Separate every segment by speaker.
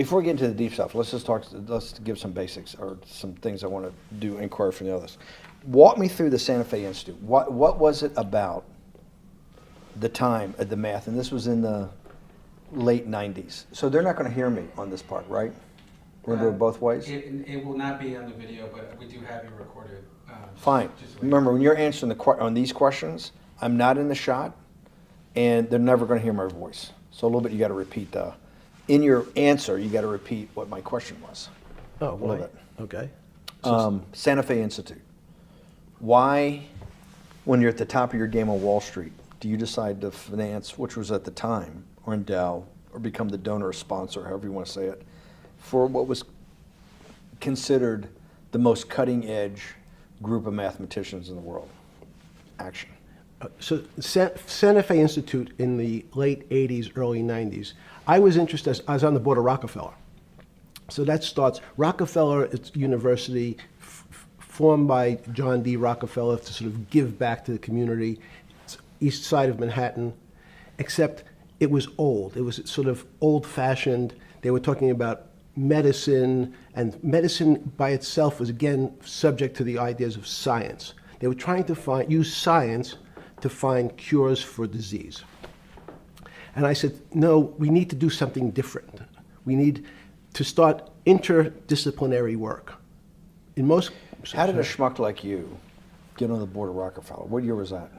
Speaker 1: Before we get into the deep stuff, let's give some basics or some things I want to do inquiry from the others. Walk me through the Santa Fe Institute. What was it about the time of the math? And this was in the late 90s. So they're not going to hear me on this part, right? We're going to do it both ways?
Speaker 2: It will not be on the video, but we do have you recorded.
Speaker 1: Fine. Remember, when you're answering on these questions, I'm not in the shot, and they're never going to hear my voice. So a little bit you got to repeat in your answer, you got to repeat what my question was.
Speaker 3: Oh,
Speaker 1: a little bit.
Speaker 3: Okay.
Speaker 1: Santa Fe Institute. Why, when you're at the top of your game on Wall Street, do you decide to finance, which was at the time, or endow, or become the donor or sponsor, however you want to say it, for what was considered the most cutting edge group of mathematicians in the world? Action.
Speaker 3: So Santa Fe Institute in the late 80s, early 90s, I was interested, I was on the board of Rockefeller. So that starts, Rockefeller University, formed by John D. Rockefeller to sort of give back to the community. It's east side of Manhattan, except it was old. It was sort of old-fashioned. They were talking about medicine, and medicine by itself was, again, subject to the ideas of science. They were trying to use science to find cures for disease. And I said, no, we need to do something different. We need to start interdisciplinary work. In most...
Speaker 1: How did a schmuck like you get on the board of Rockefeller? What year was that?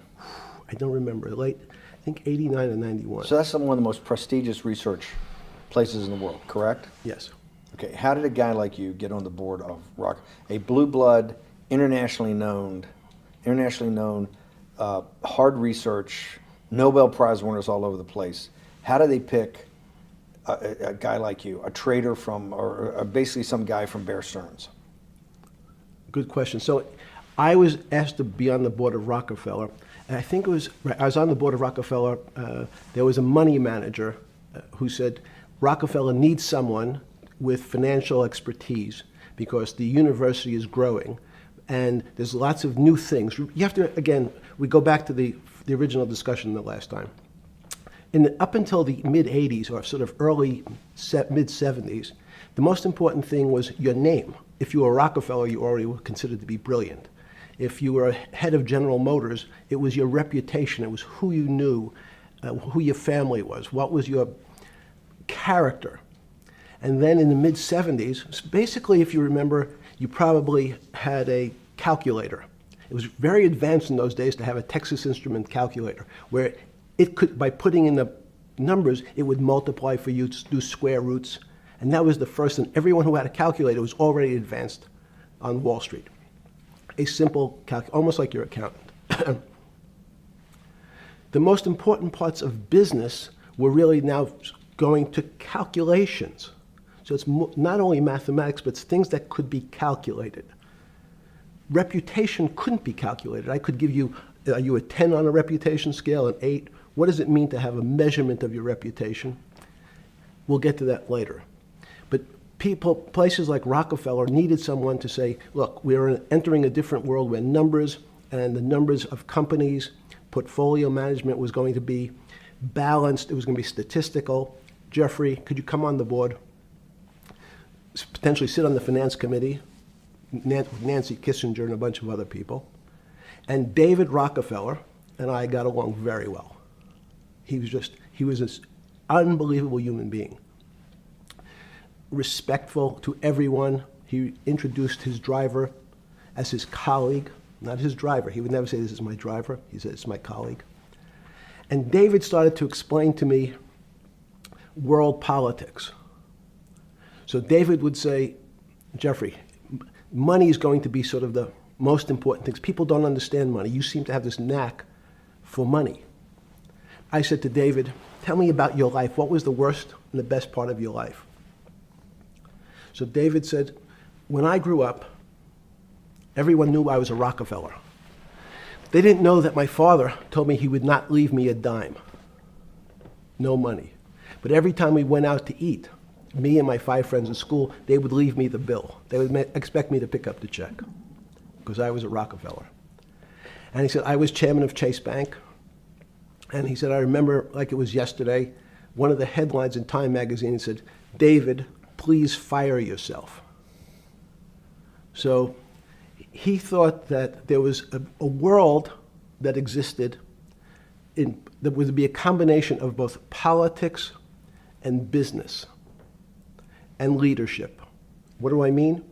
Speaker 3: I don't remember. Late, I think 89 or 91.
Speaker 1: So that's one of the most prestigious research places in the world, correct?
Speaker 3: Yes.
Speaker 1: Okay, how did a guy like you get on the board of a blue blood, internationally known, hard research, Nobel Prize winners all over the place? How do they pick a guy like you, a trader from, or basically some guy from Bear Stearns?
Speaker 3: Good question. So I was asked to be on the board of Rockefeller, and I think I was on the board of Rockefeller. There was a money manager who said, Rockefeller needs someone with financial expertise because the university is growing and there's lots of new things. You have to, again, we go back to the original discussion the last time. Up until the mid-'80s or sort of mid-'70s, the most important thing was your name. If you were Rockefeller, you already were considered to be brilliant. If you were head of General Motors, it was your reputation. It was who you knew, who your family was, what was your character. And then in the mid-'70s, basically, if you remember, you probably had a calculator. It was very advanced in those days to have a Texas Instrument calculator, where it could, by putting in the numbers, it would multiply for you to do square roots. And that was the first, and everyone who had a calculator was already advanced on Wall Street. A simple calculator, almost like your accountant. The most important parts of business were really now going to calculations. So it's not only mathematics, but it's things that could be calculated. Reputation couldn't be calculated. I could give you, are you a 10 on a reputation scale, an 8? What does it mean to have a measurement of your reputation? We'll get to that later. But places like Rockefeller needed someone to say, look, we're entering a different world where numbers and the numbers of companies, portfolio management was going to be balanced. It was going to be statistical. Jeffrey, could you come on the board? Potentially sit on the finance committee, Nancy Kissinger and a bunch of other people. And David Rockefeller and I got along very well. He was this unbelievable human being. Respectful to everyone. He introduced his driver as his colleague, not his driver. He would never say, this is my driver. He said, it's my colleague. And David started to explain to me world politics. So David would say, Jeffrey, money is going to be sort of the most important things. People don't understand money. You seem to have this knack for money. I said to David, tell me about your life. What was the worst and the best part of your life? So David said, when I grew up, everyone knew I was a Rockefeller. They didn't know that my father told me he would not leave me a dime. No money. But every time we went out to eat, me and my 5 friends at school, they would leave me the bill. They would expect me to pick up the check because I was a Rockefeller. And he said, I was chairman of Chase Bank. And he said, I remember like it was yesterday, one of the headlines in Time magazine said, David please fire yourself. So he thought that there was a world that existed that would be a combination of both politics and business and leadership. What do I mean?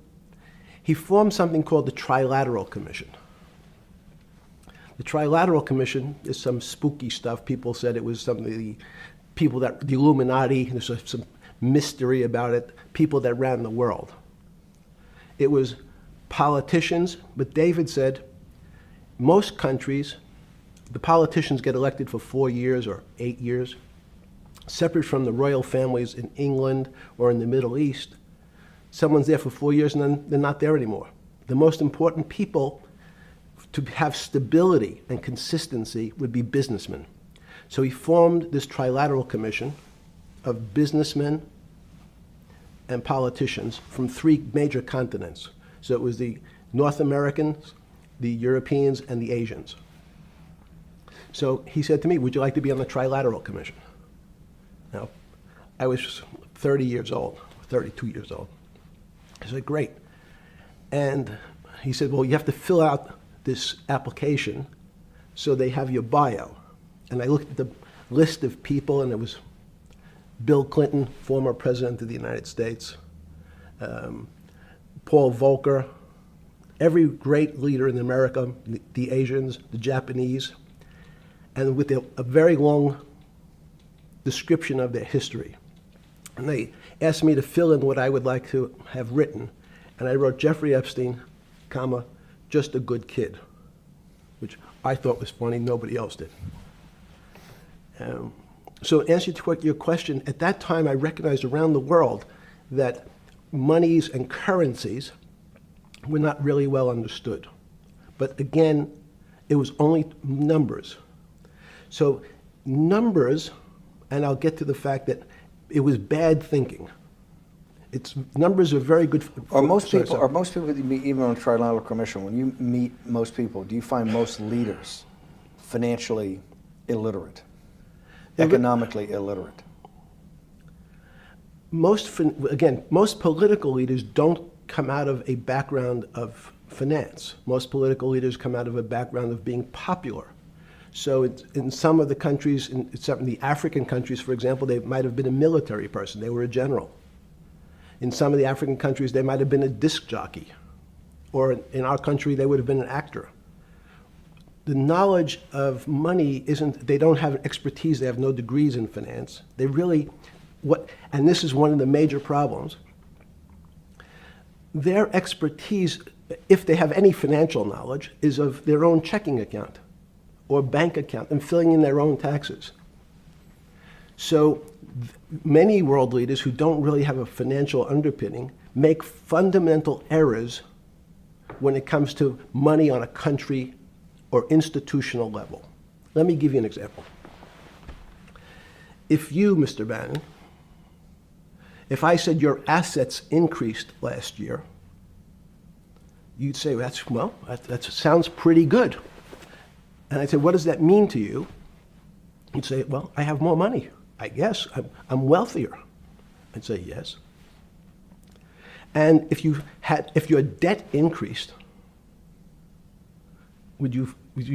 Speaker 3: He formed something called the Trilateral Commission. The Trilateral Commission is some spooky stuff. People said it was something, the Illuminati, there's some mystery about it, people that ran the world. It was politicians, but David said most countries, the politicians get elected for 4 years or 8 years, separate from the royal families in England or in the Middle East. Someone's there for 4 years and then they're not there anymore. The most important people to have stability and consistency would be businessmen. So he formed this Trilateral Commission of businessmen and politicians from 3 major continents. So it was the North Americans, the Europeans, and the Asians. So he said to me, would you like to be on the Trilateral Commission? Now, I was 30 years old, 32 years old. I said, great. And he said, well, you have to fill out this application so they have your bio. And I looked at the list of people, and it was Bill Clinton, former president of the United States, Paul Volcker, every great leader in America, the Asians, the Japanese, and with a very long description of their history. And they asked me to fill in what I would like to have written. And I wrote Jeffrey Epstein, comma, just a good kid, which I thought was funny, nobody else did. So in answer to your question, at that time I recognized around the world that monies and currencies were not really well understood. But again, it was only numbers. So numbers, and I'll get to the fact that it was bad thinking. Numbers are very good.
Speaker 1: Are most people that you meet, even on a Trilateral Commission, when you meet most people, do you find most leaders financially illiterate, economically illiterate? Most political leaders don't come out of a background of finance. Most political leaders come out of a background of being popular. So in some of the countries, in some of the African countries, for example, they might have been a military person. They were a general. In some of the African countries, they might have been a disc jockey. Or in our country, they would have been an actor. The knowledge of money they don't have expertise, they have no degrees in finance. They really, and this is one of the major problems, their expertise, if they have any financial knowledge, is of their own checking account or bank account and filling in their own taxes. So many world leaders who don't really have a financial underpinning make fundamental errors when it comes to money on a country or institutional level. Let me give you an example. If you, Mr. Bannon, if I said your assets increased last year, you'd say, that sounds pretty good. And I'd say, what does that mean to you? You'd say, well, I have more money. I guess I'm wealthier. I'd say yes. And if your debt increased, would you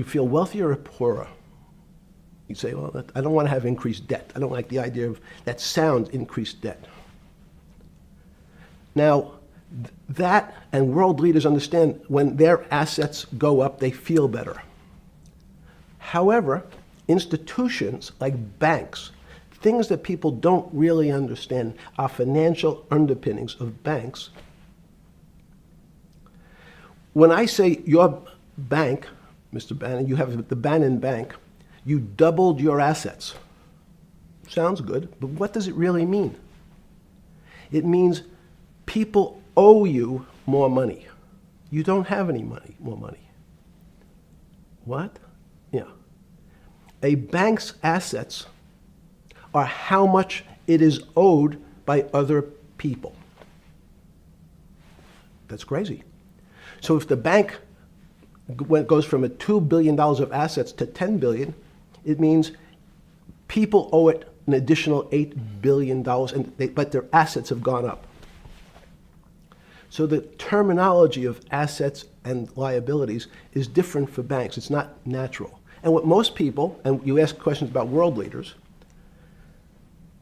Speaker 1: feel wealthier or poorer? You'd say, well, I don't want to have increased debt. I don't like the idea of that sound, increased debt. Now, that and world leaders understand when their assets go up, they feel better. However, institutions like banks, things that people don't really understand are financial underpinnings of banks. When I say your bank, Mr. Bannon, you have the Bannon Bank, you doubled your assets. Sounds good, but what does it really mean? It means people owe you more money. You don't have any more money. What? Yeah. A bank's assets are how much it is owed by other people. That's crazy. So if the bank goes from $2 billion of assets to $10 billion, it means people owe it an additional $8 billion, but their assets have gone up.
Speaker 3: So the terminology of assets and liabilities is different for banks. It's not natural. And what most people, and you ask questions about world leaders,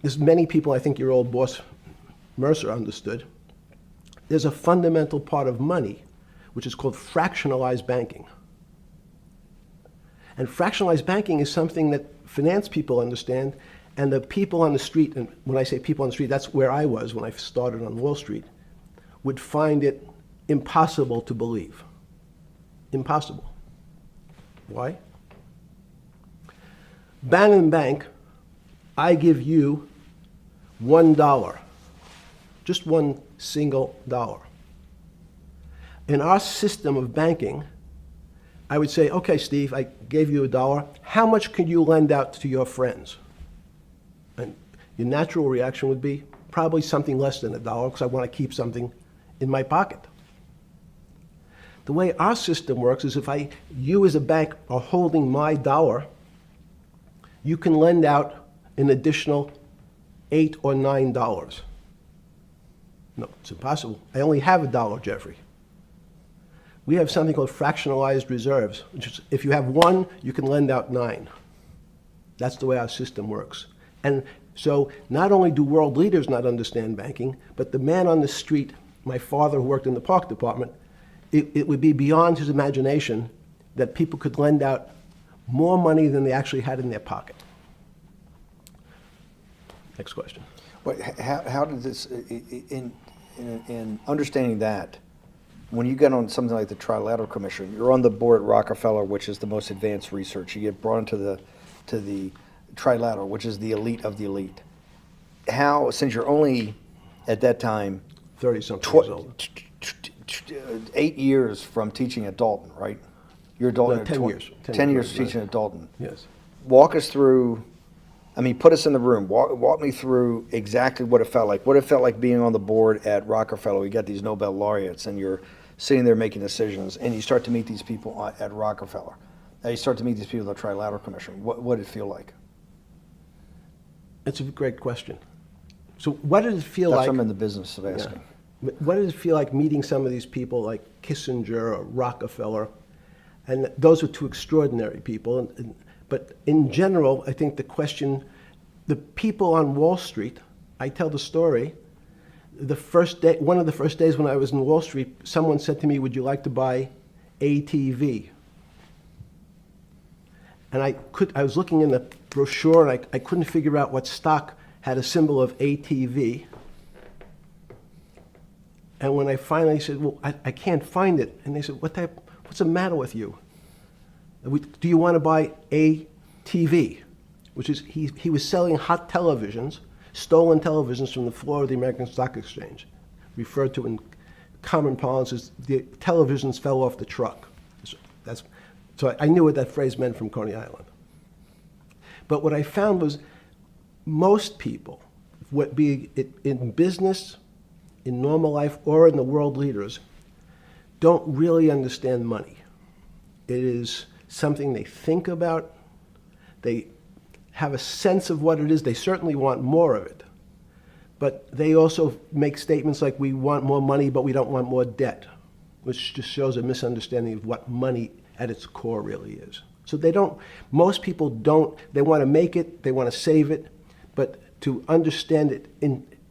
Speaker 3: there's many people, I think your old boss Mercer understood, there's a fundamental part of money which is called fractionalized banking. And fractionalized banking is something that finance people understand, and the people on the street, and when I say people on the street, that's where I was when I started on Wall Street, would find it impossible to believe. Impossible. Why? Bannon Bank, I give you $1, just one single dollar. In our system of banking, I would say, okay, Steve, I gave you $1. How much could you lend out to your friends? And your natural reaction would be probably something less than $1 because I want to keep something in my pocket. The way our system works is if you as a bank are holding my dollar, you can lend out an additional $8 or $9. No, it's impossible. I only have $1, Jeffrey. We have something called fractionalized reserves, which is if you have 1, you can lend out 9. That's the way our system works. And so not only do world leaders not understand banking, but the man on the street, my father who worked in the park department, it would be beyond his imagination that people could lend out more money than they actually had in their pocket. Next question.
Speaker 1: But how did this, in understanding that, when you get on something like the Trilateral Commission, you're on the board at Rockefeller, which is the most advanced research. You get brought into the Trilateral, which is the elite of the elite. How, since you're only at that time
Speaker 3: 30-something years old.
Speaker 1: 8 years from teaching at Dalton, right? You're a Dalton
Speaker 3: No,
Speaker 1: at
Speaker 3: 10
Speaker 1: 20
Speaker 3: years.
Speaker 1: 10 years
Speaker 3: right.
Speaker 1: teaching at Dalton.
Speaker 3: Yes.
Speaker 1: Walk us through. I mean, put us in the room. Walk me through exactly what it felt like. What it felt like being on the board at Rockefeller. You got these Nobel laureates, and you're sitting there making decisions, and you start to meet these people at Rockefeller. You start to meet these people at the Trilateral Commission. What did it feel like?
Speaker 3: It's a great question. So what did it feel
Speaker 1: That's
Speaker 3: like?
Speaker 1: what I'm in the business of asking.
Speaker 3: Yeah. What did it feel like meeting some of these people like Kissinger or Rockefeller? And those were two extraordinary people. But in general, I think the question, the people on Wall Street, I tell the story, the first day, one of the first days when I was in Wall Street, someone said to me, would you like to buy ATV? And I was looking in the brochure and I couldn't figure out what stock had a symbol of ATV. And when I finally said, well, I can't find it. And they said, what's the matter with you? Do you want to buy ATV? Which is, he was selling hot televisions, stolen televisions from the floor of the American Stock Exchange, referred to in common parlance as the televisions fell off the truck. So I knew what that phrase meant from Coney Island. But what I found was most people, be it in business, in normal life, or in the world leaders, don't really understand money. It is something they think about. They have a sense of what it is. They certainly want more of it. But they also make statements like, we want more money, but we don't want more debt, which just shows a misunderstanding of what money at its core really is. So most people don't, they want to make it, they want to save it, but to understand it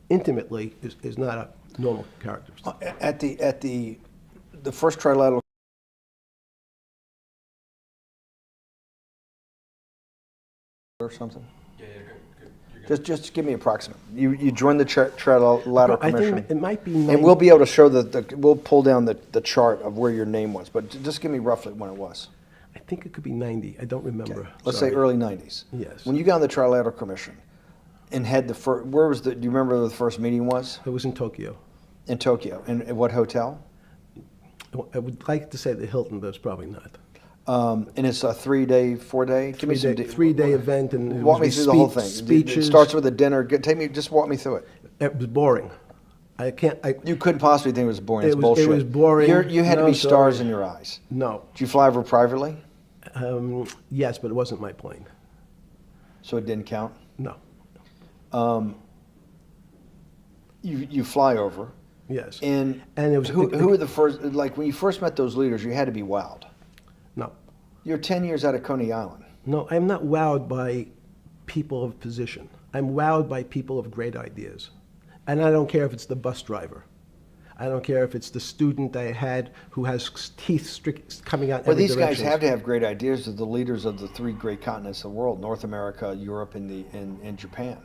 Speaker 3: intimately is not a normal characteristic.
Speaker 1: At the first Trilateral or something?
Speaker 2: Yeah, you're good.
Speaker 1: Just give me approximate. You joined the Trilateral
Speaker 3: I
Speaker 1: Commission.
Speaker 3: think it might be
Speaker 1: And we'll be able to show we'll pull down the chart of where your name was, but just give me roughly when it was.
Speaker 3: I think it could be 90. I don't remember.
Speaker 1: Okay. Let's
Speaker 3: Sorry.
Speaker 1: say early 90s.
Speaker 3: Yes.
Speaker 1: When you got on the Trilateral Commission and had do you remember where the first meeting was?
Speaker 3: It was in Tokyo.
Speaker 1: In Tokyo. And at what hotel?
Speaker 3: I would like to say the Hilton, but it's probably not.
Speaker 1: And it's a 3-day, 4-day? Give me some
Speaker 3: Three-day event, and it
Speaker 1: walk me
Speaker 3: was
Speaker 1: through the whole thing.
Speaker 3: Speeches.
Speaker 1: It starts with a dinner. Just walk me through it.
Speaker 3: It was boring.
Speaker 1: You couldn't possibly think it was boring. It's bullshit.
Speaker 3: It was boring.
Speaker 1: You had to
Speaker 3: No,
Speaker 1: be stars
Speaker 3: sorry.
Speaker 1: in your eyes.
Speaker 3: No.
Speaker 1: Did you fly over privately?
Speaker 3: Yes, but it wasn't my plane.
Speaker 1: So it didn't count?
Speaker 3: No.
Speaker 1: You fly over.
Speaker 3: Yes.
Speaker 1: And
Speaker 3: it was
Speaker 1: who were the first, like when you first met those leaders, you had to be wowed.
Speaker 3: No.
Speaker 1: You're 10 years out of Coney Island.
Speaker 3: No, I'm not wowed by people of position. I'm wowed by people of great ideas. And I don't care if it's the bus driver. I don't care if it's the student I had who has teeth coming out
Speaker 1: Well,
Speaker 3: every
Speaker 1: these guys
Speaker 3: direction.
Speaker 1: have to have great ideas. They're the leaders of the three great continents of the world: North America, Europe, and Japan.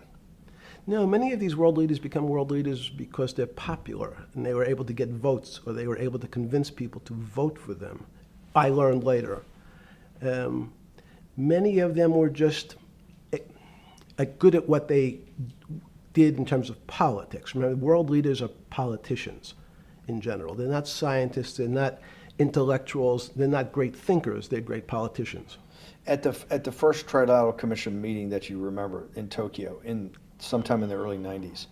Speaker 3: No, many of these world leaders become world leaders because they're popular and they were able to get votes, or they were able to convince people to vote for them. I learned later. Many of them were just good at what they did in terms of politics. Remember, world leaders are politicians in general. They're not scientists, they're not intellectuals, they're not great thinkers, they're great politicians.
Speaker 1: At the first Trilateral Commission meeting that you remember in Tokyo, sometime in the early 90s,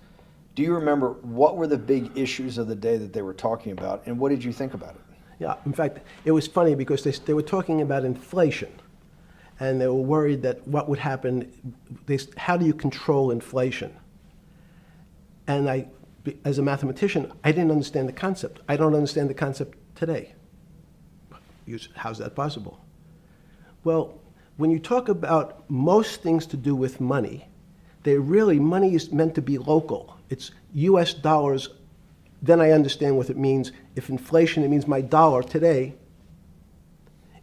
Speaker 1: do you remember what were the big issues of the day that they were talking about, and what did you think about it?
Speaker 3: Yeah, in fact, it was funny because they were talking about inflation, and they were worried that what would happen, how do you control inflation? And as a mathematician, I didn't understand the concept. I don't understand the concept today. How's that possible? Well, when you talk about most things to do with money, money is meant to be local. It's US dollars. Then I understand what it means. If inflation, it means my dollar today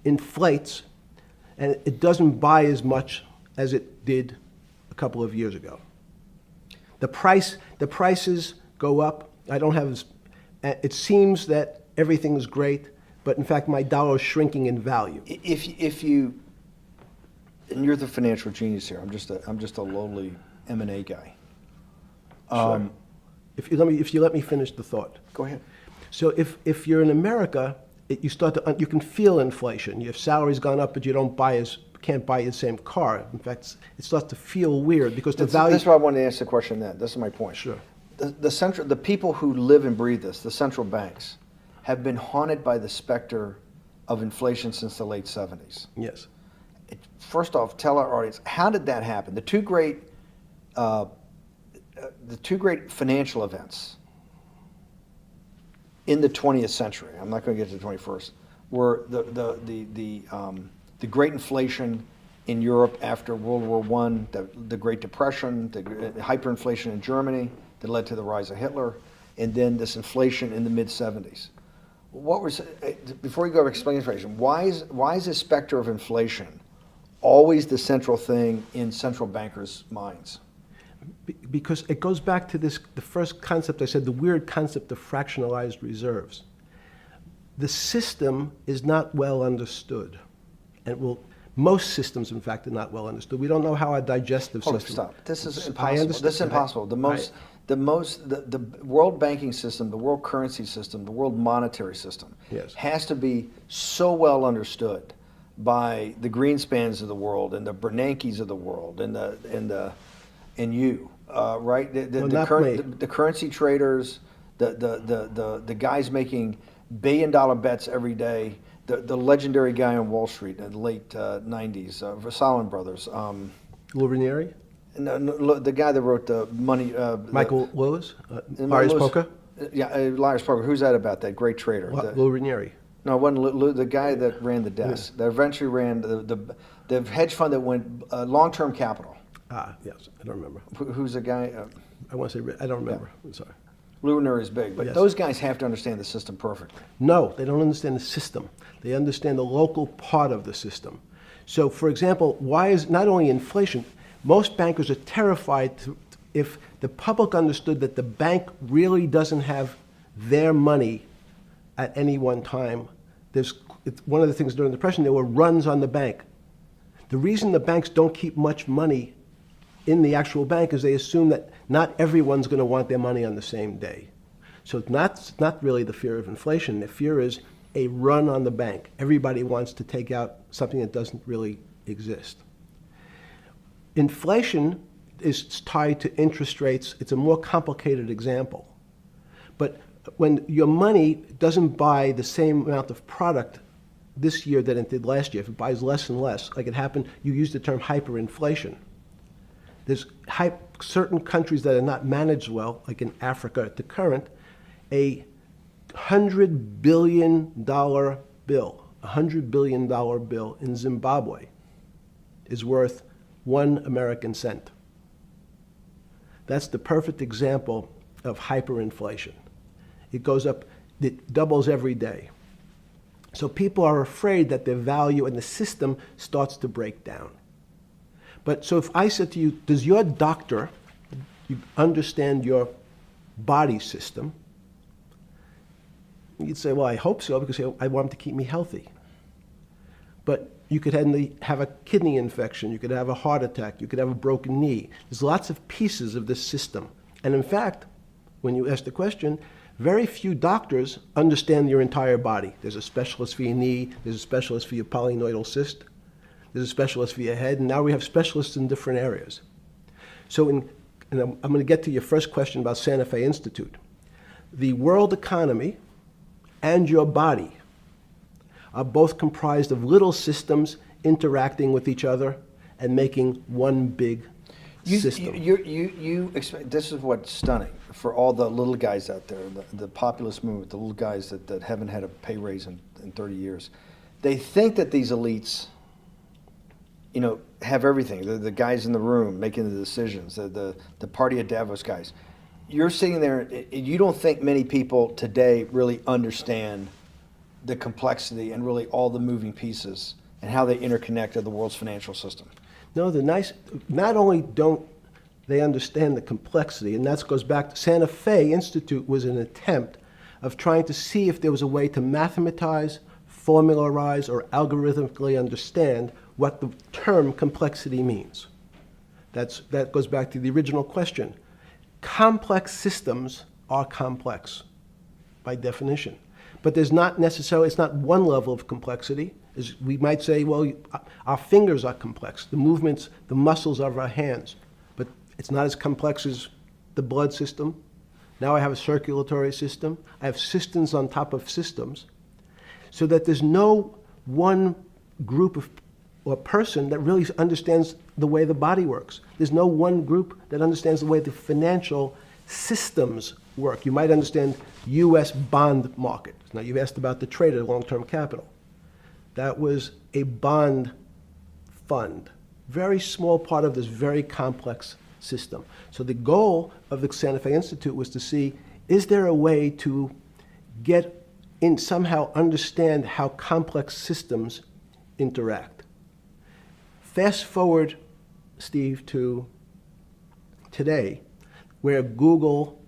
Speaker 3: inflates, and it doesn't buy as much as it did a couple of years ago. The prices go up. I don't have it seems that everything is great, but in fact my dollar is shrinking in value.
Speaker 1: If you, and you're the financial genius here. I'm just a lowly M&A guy.
Speaker 3: Sure. If you let me finish the thought.
Speaker 1: Go ahead.
Speaker 3: So if you're in America, you can feel inflation. Your salary's gone up, but you can't buy the same car. In fact, it starts to feel weird because the value.
Speaker 1: That's why I wanted to ask the question then. This is my point.
Speaker 3: Sure.
Speaker 1: The people who live and breathe this, the central banks, have been haunted by the specter of inflation since the late 70s.
Speaker 3: Yes.
Speaker 1: First off, tell our audience, how did that happen? The two great financial events in the 20th century, I'm not going to get to the 21st, were the great inflation in Europe after World War I, the Great Depression, the hyperinflation in Germany that led to the rise of Hitler, and then this inflation in the mid-70s. Before you go to explain inflation, why is the specter of inflation always the central thing in central bankers' minds?
Speaker 3: Because it goes back to the first concept I said, the weird concept of fractionalized reserves. The system is not well understood. And most systems, in fact, are not well understood. We don't know how our digestive system.
Speaker 1: Stop. This is
Speaker 3: I
Speaker 1: impossible.
Speaker 3: understand.
Speaker 1: This is impossible. The world banking system, the world currency system, the world monetary system
Speaker 3: Yes.
Speaker 1: has to be so well understood by the Greenspans of the world and the Bernankes of the world and you, right? The currency traders, the guys making billion-dollar bets every day. The legendary guy on Wall Street in the late 90s, Salomon Brothers.
Speaker 3: Lou Ranieri?
Speaker 1: No, the guy that wrote the money.
Speaker 3: Michael Lewis? Lars Poker?
Speaker 1: Yeah, Lars Poker. Who's that about? That great trader.
Speaker 3: Lou Ranieri.
Speaker 1: No, it wasn't Lou, the guy that ran the desk. That eventually ran the hedge fund that went long-term capital.
Speaker 3: Yes, I don't remember.
Speaker 1: Who's the guy?
Speaker 3: I want to say, I don't remember.
Speaker 1: Yeah.
Speaker 3: I'm sorry.
Speaker 1: Lou Ranieri is big, but
Speaker 3: Yes.
Speaker 1: those guys have to understand the system perfectly.
Speaker 3: No, they don't understand the system. They understand the local part of the system. So, for example, why is not only inflation, most bankers are terrified if the public understood that the bank really doesn't have their money at any one time. It's one of the things during the Depression, there were runs on the bank. The reason the banks don't keep much money in the actual bank is they assume that not everyone's going to want their money on the same day. So it's not really the fear of inflation. The fear is a run on the bank. Everybody wants to take out something that doesn't really exist. Inflation is tied to interest rates. It's a more complicated example. But when your money doesn't buy the same amount of product this year than it did last year, if it buys less and less, like it happened, you used the term hyperinflation. There's certain countries that are not managed well, like in Africa at the current, A $100 billion bill, $100 billion bill in Zimbabwe is worth 1 American cent. That's the perfect example of hyperinflation. It goes up, it doubles every day. So people are afraid that their value in the system starts to break down. But so if I said to you, does your doctor understand your body system? You'd say, well, I hope so, because I want him to keep me healthy. But you could have a kidney infection, you could have a heart attack, you could have a broken knee. There's lots of pieces of this system. And in fact, when you ask the question, very few doctors understand your entire body. There's a specialist for your knee, there's a specialist for your polynoidal cyst, there's a specialist for your head, and now we have specialists in different areas. So and I'm going to get to your first question about Santa Fe Institute. The world economy and your body are both comprised of little systems interacting with each other and making one big system.
Speaker 1: This is what's stunning for all the little guys out there, the populist movement, the little guys that haven't had a pay raise in 30 years. They think that these elites, have everything. The guys in the room making the decisions, the party at Davos guys. You're sitting there, you don't think many people today really understand the complexity and really all the moving pieces and how they interconnect to the world's financial system.
Speaker 3: No, not only don't they understand the complexity, and that goes back to Santa Fe Institute was an attempt of trying to see if there was a way to mathematize, formularize, or algorithmically understand what the term complexity means. That goes back to the original question. Complex systems are complex by definition. But there's not necessarily, it's not one level of complexity. As we might say, well, our fingers are complex, the movements, the muscles of our hands, but it's not as complex as the blood system. Now I have a circulatory system. I have systems on top of systems, so that there's no one group of or person that really understands the way the body works. There's no one group that understands the way the financial systems work. You might understand U.S. bond market. Now, you've asked about the trade of long-term capital. That was a bond fund, very small part of this very complex system. So the goal of the Santa Fe Institute was to see, is there a way to get in, somehow understand how complex systems interact? Fast forward, Steve, to today, where Google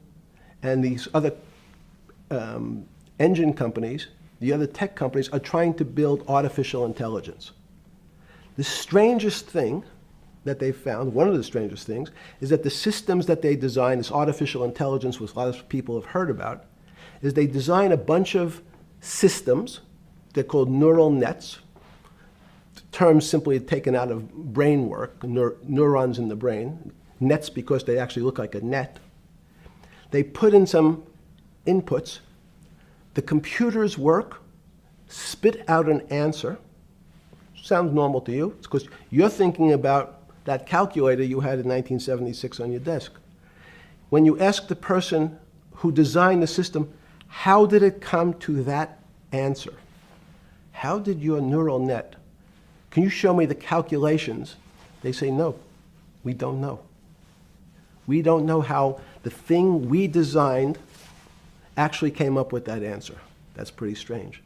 Speaker 3: and these other engine companies, the other tech companies, are trying to build artificial intelligence. The strangest thing that they found, one of the strangest things, is that the systems that they design, this artificial intelligence, which a lot of people have heard about, is they design a bunch of systems. They're called neural nets. Terms simply taken out of brain work, neurons in the brain. Nets because they actually look like a net. They put in some inputs. The computers work, spit out an answer. Sounds normal to you. It's because you're thinking about that calculator you had in 1976 on your desk. When you ask the person who designed the system, how did it come to that answer? How did your neural net, can you show me the calculations? They say, no, we don't know. We don't know how the thing we designed actually came up with that answer. That's pretty strange.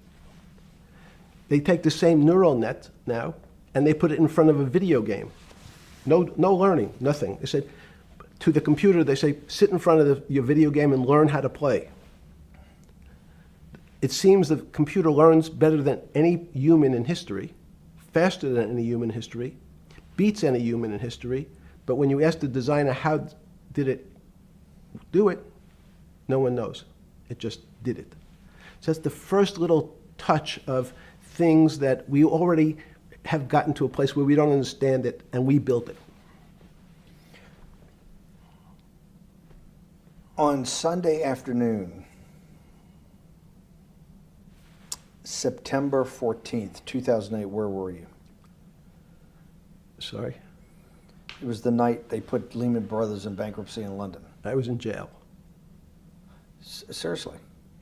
Speaker 3: They take the same neural net now, and they put it in front of a video game. No learning, nothing. They said, to the computer, they say, sit in front of your video game and learn how to play. It seems the computer learns better than any human in history, faster than any human in history, beats any human in history, but when you ask the designer how did it do it, no one knows. It just did it. So that's the first little touch of things that we already have gotten to a place where we don't understand it, and we built it.
Speaker 1: On Sunday afternoon, September 14th, 2008, where were you?
Speaker 3: Sorry?
Speaker 1: It was the night they put Lehman Brothers in bankruptcy in London.
Speaker 3: I was in jail.
Speaker 1: Seriously.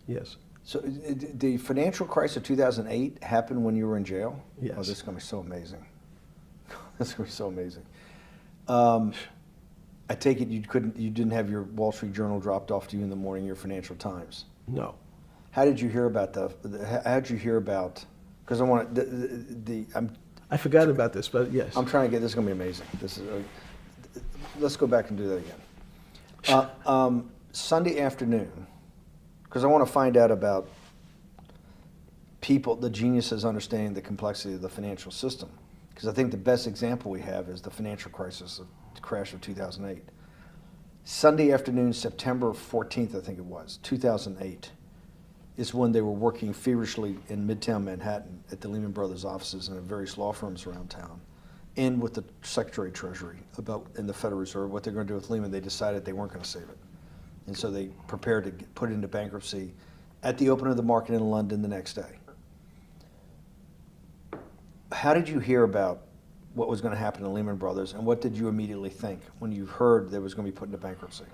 Speaker 3: Yes.
Speaker 1: So the financial crisis of 2008 happened when you were in jail?
Speaker 3: Yes.
Speaker 1: Oh, this is going to be so amazing. This is going to be so amazing. I take it you didn't have your Wall Street Journal dropped off to you in the morning, your Financial Times.
Speaker 3: No.
Speaker 1: How did you hear about how did you hear about, because I want
Speaker 3: I forgot about this, but yes.
Speaker 1: I'm trying to get, this is going to be amazing. This is, let's go back and do that again. Sunday afternoon, because I want to find out about people, the geniuses understanding the complexity of the financial system. Because I think the best example we have is the financial crisis, the crash of 2008. Sunday afternoon, September 14th, I think it was, 2008, is when they were working feverishly in Midtown Manhattan at the Lehman Brothers offices and at various law firms around town, and with the Secretary of Treasury and the Federal Reserve, what they're going to do with Lehman. They decided they weren't going to save it. And so they prepared to put it into bankruptcy at the opening of the market in London the next day. How did you hear about what was going to happen to Lehman Brothers, and what did you immediately think when you heard that it was going to be put into bankruptcy?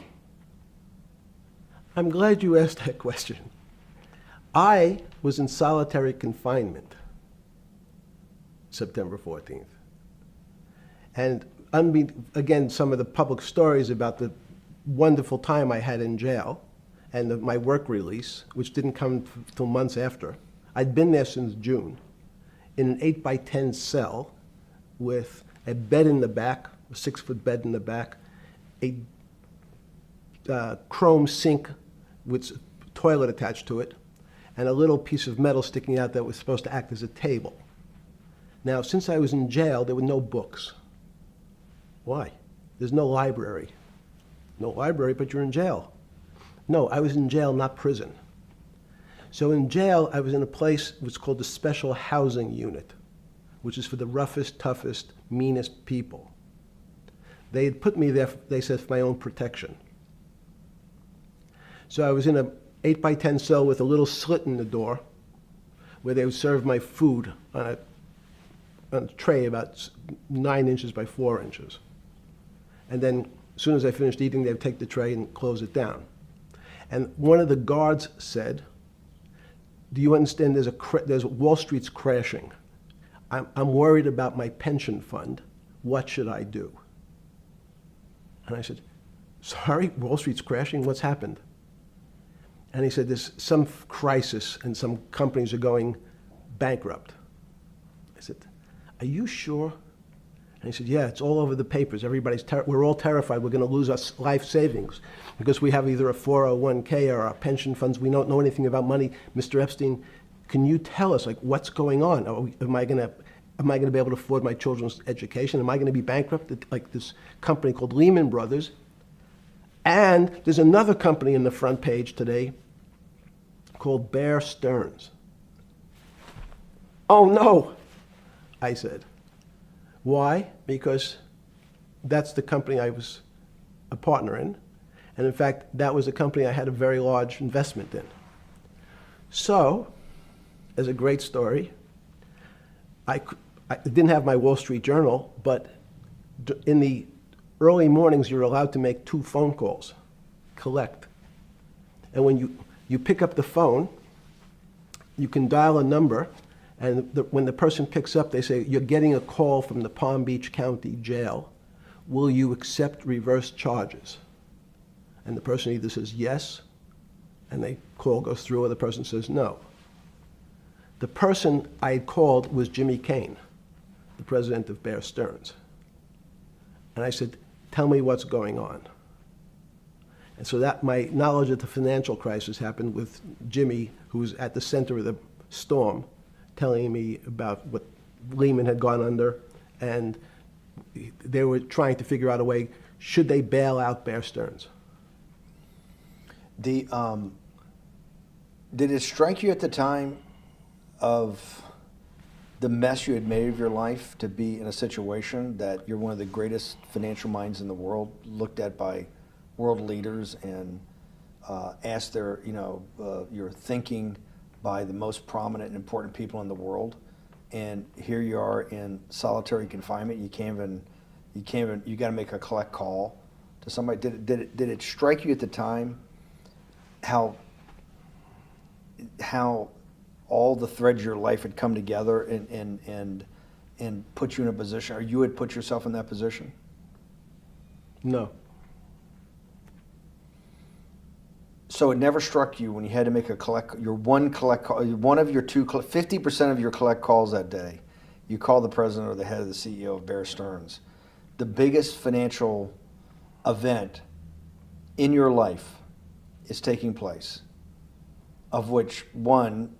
Speaker 3: I'm glad you asked that question. I was in solitary confinement September 14th. And again, some of the public stories about the wonderful time I had in jail and my work release, which didn't come till months after. I'd been there since June in an 8x10 cell with a bed in the back, a 6-foot bed in the back, a chrome sink with a toilet attached to it, and a little piece of metal sticking out that was supposed to act as a table. Now, since I was in jail, there were no books. Why? There's no library. No library, but you're in jail. No, I was in jail, not prison. So in jail, I was in a place which was called the Special Housing Unit, which is for the roughest, toughest, meanest people. They had put me there, they said, for my own protection. So I was in a 8x10 cell with a little slit in the door where they would serve my food on a tray about 9 inches by 4 inches. And then as soon as I finished eating, they would take the tray and close it down. And one of the guards said, do you understand there's Wall Street's crashing. I'm worried about my pension fund. What should I do? And I said, sorry, Wall Street's crashing? What's happened? And he said, there's some crisis and some companies are going bankrupt. I said, are you sure? And he said, yeah, it's all over the papers. We're all terrified we're going to lose our life savings because we have either a 401k or our pension funds. We don't know anything about money. Mr. Epstein, can you tell us, like, what's going on? Am I going to be able to afford my children's education? Am I going to be bankrupt like this company called Lehman Brothers? And there's another company in the front page today called Bear Stearns. Oh no, I said. Why? Because that's the company I was a partner in. And in fact, that was a company I had a very large investment in. So, as a great story, I didn't have my Wall Street Journal, but in the early mornings, you're allowed to make 2 phone calls, collect. And when you pick up the phone, you can dial a number, and when the person picks up, they say, you're getting a call from the Palm Beach County Jail. Will you accept reverse charges? And the person either says yes, and the call goes through, or the person says no. The person I had called was Jimmy Kane, the president of Bear Stearns. And I said, tell me what's going on. And so that my knowledge of the financial crisis happened with Jimmy, who was at the center of the storm, telling me about what Lehman had gone under, and they were trying to figure out a way, should they bail out Bear Stearns?
Speaker 1: Did it strike you at the time of the mess you had made of your life to be in a situation that you're one of the greatest financial minds in the world, looked at by world leaders and asked your thinking by the most prominent and important people in the world, and here you are in solitary confinement. You got to make a collect call to somebody. Did it strike you at the time how all the threads of your life had come together and put you in a position, or you had put yourself in that position?
Speaker 3: No.
Speaker 1: So it never struck you when you had to make your one call, one of your 50% of your collect calls that day, you call the president or the head of the CEO of Bear Stearns. The biggest financial event in your life is taking place, of which one,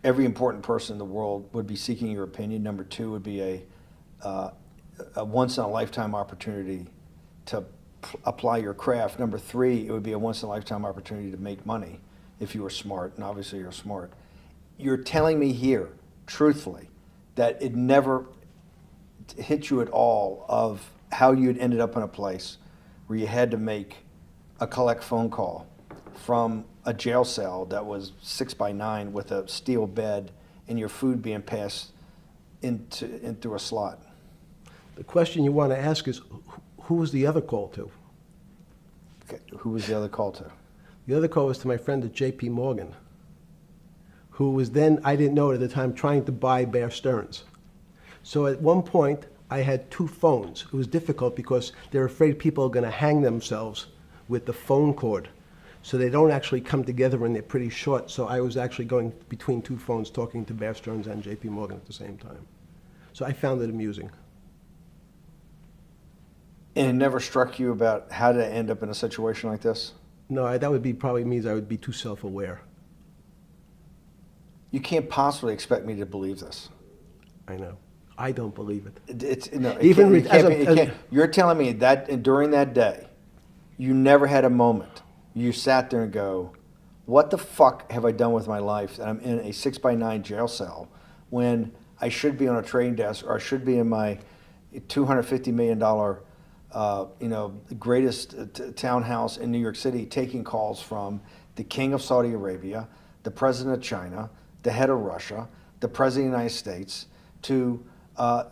Speaker 1: every important person in the world would be seeking your opinion. Number two would be a once-in-a-lifetime opportunity to apply your craft. Number three, it would be a once-in-a-lifetime opportunity to make money if you were smart, and obviously you're smart. You're telling me here, truthfully, that it never hit you at all of how you'd ended up in a place where you had to make a collect phone call from a jail cell that was 6x9 with a steel bed and your food being passed in through a slot.
Speaker 3: The question you want to ask is, who was the other call to?
Speaker 1: Okay. Who was the other call to?
Speaker 3: The other call was to my friend at J.P. Morgan, who was then, I didn't know it at the time, trying to buy Bear Stearns. So at one point, I had two phones. It was difficult because they're afraid people are going to hang themselves with the phone cord. So they don't actually come together and they're pretty short. So I was actually going between two phones talking to Bear Stearns and J.P. Morgan at the same time. So I found it amusing.
Speaker 1: And it never struck you about how to end up in a situation like this?
Speaker 3: No, that would be probably means I would be too self-aware.
Speaker 1: You can't possibly expect me to believe this.
Speaker 3: I know. I don't believe it.
Speaker 1: It's no, it
Speaker 3: Even
Speaker 1: can't- it
Speaker 3: with-
Speaker 1: can't
Speaker 3: as
Speaker 1: be-
Speaker 3: a-
Speaker 1: it
Speaker 3: as-
Speaker 1: can't- You're telling me that during that day, you never had a moment. You sat there and go, "What the fuck have I done with my life? That I'm in a 6x9 jail cell when I should be on a trading desk, or I should be in my $250 million, greatest townhouse in New York City, taking calls from the King of Saudi Arabia, the President of China, the head of Russia, the President of the United States, to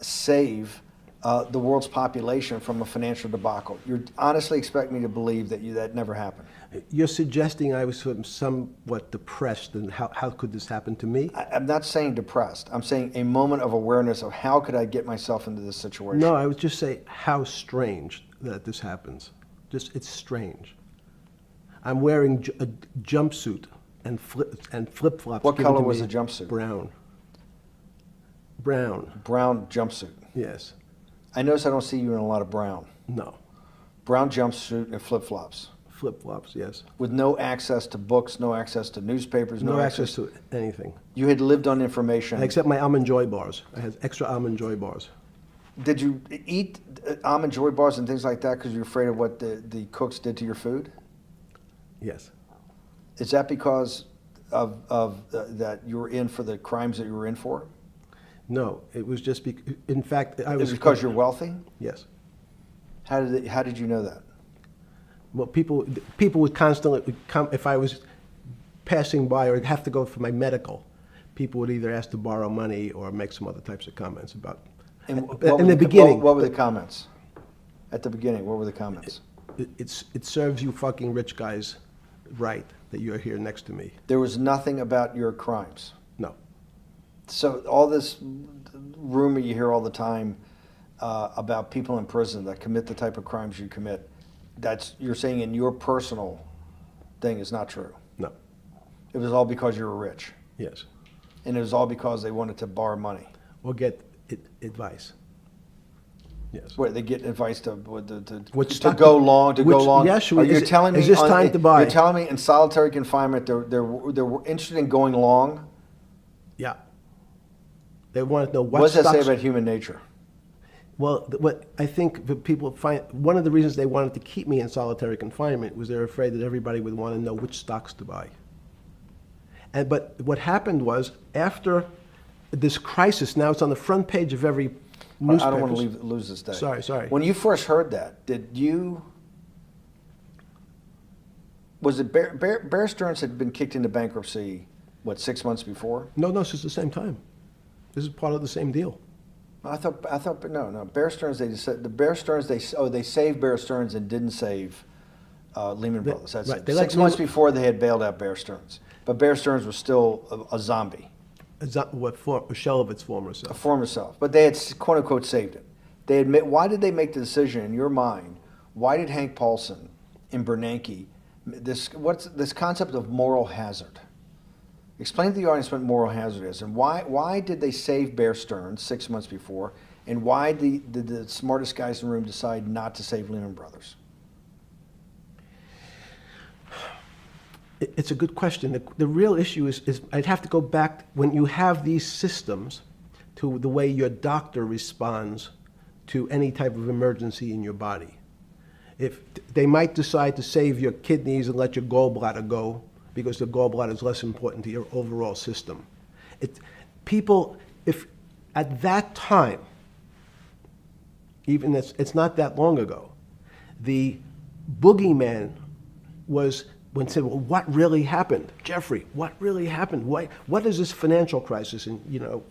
Speaker 1: save the world's population from a financial debacle." You honestly expect me to believe that never happened?
Speaker 3: You're suggesting I was sort of somewhat depressed, and how could this happen to me?
Speaker 1: I'm not saying depressed. I'm saying a moment of awareness of how could I get myself into this situation.
Speaker 3: No, I would just say how strange that this happens. Just, it's strange. I'm wearing a jumpsuit and flip-flops.
Speaker 1: What
Speaker 3: given
Speaker 1: color
Speaker 3: to
Speaker 1: was
Speaker 3: me.
Speaker 1: the jumpsuit?
Speaker 3: Brown. Brown,
Speaker 1: Brown jumpsuit.
Speaker 3: yes.
Speaker 1: I notice I don't see you in a lot of brown.
Speaker 3: No.
Speaker 1: Brown jumpsuit and flip-flops.
Speaker 3: Flip-flops, yes.
Speaker 1: With no access to books, no access to newspapers,
Speaker 3: No access to anything.
Speaker 1: You had lived on information.
Speaker 3: Except my Almond Joy bars. I had extra Almond Joy bars.
Speaker 1: Did you eat Almond Joy bars and things like that because you're afraid of what the cooks did to your food?
Speaker 3: Yes.
Speaker 1: Is that because of that you were in for the crimes that you were in for?
Speaker 3: No, it was just, in fact, I
Speaker 1: Is
Speaker 3: was...
Speaker 1: it because you're wealthy?
Speaker 3: Yes.
Speaker 1: How did you know that?
Speaker 3: Well, people would constantly come, if I was passing by or have to go for my medical, people would either ask to borrow money or make some other types of comments about...
Speaker 1: And
Speaker 3: in the beginning...
Speaker 1: What were the comments? At the beginning, what were the comments?
Speaker 3: It serves you fucking rich guys right that you're here next to me.
Speaker 1: There was nothing about your crimes.
Speaker 3: No.
Speaker 1: So all this rumor you hear all the time about people in prison that commit the type of crimes you commit, you're saying in your personal thing is not true.
Speaker 3: No.
Speaker 1: It was all because you were rich.
Speaker 3: Yes.
Speaker 1: And it was all because they wanted to borrow money.
Speaker 3: Or get advice. Yes.
Speaker 1: Where they get advice to
Speaker 3: Which
Speaker 1: to
Speaker 3: stock-
Speaker 1: go long, to go
Speaker 3: which-
Speaker 1: long.
Speaker 3: yes,
Speaker 1: Are you
Speaker 3: is it-
Speaker 1: telling me
Speaker 3: is this time to buy?
Speaker 1: You're telling me in solitary confinement they're interested in going long?
Speaker 3: Yeah. They want to know what
Speaker 1: What does that say
Speaker 3: stocks...
Speaker 1: about human nature?
Speaker 3: Well, what I think that people find, one of the reasons they wanted to keep me in solitary confinement was they're afraid that everybody would want to know which stocks to buy. But what happened was, after this crisis, now it's on the front page of every newspaper.
Speaker 1: I don't want to lose this day.
Speaker 3: Sorry.
Speaker 1: When you first heard that, was it Bear Stearns had been kicked into bankruptcy, 6 months before?
Speaker 3: No, this is the same time. This is part of the same deal.
Speaker 1: I thought, no. Bear Stearns, they saved Bear Stearns and didn't save Lehman Brothers. That's
Speaker 3: right.
Speaker 1: it.
Speaker 3: They let
Speaker 1: 6 months
Speaker 3: Lehman-
Speaker 1: before they had bailed out Bear Stearns. But Bear Stearns was still a zombie,
Speaker 3: A shell of its former
Speaker 1: a
Speaker 3: self.
Speaker 1: former self. But they had, quote unquote, saved it. They admit, why did they make the decision in your mind? Why did Hank Paulson and Bernanke, what's this concept of moral hazard? Explain to the audience what moral hazard is, and why did they save Bear Stearns 6 months before, and why did the smartest guys in the room decide not to save Lehman Brothers?
Speaker 3: It's a good question. The real issue is I'd have to go back when you have these systems to the way your doctor responds to any type of emergency in your body. If they might decide to save your kidneys and let your gallbladder go because the gallbladder is less important to your overall system. People, if at that time, even it's not that long ago, the boogeyman was when said, well, what really happened? Jeffrey, what really happened? What is this financial crisis? And,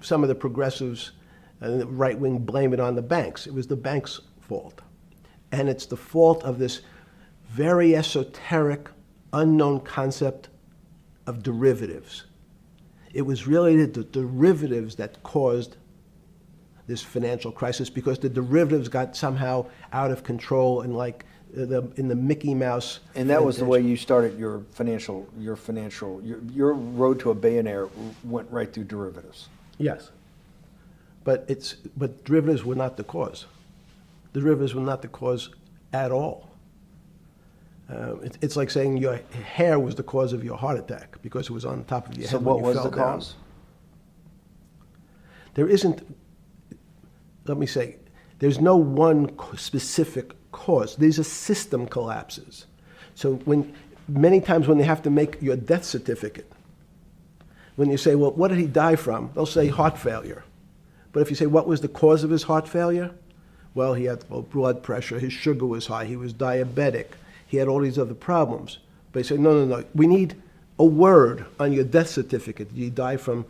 Speaker 3: some of the progressives and the right wing blame it on the banks. It was the banks' fault. And it's the fault of this very esoteric, unknown concept of derivatives. It was really the derivatives that caused this financial crisis because the derivatives got somehow out of control and in the Mickey Mouse.
Speaker 1: And that was the way you started your road to a billionaire went right through derivatives.
Speaker 3: Yes. But derivatives were not the cause. Derivatives were not the cause at all. It's like saying your hair was the cause of your heart attack because it was on top of your
Speaker 1: So
Speaker 3: head
Speaker 1: what
Speaker 3: when you
Speaker 1: was
Speaker 3: fell
Speaker 1: the
Speaker 3: down.
Speaker 1: cause?
Speaker 3: There isn't, let me say, there's no one specific cause. These are system collapses. So many times when they have to make your death certificate, when you say, well, what did he die from? They'll say heart failure. But if you say, what was the cause of his heart failure? Well, he had low blood pressure, his sugar was high, he was diabetic, he had all these other problems. But you say, no, we need a word on your death certificate. Did he die from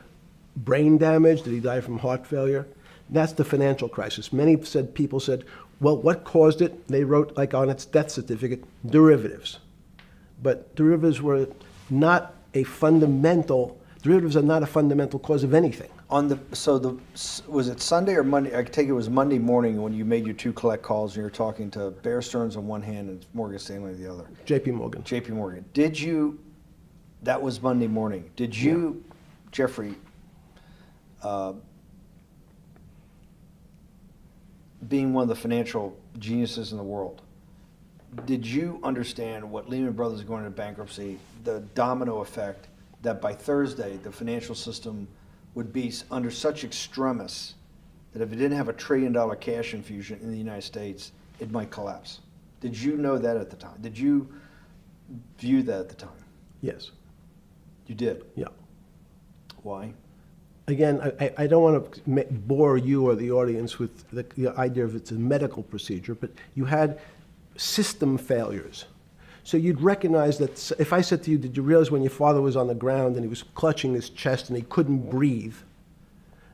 Speaker 3: brain damage? Did he die from heart failure? That's the financial crisis. Many people said, well, what caused it? They wrote, like on its death certificate, derivatives. But derivatives are not a fundamental cause of anything.
Speaker 1: Was it Sunday or Monday? I take it was Monday morning when you made your two collect calls and you were talking to Bear Stearns on one hand and Morgan Stanley on the other.
Speaker 3: JP Morgan.
Speaker 1: JP Morgan. That was Monday morning. Did you, Jeffrey, being one of the financial geniuses in the world, did you understand what Lehman Brothers is going into bankruptcy, the domino effect, that by Thursday the financial system would be under such extremis that if it didn't have $1 trillion cash infusion in the United States, it might collapse? Did you know that at the time? Did you view that at the time?
Speaker 3: Yes.
Speaker 1: You did?
Speaker 3: Yeah.
Speaker 1: Why?
Speaker 3: Again, I don't want to bore you or the audience with the idea of it's a medical procedure, but you had system failures. So you'd recognize that if I said to you, did you realize when your father was on the ground and he was clutching his chest and he couldn't breathe,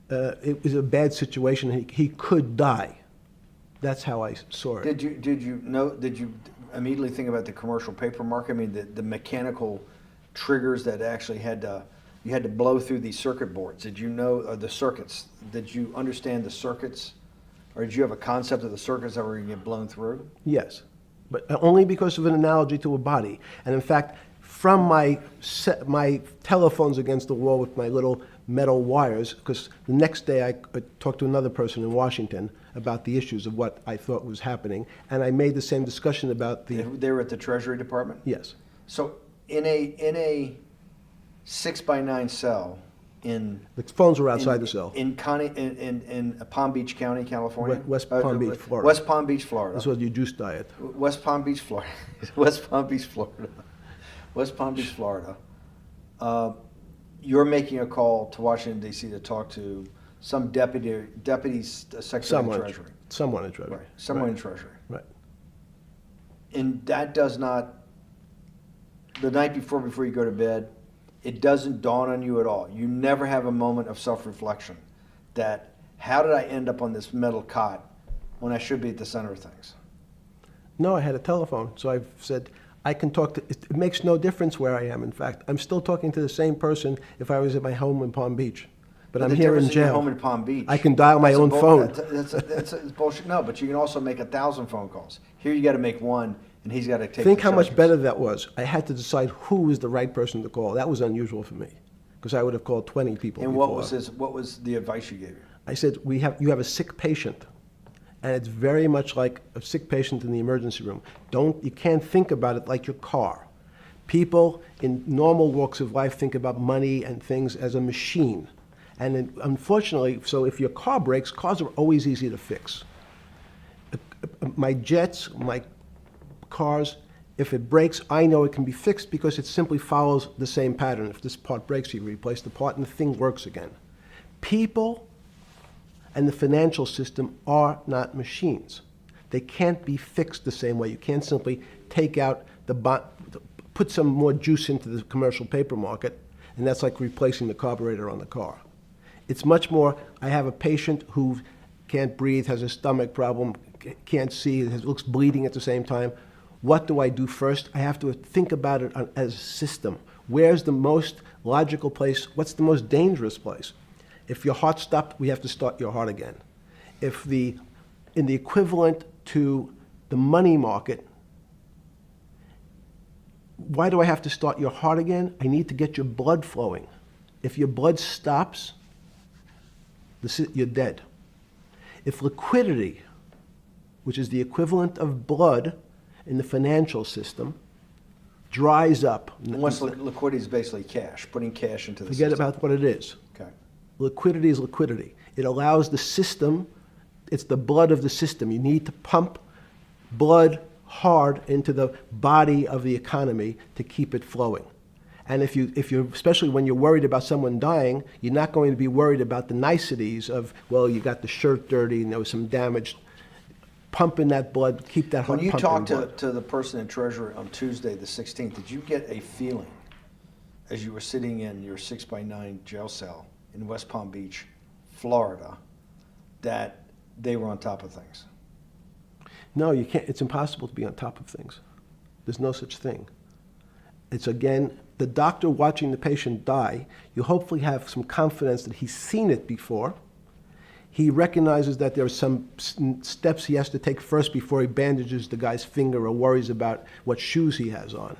Speaker 3: it was a bad situation and he could die. That's how I saw it.
Speaker 1: Did you immediately think about the commercial paper market? I mean, the mechanical triggers that actually you had to blow through these circuit boards. Did you know the circuits? Did you understand the circuits? Or did you have a concept of the circuits that were going to get blown through?
Speaker 3: Yes, but only because of an analogy to a body. And in fact, from my telephones against the wall with my little metal wires, because the next day I talked to another person in Washington about the issues of what I thought was happening, and I made the same discussion about the...
Speaker 1: They were at the Treasury Department?
Speaker 3: Yes.
Speaker 1: So in a 6x9 cell in...
Speaker 3: The phones were outside the cell.
Speaker 1: In Palm Beach County, California?
Speaker 3: West Palm Beach, Florida.
Speaker 1: West Palm Beach, Florida.
Speaker 3: This was your juice diet.
Speaker 1: West Palm Beach, Florida. West Palm Beach, Florida. West Palm Beach, Florida. You're making a call to Washington, D.C. to talk to some deputy secretary of Treasury.
Speaker 3: Someone in Treasury.
Speaker 1: Right. Someone in Treasury.
Speaker 3: Right.
Speaker 1: And that does not, the night before you go to bed, it doesn't dawn on you at all. You never have a moment of self-reflection that, how did I end up on this metal cot when I should be at the center of things?
Speaker 3: No, I had a telephone, so I've said, I can talk to, it makes no difference where I am, in fact. I'm still talking to the same person if I was at my home in Palm Beach. But I'm
Speaker 1: the
Speaker 3: here in
Speaker 1: difference your
Speaker 3: jail.
Speaker 1: home in Palm Beach.
Speaker 3: I can dial my
Speaker 1: that's a
Speaker 3: own phone.
Speaker 1: That's bullshit. No, but you can also make 1,000 phone calls. Here you got to make one, and he's got to take.
Speaker 3: Think
Speaker 1: the
Speaker 3: how much
Speaker 1: charges.
Speaker 3: better that was. I had to decide who was the right person to call. That was unusual for me, because I would have called 20 people
Speaker 1: And
Speaker 3: before.
Speaker 1: what was the advice you gave him?
Speaker 3: I said, you have a sick patient, and it's very much like a sick patient in the emergency room. You can't think about it like your car. People in normal walks of life think about money and things as a machine. And unfortunately, so if your car breaks, cars are always easy to fix. My jets, my cars, if it breaks, I know it can be fixed because it simply follows the same pattern. If this part breaks, you replace the part and the thing works again. People and the financial system are not machines. They can't be fixed the same way. You can't simply take out put some more juice into the commercial paper market, and that's like replacing the carburetor on the car. It's much more, I have a patient who can't breathe, has a stomach problem, can't see, looks bleeding at the same time. What do I do first? I have to think about it as a system. Where's the most logical place? What's the most dangerous place? If your heart stopped, we have to start your heart again. In the equivalent to the money market, why do I have to start your heart again? I need to get your blood flowing. If your blood stops, you're dead. If liquidity, which is the equivalent of blood in the financial system, dries up.
Speaker 1: And what's liquidity is basically cash, putting cash into the
Speaker 3: Forget
Speaker 1: system.
Speaker 3: about what it is.
Speaker 1: Okay.
Speaker 3: Liquidity is liquidity. It allows the system, it's the blood of the system. You need to pump blood hard into the body of the economy to keep it flowing. And if you're, especially when you're worried about someone dying, you're not going to be worried about the niceties of, well, you got the shirt dirty and there was some damage. Pump in that blood, keep that heart
Speaker 1: When you
Speaker 3: pumping
Speaker 1: talked to the person in Treasury on Tuesday, the 16th, did you get a feeling as you were sitting in your 6x9 jail cell in West Palm Beach, Florida, that they were on top of things?
Speaker 3: No, you can't. It's impossible to be on top of things. There's no such thing. It's, again, the doctor watching the patient die. You hopefully have some confidence that he's seen it before. He recognizes that there are some steps he has to take first before he bandages the guy's finger or worries about what shoes he has on.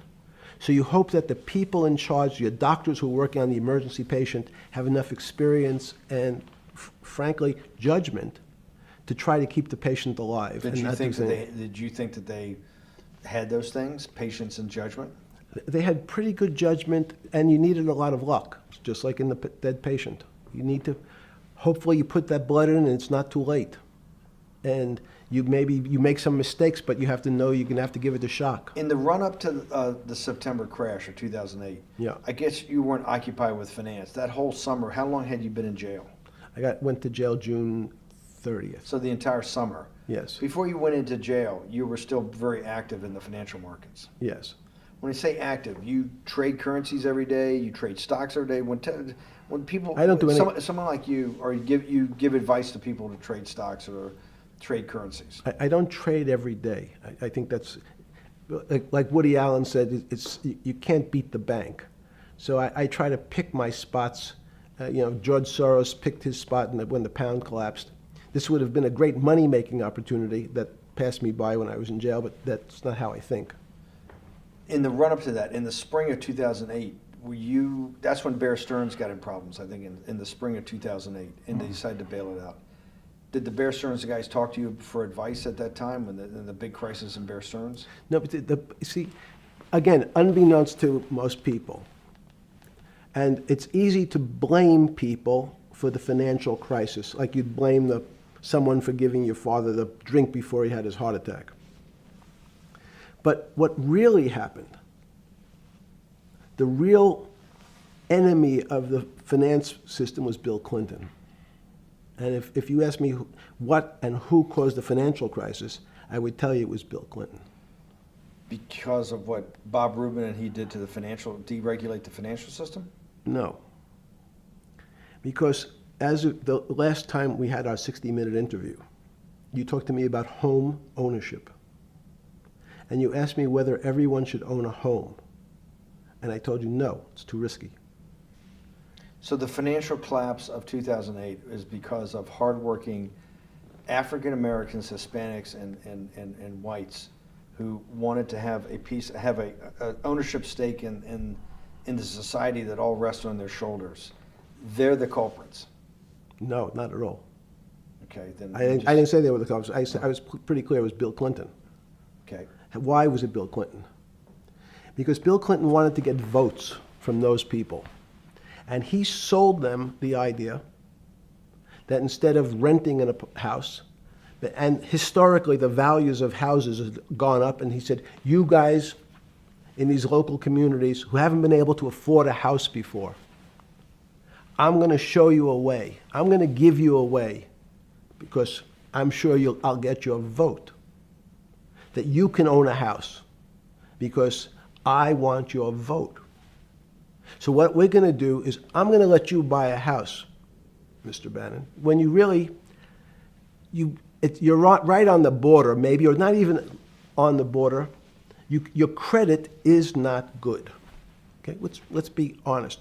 Speaker 3: So you hope that the people in charge, your doctors who are working on the emergency patient, have enough experience and, frankly, judgment to try to keep the patient alive.
Speaker 1: Did you think that they had those things, patience and judgment?
Speaker 3: They had pretty good judgment, and you needed a lot of luck, just like in the dead patient. You need to, hopefully you put that blood in and it's not too late. And you make some mistakes, but you have to know you're going to have to give it a shock.
Speaker 1: In the run-up to the September crash of 2008,
Speaker 3: Yeah.
Speaker 1: I guess you weren't occupied with finance. That whole summer, how long had you been in jail?
Speaker 3: Went to jail June 30th.
Speaker 1: So the entire summer.
Speaker 3: Yes.
Speaker 1: Before you went into jail, you were still very active in the financial markets.
Speaker 3: Yes.
Speaker 1: When I say active, you trade currencies every day, you trade stocks every day. When people,
Speaker 3: I don't do any.
Speaker 1: someone like you, or you give advice to people to trade stocks or trade currencies.
Speaker 3: I don't trade every day. I think that's, like Woody Allen said, you can't beat the bank. So I try to pick my spots. George Soros picked his spot when the pound collapsed. This would have been a great money-making opportunity that passed me by when I was in jail, but that's not how I think.
Speaker 1: In the run-up to that, in the spring of 2008, that's when Bear Stearns got in problems, I think, in the spring of 2008, and they decided to bail it out. Did the Bear Stearns guys talk to you for advice at that time when the big crisis in Bear Stearns?
Speaker 3: No, but see, again, unbeknownst to most people, and it's easy to blame people for the financial crisis, like you'd blame someone for giving your father the drink before he had his heart attack. But what really happened, the real enemy of the finance system was Bill Clinton. And if you ask me what and who caused the financial crisis, I would tell you it was Bill Clinton.
Speaker 1: Because of what Bob Rubin and he did to deregulate the financial system?
Speaker 3: No. Because as of the last time we had our 60-minute interview, you talked to me about home ownership. and you asked me whether everyone should own a home. And I told you, no, it's too risky.
Speaker 1: So the financial collapse of 2008 is because of hardworking African Americans, Hispanics, and whites who wanted to have a ownership stake in the society that all rests on their shoulders. They're the culprits.
Speaker 3: No, not at all.
Speaker 1: Okay, then
Speaker 3: I didn't say they were the culprits. I was pretty clear it was Bill Clinton.
Speaker 1: Okay.
Speaker 3: Why was it Bill Clinton? Because Bill Clinton wanted to get votes from those people. And he sold them the idea that instead of renting in a house, and historically the values of houses have gone up, and he said, you guys in these local communities who haven't been able to afford a house before, I'm going to show you a way. I'm going to give you a way because I'm sure I'll get your vote that you can own a house because I want your vote. So what we're going to do is I'm going to let you buy a house, Mr. Bannon, when you really, you're right on the border, maybe, or not even on the border. Your credit is not good. Okay, let's be honest.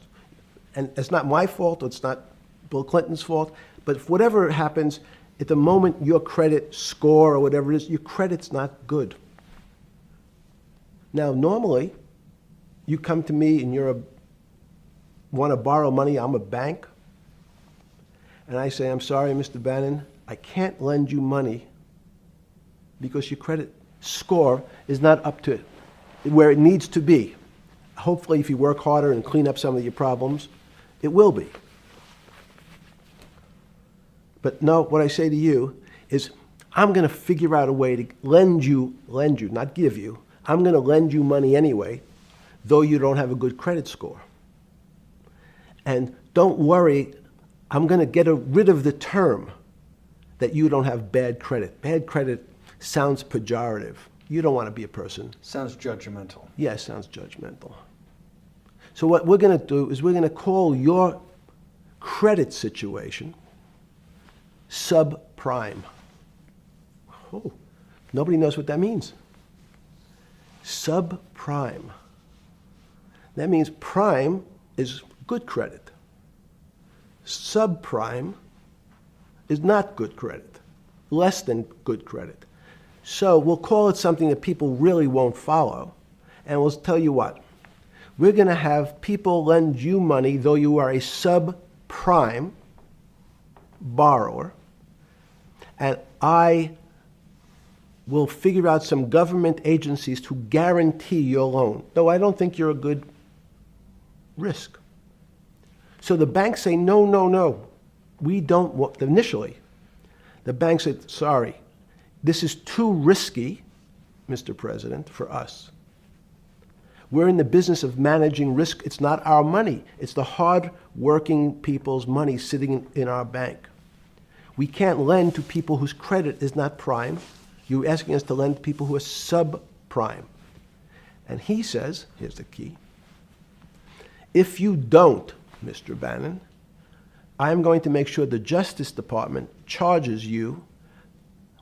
Speaker 3: And it's not my fault, it's not Bill Clinton's fault, but if whatever happens, at the moment your credit score or whatever it is, your credit's not good. Now, normally, you come to me and want to borrow money, I'm a bank, and I say, I'm sorry, Mr. Bannon, I can't lend you money because your credit score is not up to where it needs to be. Hopefully, if you work harder and clean up some of your problems, it will be. But no, what I say to you is, I'm going to figure out a way to lend you, not give you. I'm going to lend you money anyway, though you don't have a good credit score. And don't worry, I'm going to get rid of the term that you don't have bad credit. Bad credit sounds pejorative. You don't want to be a person.
Speaker 1: Sounds judgmental.
Speaker 3: Yeah, it sounds judgmental. So what we're going to do is we're going to call your credit situation subprime. Oh, nobody knows what that means. Subprime. That means prime is good credit. Subprime is not good credit, less than good credit. So we'll call it something that people really won't follow, and we'll tell you what. We're going to have people lend you money, though you are a subprime borrower, and I will figure out some government agencies to guarantee your loan, though I don't think you're a good risk. So the banks say, no, no, no, we don't want, initially, the bank said, sorry, this is too risky, Mr. President, for us. We're in the business of managing risk. It's not our money. It's the hard-working people's money sitting in our bank. We can't lend to people whose credit is not prime. You're asking us to lend to people who are subprime. And he says, here's the key, if you don't, Mr. Bannon, I'm going to make sure the Justice Department charges you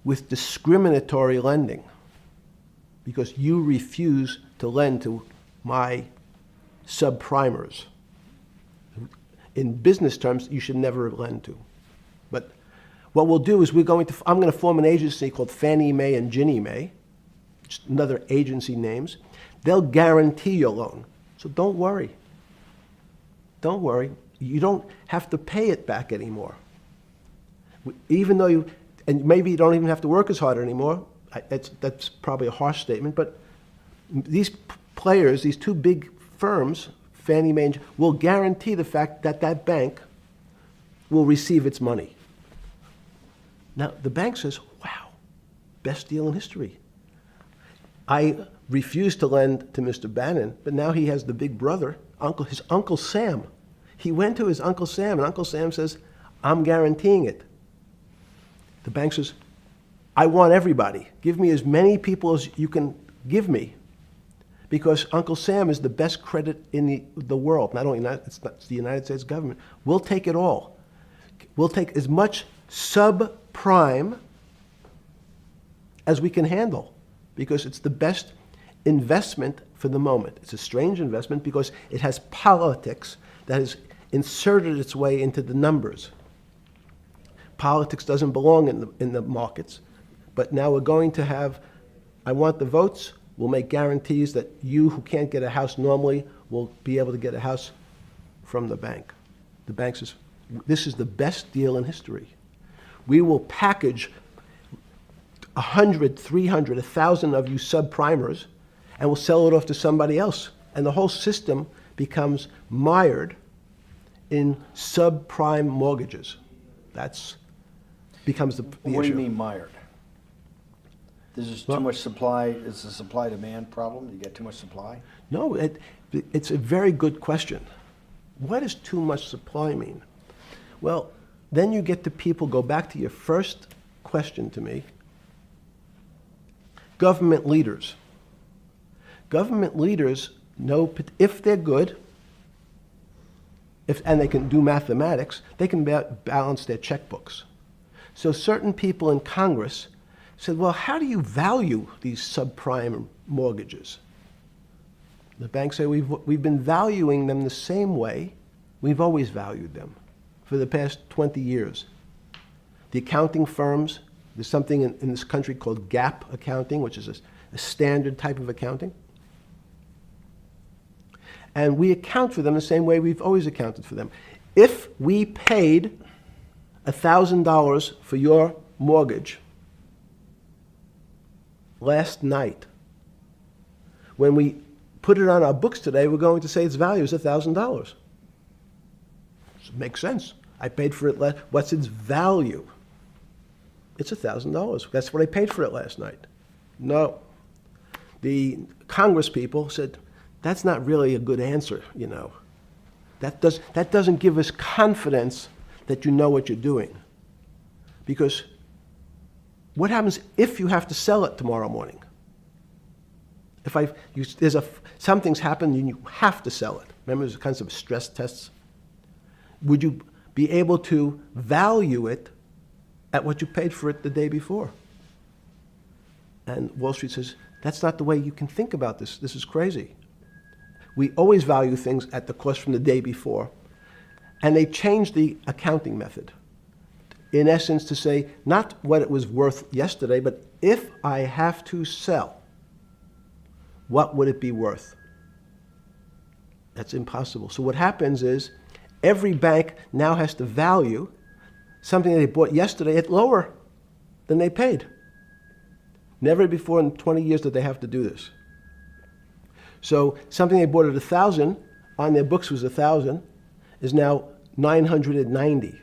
Speaker 3: with discriminatory lending because you refuse to lend to my subprimers. In business terms, you should never lend to. But what we'll do is I'm going to form an agency called Fannie Mae and Ginnie Mae, just another agency names. They'll guarantee your loan. So don't worry. Don't worry. You don't have to pay it back anymore. Even though and maybe you don't even have to work as hard anymore. That's probably a harsh statement, but these players, these two big firms, Fannie Mae, will guarantee the fact that that bank will receive its money. Now, the bank says, wow, best deal in history. I refused to lend to Mr. Bannon, but now he has the big brother, his Uncle Sam. He went to his Uncle Sam, and Uncle Sam says, I'm guaranteeing it. The bank says, I want everybody. Give me as many people as you can give me. Because Uncle Sam is the best credit in the world. Not only it's the United States government. We'll take it all. We'll take as much subprime as we can handle. because it's the best investment for the moment. It's a strange investment because it has politics that has inserted its way into the numbers. Politics doesn't belong in the markets, but now we're going to have, I want the votes, we'll make guarantees that you who can't get a house normally will be able to get a house from the bank. The bank says, this is the best deal in history. We will package 100, 300, 1,000 of you subprimers, and we'll sell it off to somebody else. And the whole system becomes mired in subprime mortgages. That's becomes the
Speaker 1: What do you
Speaker 3: issue.
Speaker 1: mean mired? There's just too much supply, it's a supply-demand problem? You get too much supply?
Speaker 3: No, it's a very good question. What does too much supply mean? Well, then you get to people, go back to your first question to me. Government leaders. Government leaders know if they're good, and they can do mathematics, they can balance their checkbooks. So certain people in Congress said, well, how do you value these subprime mortgages? The banks say, we've been valuing them the same way we've always valued them for the past 20 years. The accounting firms, there's something in this country called GAAP accounting, which is a standard type of accounting. And we account for them the same way we've always accounted for them. If we paid $1,000 for your mortgage last night, when we put it on our books today, we're going to say its value is $1,000. Makes sense. I paid for it what's its value? It's $1,000. That's what I paid for it last night. No. The Congress people said, that's not really a good answer, you know. That doesn't give us confidence that you know what you're doing. Because what happens if you have to sell it tomorrow morning? Something's happened and you have to sell it. Remember, there's kinds of stress tests. Would you be able to value it at what you paid for it the day before? And Wall Street says, that's not the way you can think about this. This is crazy. We always value things at the cost from the day before. And they changed the accounting method. In essence, to say, not what it was worth yesterday, but if I have to sell, what would it be worth? That's impossible. So what happens is, every bank now has to value something that they bought yesterday at lower than they paid. Never before in 20 years did they have to do this. So something they bought at 1,000, on their books was 1,000, is now 990.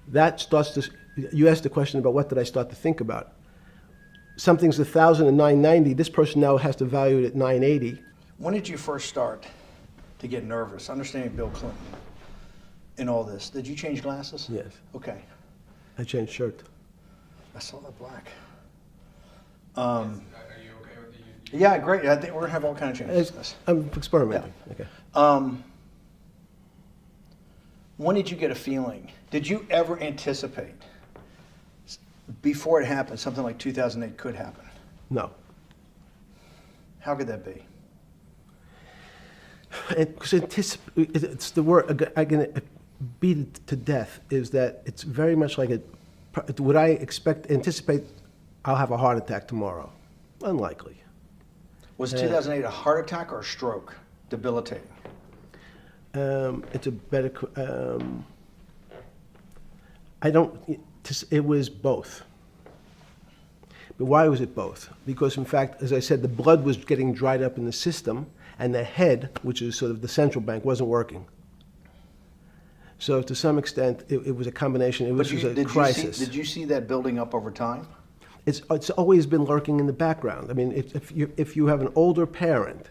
Speaker 3: That starts to, you asked the question about what did I start to think about. Something's 1,000 and 990, this person now has to value it at 980.
Speaker 1: When did you first start to get nervous? Understanding Bill Clinton and all this. Did you change glasses?
Speaker 3: Yes.
Speaker 1: Okay.
Speaker 3: I changed shirt.
Speaker 1: I saw that black.
Speaker 2: Are you okay with the?
Speaker 1: Yeah, great. I think we're gonna have all kinds of changes.
Speaker 3: I'm experimenting. Okay.
Speaker 1: When did you get a feeling? Did you ever anticipate before it happened something like 2008 could happen?
Speaker 3: No.
Speaker 1: How could that be?
Speaker 3: It's the word I'm going to beat it to death, is that it's very much like would I anticipate I'll have a heart attack tomorrow? Unlikely.
Speaker 1: Was 2008 a heart attack or a stroke? Debilitating.
Speaker 3: It's a better, it was both. But why was it both? Because in fact, as I said, the blood was getting dried up in the system, and the head, which is sort of the central bank, wasn't working. So to some extent, it was a combination. It was just a crisis.
Speaker 1: Did you see that building up over time?
Speaker 3: It's always been lurking in the background. I mean, if you have an older parent,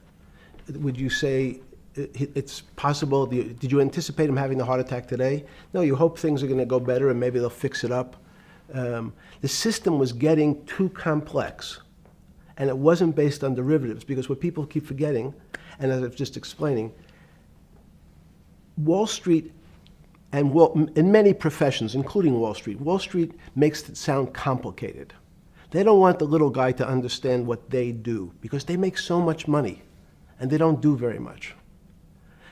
Speaker 3: would you say it's possible? Did you anticipate him having a heart attack today? No, you hope things are going to go better and maybe they'll fix it up. The system was getting too complex, and it wasn't based on derivatives, because what people keep forgetting, and as I was just explaining, Wall Street, and in many professions, including Wall Street makes it sound complicated. They don't want the little guy to understand what they do because they make so much money and they don't do very much.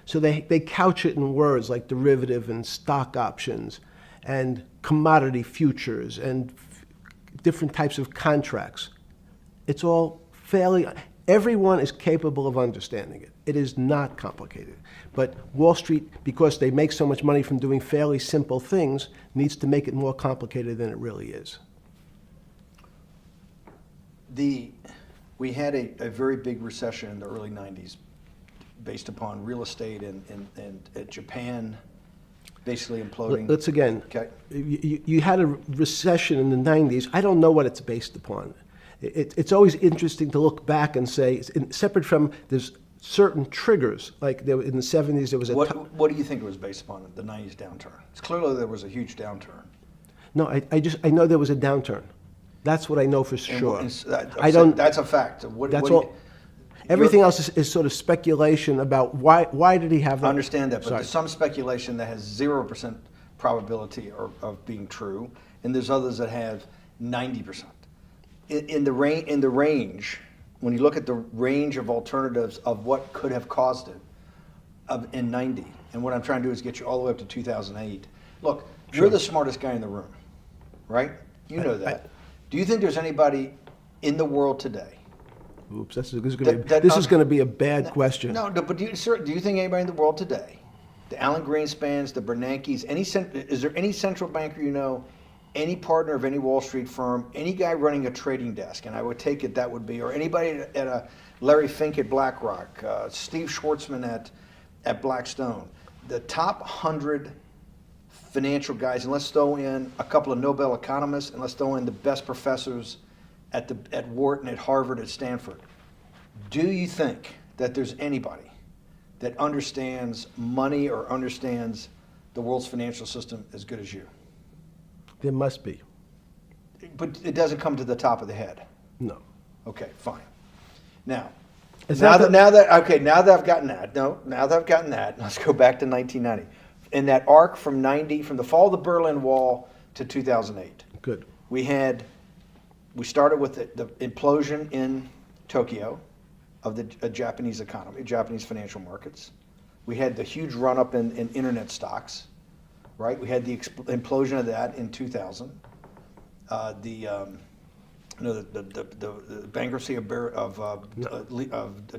Speaker 3: So they couch it in words like derivative and stock options and commodity futures and different types of contracts. It's all fairly, everyone is capable of understanding it. It is not complicated. But Wall Street, because they make so much money from doing fairly simple things, needs to make it more complicated than it really is.
Speaker 1: We had a very big recession in the early 90s based upon real estate and Japan basically imploding.
Speaker 3: Let's again,
Speaker 1: Okay.
Speaker 3: you had a recession in the 90s. I don't know what it's based upon. It's always interesting to look back and say, separate from there's certain triggers, like there, in the 70s there was a...
Speaker 1: What do you think it was based upon, the 90s downturn? It's clearly there was a huge downturn.
Speaker 3: No, I know there was a downturn. That's what I know for sure.
Speaker 1: I don't. That's a fact.
Speaker 3: That's all. Everything else is sort of speculation about why did he have that?
Speaker 1: I understand that, but
Speaker 3: Sorry.
Speaker 1: there's some speculation that has 0% probability of being true, and there's others that have 90%. In the range, when you look at the range of alternatives of what could have caused it in 90, and what I'm trying to do is get you all the way up to 2008. Look, you're the smartest guy in the room, right? You know that. Do you think there's anybody in the world today?
Speaker 3: Oops, this is going to be a bad question.
Speaker 1: No, but do you think anybody in the world today, the Alan Greenspans, the Bernankes, is there any central banker you know, any partner of any Wall Street firm, any guy running a trading desk, and I would take it that would be, or anybody at a Larry Fink at BlackRock, Steve Schwartzman at Blackstone, the top 100 financial guys, and let's throw in a couple of Nobel economists, and let's throw in the best professors at Wharton, at Harvard, at Stanford. Do you think that there's anybody that understands money or understands the world's financial system as good as you?
Speaker 3: There must be.
Speaker 1: But it doesn't come to the top of the head.
Speaker 3: No.
Speaker 1: Okay, fine. Now
Speaker 3: It's
Speaker 1: that
Speaker 3: not
Speaker 1: now that I've gotten that, let's go back to 1990. In that arc from the fall of the Berlin Wall to 2008.
Speaker 3: Good.
Speaker 1: We started with the implosion in Tokyo of the Japanese economy, Japanese financial markets. We had the huge run-up in internet stocks, right? We had the implosion of that in 2000. The bankruptcy of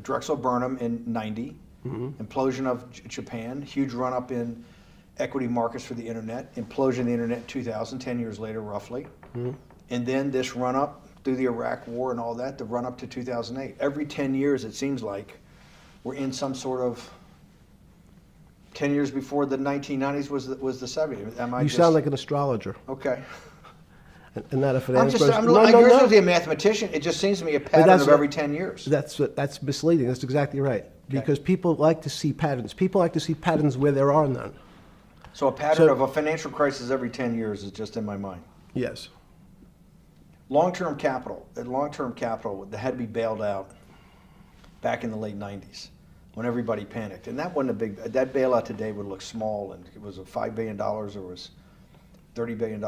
Speaker 1: Drexel Burnham in 90. Mm-hmm. Implosion of Japan, huge run-up in equity markets for the internet, implosion of the internet in 2000, 10 years later roughly. Mm-hmm. And then this run-up through the Iraq War and all that, the run-up to 2008. Every 10 years, it seems like, we're in some sort of 10 years before the 1990s was the 70s.
Speaker 3: You sound like an astrologer.
Speaker 1: Okay.
Speaker 3: And not a finance person.
Speaker 1: You're supposed to be a mathematician. It just seems to me a pattern of every 10 years.
Speaker 3: That's misleading. That's exactly right. Because people like to see patterns. People like to see patterns where there are none.
Speaker 1: So a pattern of a financial crisis every 10 years is just in my mind.
Speaker 3: Yes.
Speaker 1: Long-term capital that had to be bailed out back in the late 90s when everybody panicked. And that wasn't that bailout today would look small, and it was $5 billion or was $30 billion.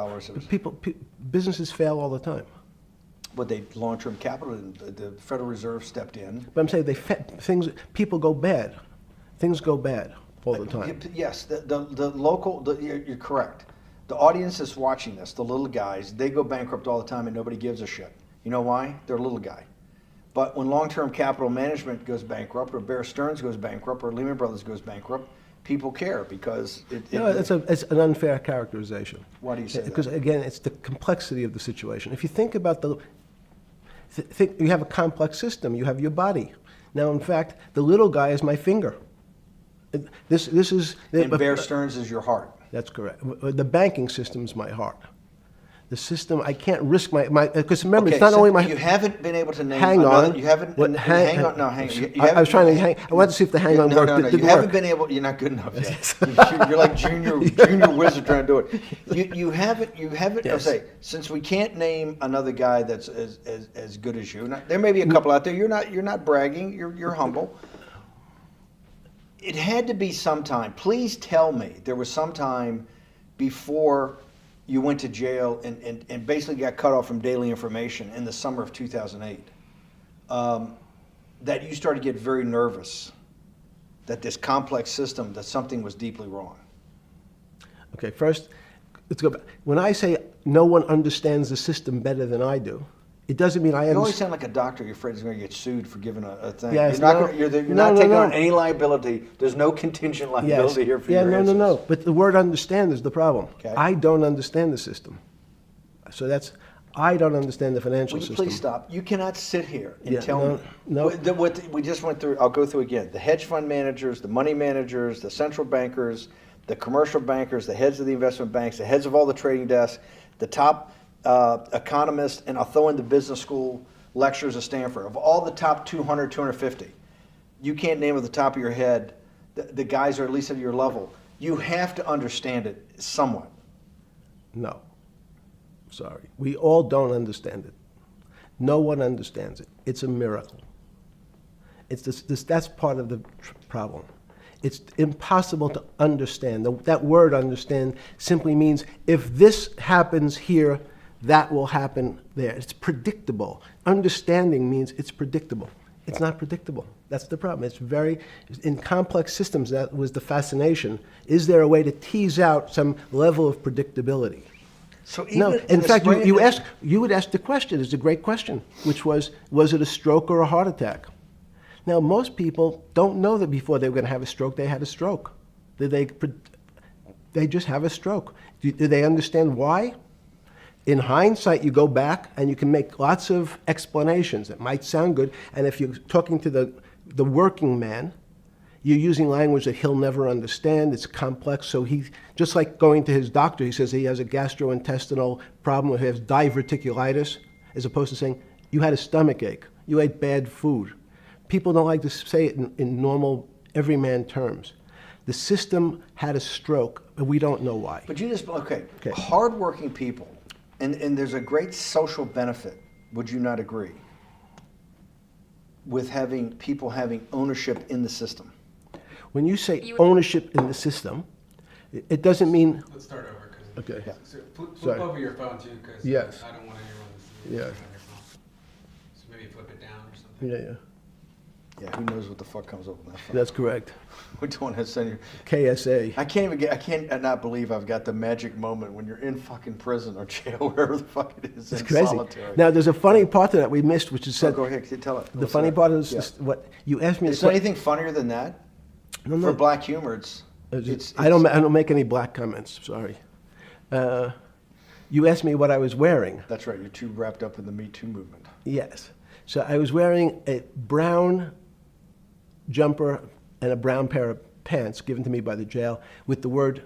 Speaker 3: Businesses fail all the time.
Speaker 1: But long-term capital, the Federal Reserve stepped in.
Speaker 3: But I'm saying people go bad. Things go bad all the time.
Speaker 1: Yes, you're correct. The audience that's watching this, the little guys, they go bankrupt all the time and nobody gives a shit. You know why? They're a little guy. But when long-term capital management goes bankrupt, or Bear Stearns goes bankrupt, or Lehman Brothers goes bankrupt, people care because
Speaker 3: it's an unfair characterization.
Speaker 1: Why do you say that?
Speaker 3: Because again, it's the complexity of the situation. If you think about you have a complex system. You have your body. Now, in fact, the little guy is my finger. This is.
Speaker 1: And Bear Stearns is your heart.
Speaker 3: That's correct. The banking system is my heart. The system, I can't risk my because remember, it's not only my.
Speaker 1: You haven't been able to name.
Speaker 3: Hang on.
Speaker 1: You haven't. Hang on. No, hang on.
Speaker 3: I was trying to hang. I wanted to see if the hang on worked.
Speaker 1: No, you haven't been able. You're not good enough yet. You're like junior wizard trying to do it. You haven't. Yes. I'll say, since we can't name another guy that's as good as you. Now, there may be a couple out there. You're not bragging. You're humble. It had to be sometime. Please tell me there was some time before you went to jail and basically got cut off from daily information in the summer of 2008, that you started to get very nervous that this complex system, that something was deeply wrong?
Speaker 3: Okay, first, let's go back. When I say no one understands the system better than I do, it doesn't mean I
Speaker 1: You always
Speaker 3: understand.
Speaker 1: sound like a doctor. You're afraid he's going to get sued for giving a thing.
Speaker 3: Yes,
Speaker 1: you're not,
Speaker 3: no.
Speaker 1: gonna, you're
Speaker 3: No,
Speaker 1: not
Speaker 3: no,
Speaker 1: taking
Speaker 3: no.
Speaker 1: on any liability. There's no contingent
Speaker 3: Yes.
Speaker 1: liability here for
Speaker 3: Yeah,
Speaker 1: your
Speaker 3: no,
Speaker 1: answers.
Speaker 3: no, no. But the word understand is the problem.
Speaker 1: Okay.
Speaker 3: I don't understand the system. So I don't understand the financial
Speaker 1: Will you
Speaker 3: system.
Speaker 1: please stop? You cannot sit here and
Speaker 3: Yeah,
Speaker 1: tell
Speaker 3: no,
Speaker 1: me.
Speaker 3: no.
Speaker 1: What we just went through, I'll go through again. The hedge fund managers, the money managers, the central bankers, the commercial bankers, the heads of the investment banks, the heads of all the trading desks, the top economists, and I'll throw in the business school lecturers at Stanford. Of all the top 200, 250, you can't name at the top of your head the guys are at least at your level. You have to understand it somewhat.
Speaker 3: No. Sorry. We all don't understand it. No one understands it. It's a miracle. That's part of the problem. It's impossible to understand. That word understand simply means if this happens here, that will happen there. It's predictable. Understanding means it's predictable. It's not predictable. That's the problem. In complex systems, that was the fascination. Is there a way to tease out some level of predictability?
Speaker 1: So even
Speaker 3: No.
Speaker 1: in
Speaker 3: In
Speaker 1: the
Speaker 3: fact,
Speaker 1: spring
Speaker 3: you
Speaker 1: of-
Speaker 3: would ask the question, it's a great question, which was it a stroke or a heart attack? Now, most people don't know that before they were going to have a stroke, they had a stroke. They just have a stroke. Do they understand why? In hindsight, you go back and you can make lots of explanations. It might sound good, and if you're talking to the working man, you're using language that he'll never understand. It's complex, so just like going to his doctor, he says he has a gastrointestinal problem, or he has diverticulitis, as opposed to saying, you had a stomach ache, you ate bad food. People don't like to say it in normal, everyman terms. The system had a stroke, and we don't know why.
Speaker 1: But you just, okay.
Speaker 3: Okay.
Speaker 1: Hardworking people, and there's a great social benefit, would you not agree, with having people having ownership in the system?
Speaker 3: When you say ownership in the system, it doesn't mean,
Speaker 2: Let's start over, because.
Speaker 3: okay,
Speaker 2: So flip
Speaker 3: Sorry.
Speaker 2: over your phone too, because
Speaker 3: Yes.
Speaker 2: I don't want anyone to see
Speaker 3: Yeah.
Speaker 2: anything on your phone. So maybe flip it down or something.
Speaker 3: yeah,
Speaker 1: Yeah, who knows what the fuck comes up with that phone?
Speaker 3: that's correct.
Speaker 1: We don't want to send you.
Speaker 3: KSA.
Speaker 1: I can't not believe I've got the magic moment when you're in fucking prison or jail, wherever the fuck it is,
Speaker 3: It's
Speaker 1: in
Speaker 3: crazy.
Speaker 1: solitary.
Speaker 3: Now, there's a funny part to that we missed, which is
Speaker 1: So
Speaker 3: said,
Speaker 1: go ahead, tell it.
Speaker 3: the funny part is
Speaker 1: Yeah.
Speaker 3: what you asked me.
Speaker 1: Is there anything funnier than that?
Speaker 3: No, no.
Speaker 1: For black humor, it's
Speaker 3: I don't make any black comments. Sorry. You asked me what I was wearing.
Speaker 1: That's right. You're too wrapped up in the Me Too movement.
Speaker 3: Yes. So I was wearing a brown jumper and a brown pair of pants given to me by the jail with the word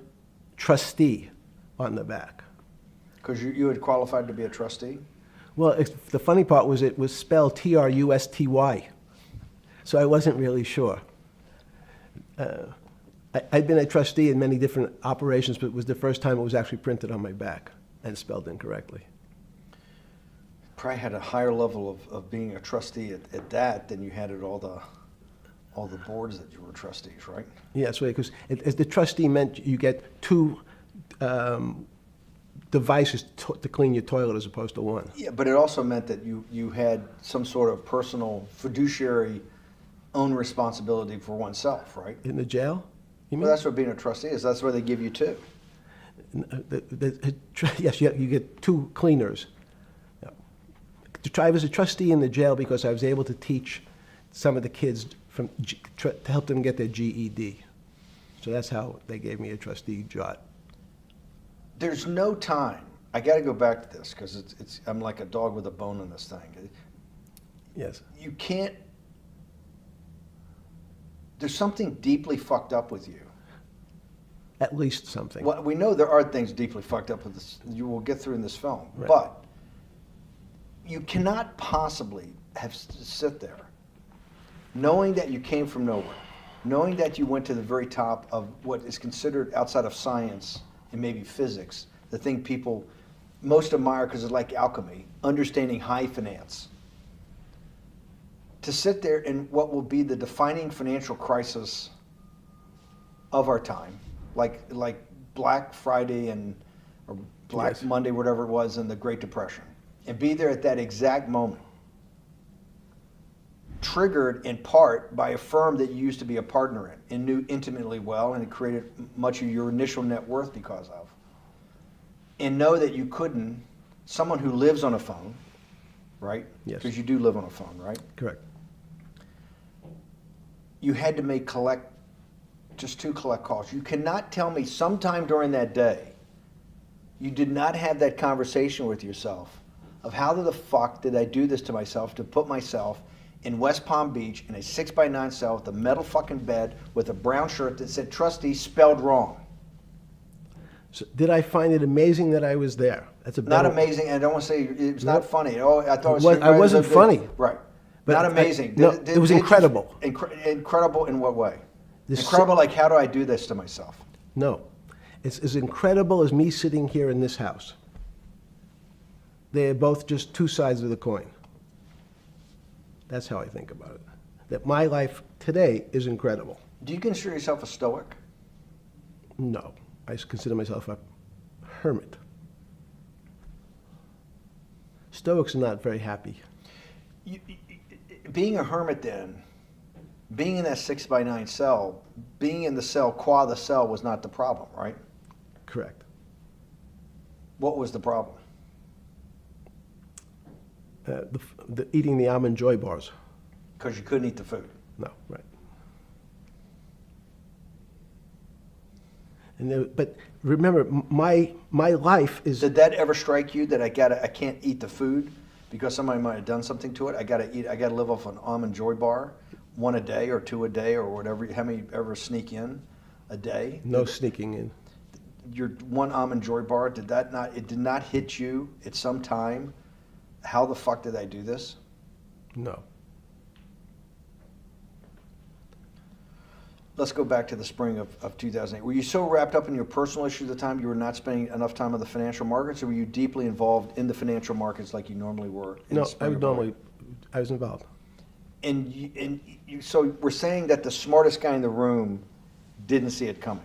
Speaker 3: trustee on the back.
Speaker 1: Because you had qualified to be a trustee?
Speaker 3: Well, the funny part was it was spelled Trusty. So I wasn't really sure. I'd been a trustee in many different operations, but it was the first time it was actually printed on my back and spelled incorrectly.
Speaker 1: Probably had a higher level of being a trustee at that than you had at all the boards that you were trustees, right?
Speaker 3: Yes, because as the trustee meant you get two devices to clean your toilet as opposed to one.
Speaker 1: Yeah, but it also meant that you had some sort of personal fiduciary own responsibility for oneself, right?
Speaker 3: In the jail? You mean?
Speaker 1: Well, that's what being a trustee is. That's why they give you two.
Speaker 3: Yes, you get two cleaners. I was a trustee in the jail because I was able to teach some of the kids to help them get their GED. So that's how they gave me a trustee job.
Speaker 1: There's no time. I got to go back to this because I'm like a dog with a bone in this thing.
Speaker 3: Yes.
Speaker 1: You can't. There's something deeply fucked up with you.
Speaker 3: At least something.
Speaker 1: Well, we know there are things deeply fucked up with this. You will get through in this film,
Speaker 3: Right.
Speaker 1: but you cannot possibly have sit there, knowing that you came from nowhere, knowing that you went to the very top of what is considered outside of science and maybe physics, the thing people most admire because it's like alchemy, understanding high finance. To sit there in what will be the defining financial crisis of our time, like Black Friday or Black
Speaker 3: Yes.
Speaker 1: Monday, whatever it was, in the Great Depression, and be there at that exact moment, triggered in part by a firm that you used to be a partner in and knew intimately well, and it created much of your initial net worth because of, and know that you couldn't, someone who lives on a phone, right?
Speaker 3: Yes.
Speaker 1: Because you do live on a phone, right?
Speaker 3: Correct.
Speaker 1: You had to make just 2 collect calls. You cannot tell me sometime during that day you did not have that conversation with yourself of how the fuck did I do this to myself to put myself in West Palm Beach in a 6x9 cell with a metal fucking bed with a brown shirt that said trustee spelled wrong.
Speaker 3: So did I find it amazing that I was there? That's a
Speaker 1: Not
Speaker 3: better,
Speaker 1: amazing, and I don't want to say it was not
Speaker 3: Nope.
Speaker 1: funny. Oh, I thought it was.
Speaker 3: I wasn't funny.
Speaker 1: Right.
Speaker 3: But
Speaker 1: Not
Speaker 3: I-
Speaker 1: amazing.
Speaker 3: no, it was incredible.
Speaker 1: Incredible in what way?
Speaker 3: This-
Speaker 1: Incredible, like how do I do this to myself?
Speaker 3: No. It's as incredible as me sitting here in this house. They're both just 2 sides of the coin. That's how I think about it. That my life today is incredible.
Speaker 1: Do you consider yourself a stoic?
Speaker 3: No. I consider myself a hermit. Stoics are not very happy.
Speaker 1: Being a hermit then, being in that 6x9 cell, being in the cell qua the cell was not the problem, right?
Speaker 3: Correct.
Speaker 1: What was the problem?
Speaker 3: Eating the almond joy bars.
Speaker 1: Because you couldn't eat the food.
Speaker 3: No, right. And but remember, my life is.
Speaker 1: Did that ever strike you that I can't eat the food because somebody might have done something to it? I gotta live off an almond joy bar, 1 a day or 2 a day or whatever. How many ever sneak in a day?
Speaker 3: No sneaking in.
Speaker 1: Your 1 almond joy bar, it did not hit you at some time? How the fuck did I do this?
Speaker 3: No.
Speaker 1: Let's go back to the spring of 2008. Were you so wrapped up in your personal issues at the time you were not spending enough time on the financial markets, or were you deeply involved in the financial markets like you normally were? In
Speaker 3: No,
Speaker 1: the spring of 08?
Speaker 3: I was involved.
Speaker 1: So we're saying that the smartest guy in the room didn't see it coming.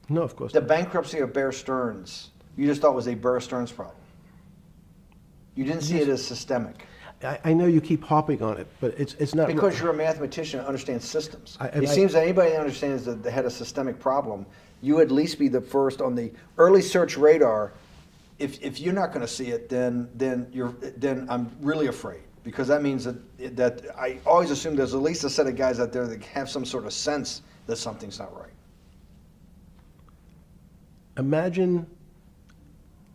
Speaker 3: No, of course
Speaker 1: The
Speaker 3: not.
Speaker 1: bankruptcy of Bear Stearns, you just thought was a Bear Stearns problem. You didn't see it as systemic.
Speaker 3: I know you keep harping on it, but it's not.
Speaker 1: Because you're a mathematician and understands systems.
Speaker 3: I-
Speaker 1: It seems that anybody that understands that they had a systemic problem, you at least be the first on the early search radar. If you're not going to see it, then I'm really afraid, because that means that I always assume there's at least a set of guys out there that have some sort of sense that something's not right.
Speaker 3: Imagine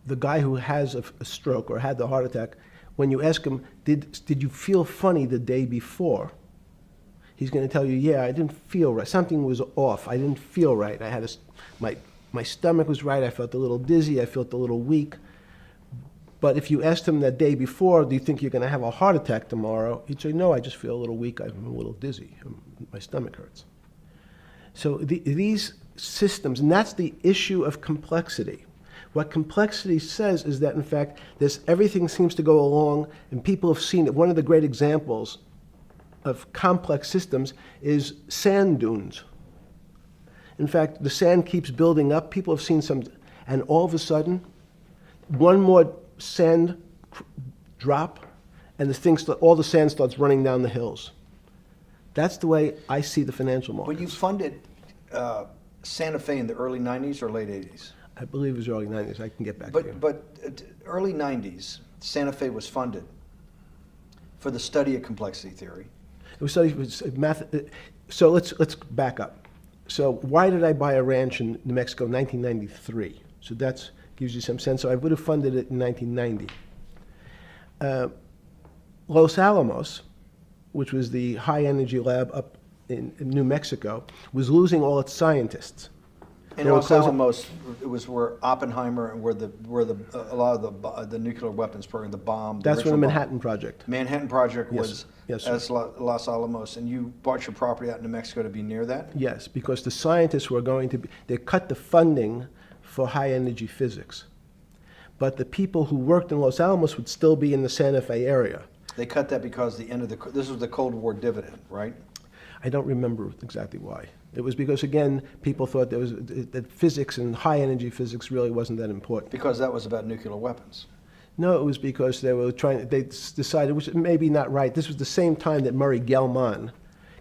Speaker 3: the guy who has a stroke or had the heart attack. When you ask him, did you feel funny the day before? He's going to tell you, yeah, I didn't feel right. Something was off. I didn't feel right. I had my stomach was right. I felt a little dizzy. I felt a little weak. But if you asked him that day before, do you think you're going to have a heart attack tomorrow? He'd say, no, I just feel a little weak. I'm a little dizzy. My stomach hurts. So these systems, and that's the issue of complexity. What complexity says is that, in fact, everything seems to go along, and people have seen it. One of the great examples of complex systems is sand dunes. In fact, the sand keeps building up. People have seen some, and all of a sudden, one more sand drop, and all the sand starts running down the hills. That's the way I see the financial markets.
Speaker 1: When you funded Santa Fe in the early 90s or late 80s?
Speaker 3: I believe it was early 90s. I can get back to you.
Speaker 1: But early 90s, Santa Fe was funded for the study of complexity theory.
Speaker 3: It was studied with math. So let's back up. So why did I buy a ranch in New Mexico in 1993? So that gives you some sense. So I would have funded it in 1990. Los Alamos, which was the high energy lab up in New Mexico, was losing all its scientists.
Speaker 1: In
Speaker 3: They were
Speaker 1: Los
Speaker 3: closing-
Speaker 1: Alamos, it was where Oppenheimer and where a lot of the nuclear weapons program, the bomb.
Speaker 3: That's
Speaker 1: original
Speaker 3: when the
Speaker 1: bomb.
Speaker 3: Manhattan Project.
Speaker 1: Manhattan Project
Speaker 3: Yes.
Speaker 1: was
Speaker 3: Yes, sir.
Speaker 1: as Los Alamos, and you bought your property out in New Mexico to be near that?
Speaker 3: Yes, because the scientists were going to be, they cut the funding for high energy physics. But the people who worked in Los Alamos would still be in the Santa Fe area.
Speaker 1: They cut that because this was the Cold War dividend, right?
Speaker 3: I don't remember exactly why. It was because, again, people thought that physics and high-energy physics really wasn't that important.
Speaker 1: Because that was about nuclear weapons.
Speaker 3: No, it was because they decided, which may be not right, this was the same time that Murray Gell-Mann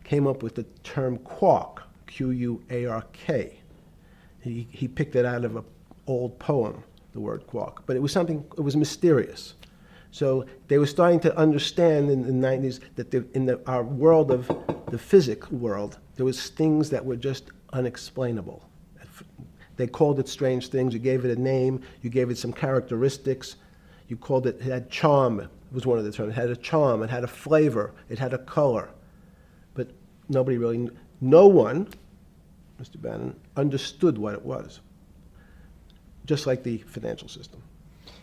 Speaker 3: came up with the term quark, Q-U-A-R-K. He picked it out of an old poem, the word quark. But it was it was mysterious. So they were starting to understand in the 90s that our world of the physics world, there was things that were just unexplainable. They called it strange things. You gave it a name. You gave it some characteristics. You called it had charm, was one of the terms. It had a charm. It had a flavor. It had a color. But no one, Mr. Bannon, understood what it was. Just like the financial system.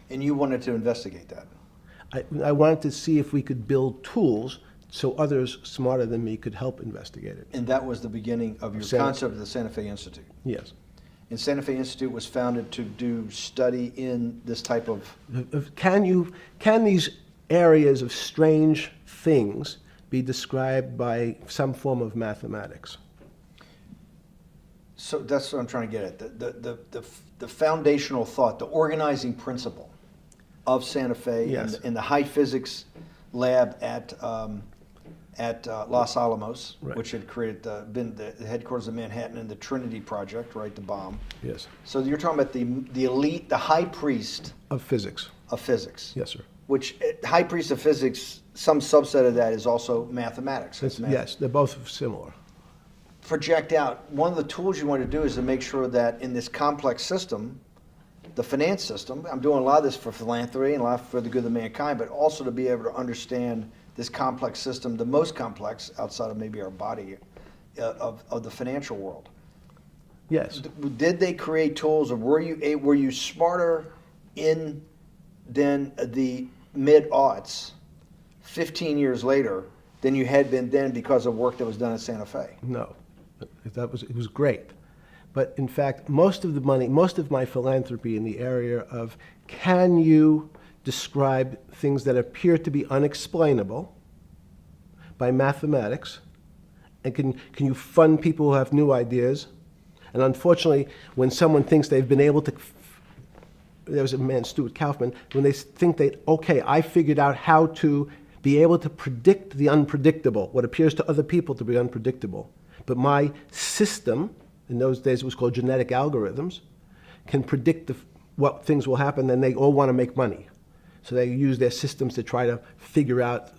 Speaker 1: And you wanted to investigate that.
Speaker 3: I wanted to see if we could build tools so others smarter than me could help investigate it.
Speaker 1: And that was the beginning of your concept of the Santa Fe Institute.
Speaker 3: Yes.
Speaker 1: And Santa Fe Institute was founded to do study in this type of...
Speaker 3: Can these areas of strange things be described by some form of mathematics?
Speaker 1: So that's what I'm trying to get at. The foundational thought, the organizing principle of Santa Fe,
Speaker 3: Yes.
Speaker 1: in the high physics lab at Los Alamos,
Speaker 3: Right.
Speaker 1: which had been the headquarters of Manhattan, and the Trinity Project, right, the bomb.
Speaker 3: Yes.
Speaker 1: So you're talking about the elite, the high priest
Speaker 3: Of physics.
Speaker 1: of physics.
Speaker 3: Yes, sir.
Speaker 1: Which, high priest of physics, some subset of that is also mathematics. It's math.
Speaker 3: Yes, they're both similar.
Speaker 1: Project out. One of the tools you want to do is to make sure that in this complex system, the finance system, I'm doing a lot of this for philanthropy and a lot for the good of mankind, but also to be able to understand this complex system, the most complex outside of maybe our body, of the financial world.
Speaker 3: Yes.
Speaker 1: Did they create tools, or were you smarter in than the mid-aughts, 15 years later, than you had been then because of work that was done at Santa Fe?
Speaker 3: No. It was great. But in fact, most of the money, most of my philanthropy in the area of can you describe things that appear to be unexplainable by mathematics, and can you fund people who have new ideas? And unfortunately, when someone thinks they've been able to, there was a man, Stuart Kaufman, when they think okay, I figured out how to be able to predict the unpredictable, what appears to other people to be unpredictable. But my system, in those days it was called genetic algorithms, can predict what things will happen, and they all want to make money. So they use their systems to try to figure out,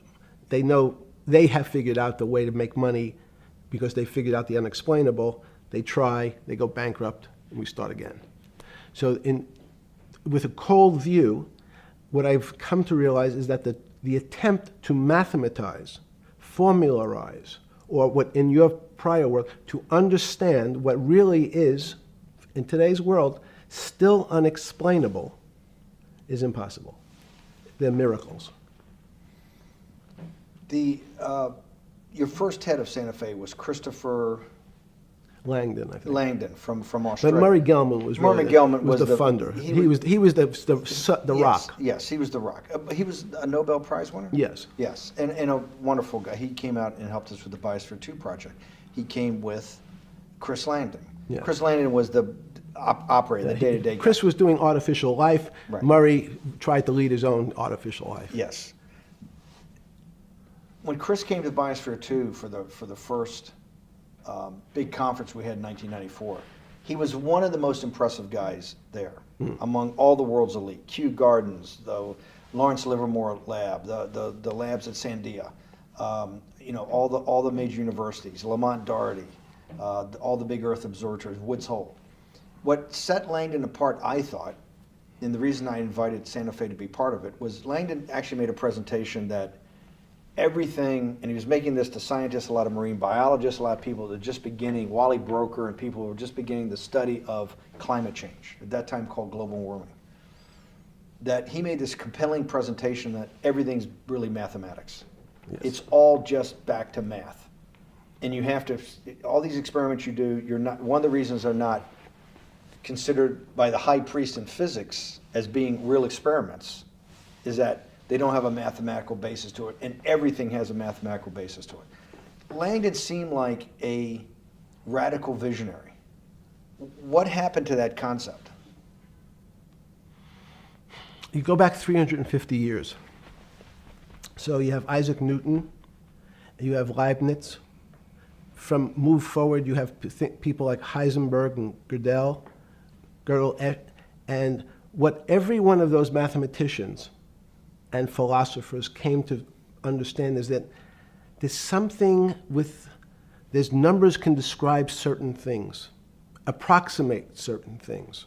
Speaker 3: they know they have figured out the way to make money because they figured out the unexplainable. They try, they go bankrupt, and we start again. So with a cold view, what I've come to realize is that the attempt to mathematize, formularize, or what in your prior work, to understand what really is, in today's world, still unexplainable, is impossible. They're miracles.
Speaker 1: Your first head of Santa Fe was Christopher
Speaker 3: Langdon, I think.
Speaker 1: Langdon from
Speaker 3: But
Speaker 1: Australia.
Speaker 3: Murray Gell-Mann was
Speaker 1: Murray
Speaker 3: really
Speaker 1: Gell-Mann
Speaker 3: was
Speaker 1: was
Speaker 3: the
Speaker 1: the-
Speaker 3: funder.
Speaker 1: he
Speaker 3: He
Speaker 1: was-
Speaker 3: was the
Speaker 1: Yes,
Speaker 3: rock.
Speaker 1: Yes, he was the rock. He was a Nobel Prize winner?
Speaker 3: Yes.
Speaker 1: Yes, and a wonderful guy. He came out and helped us with the Biosphere 2 project. He came with Chris Langdon.
Speaker 3: Yeah.
Speaker 1: Chris Langdon was the operator, the day-to-day guy.
Speaker 3: Chris was doing artificial life.
Speaker 1: Right.
Speaker 3: Murray tried to lead his own artificial life.
Speaker 1: Yes. When Chris came to Biosphere 2 for the first big conference we had in 1994, he was one of the most impressive guys there among all the world's elite. Kew Gardens, the Lawrence Livermore lab, the labs at Sandia, all the major universities, Lamont Doherty, all the big Earth observatories, Woods Hole. What set Langdon apart, I thought, and the reason I invited Santa Fe to be part of it, was Langdon actually made a presentation that everything, and he was making this to scientists, a lot of marine biologists, a lot of people that were just beginning, Wally Broker and people who were just beginning the study of climate change, at that time called global warming. That he made this compelling presentation that everything's really mathematics.
Speaker 3: Yes.
Speaker 1: It's all just back to math. And you have to, all these experiments you do, you're not, one of the reasons they're not considered by the high priest in physics as being real experiments is that they don't have a mathematical basis to it, and everything has a mathematical basis to it. Langdon seemed like a radical visionary. What happened to that concept?
Speaker 3: You go back 350 years. So you have Isaac Newton, you have Leibniz. Move forward, you have people like Heisenberg and Gödel, and what every one of those mathematicians and philosophers came to understand is that there's numbers can describe certain things, approximate certain things.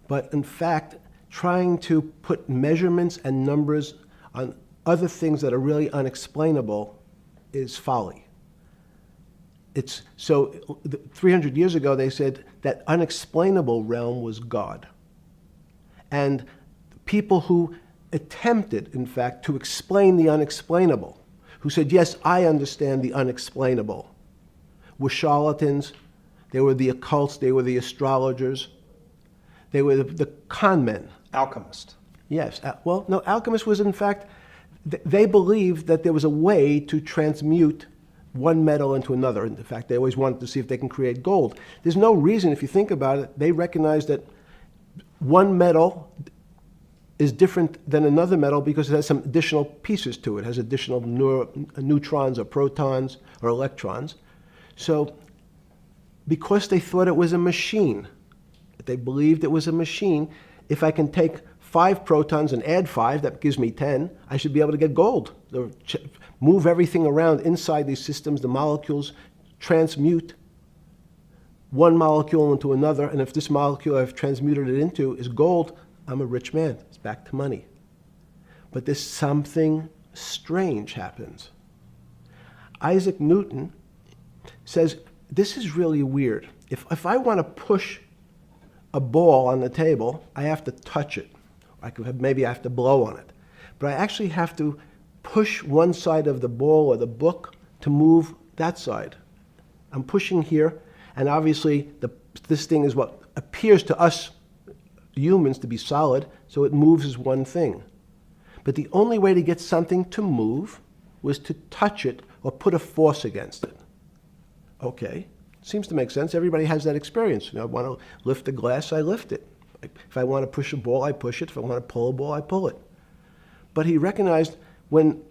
Speaker 3: But in fact, trying to put measurements and numbers on other things that are really unexplainable is folly. 300 years ago, they said that unexplainable realm was God. And people who attempted, in fact, to explain the unexplainable, who said, yes, I understand the unexplainable, were charlatans, they were the occults, they were the astrologers, they were the con men.
Speaker 1: Alchemist.
Speaker 3: Yes. Well, no, alchemist was, in fact, they believed that there was a way to transmute one metal into another. In fact, they always wanted to see if they can create gold. There's no reason, if you think about it, they recognize that one metal is different than another metal because it has some additional pieces to it. It has additional neutrons or protons or electrons. So because they thought it was a machine, they believed it was a machine, if I can take 5 protons and add 5, that gives me 10, I should be able to get gold. Move everything around inside these systems, the molecules transmute one molecule into another, and if this molecule I've transmuted it into is gold, I'm a rich man. It's back to money. But there's something strange happens. Isaac Newton says, this is really weird. If I want to push a ball on the table, I have to touch it. Maybe I have to blow on it. But I actually have to push one side of the ball or the book to move that side. I'm pushing here, and obviously this thing is what appears to us humans to be solid, so it moves as one thing. But the only way to get something to move was to touch it or put a force against it. Okay, seems to make sense. Everybody has that experience. I want to lift a glass, I lift it. If I want to push a ball, I push it. If I want to pull a ball, I pull it. But he recognized when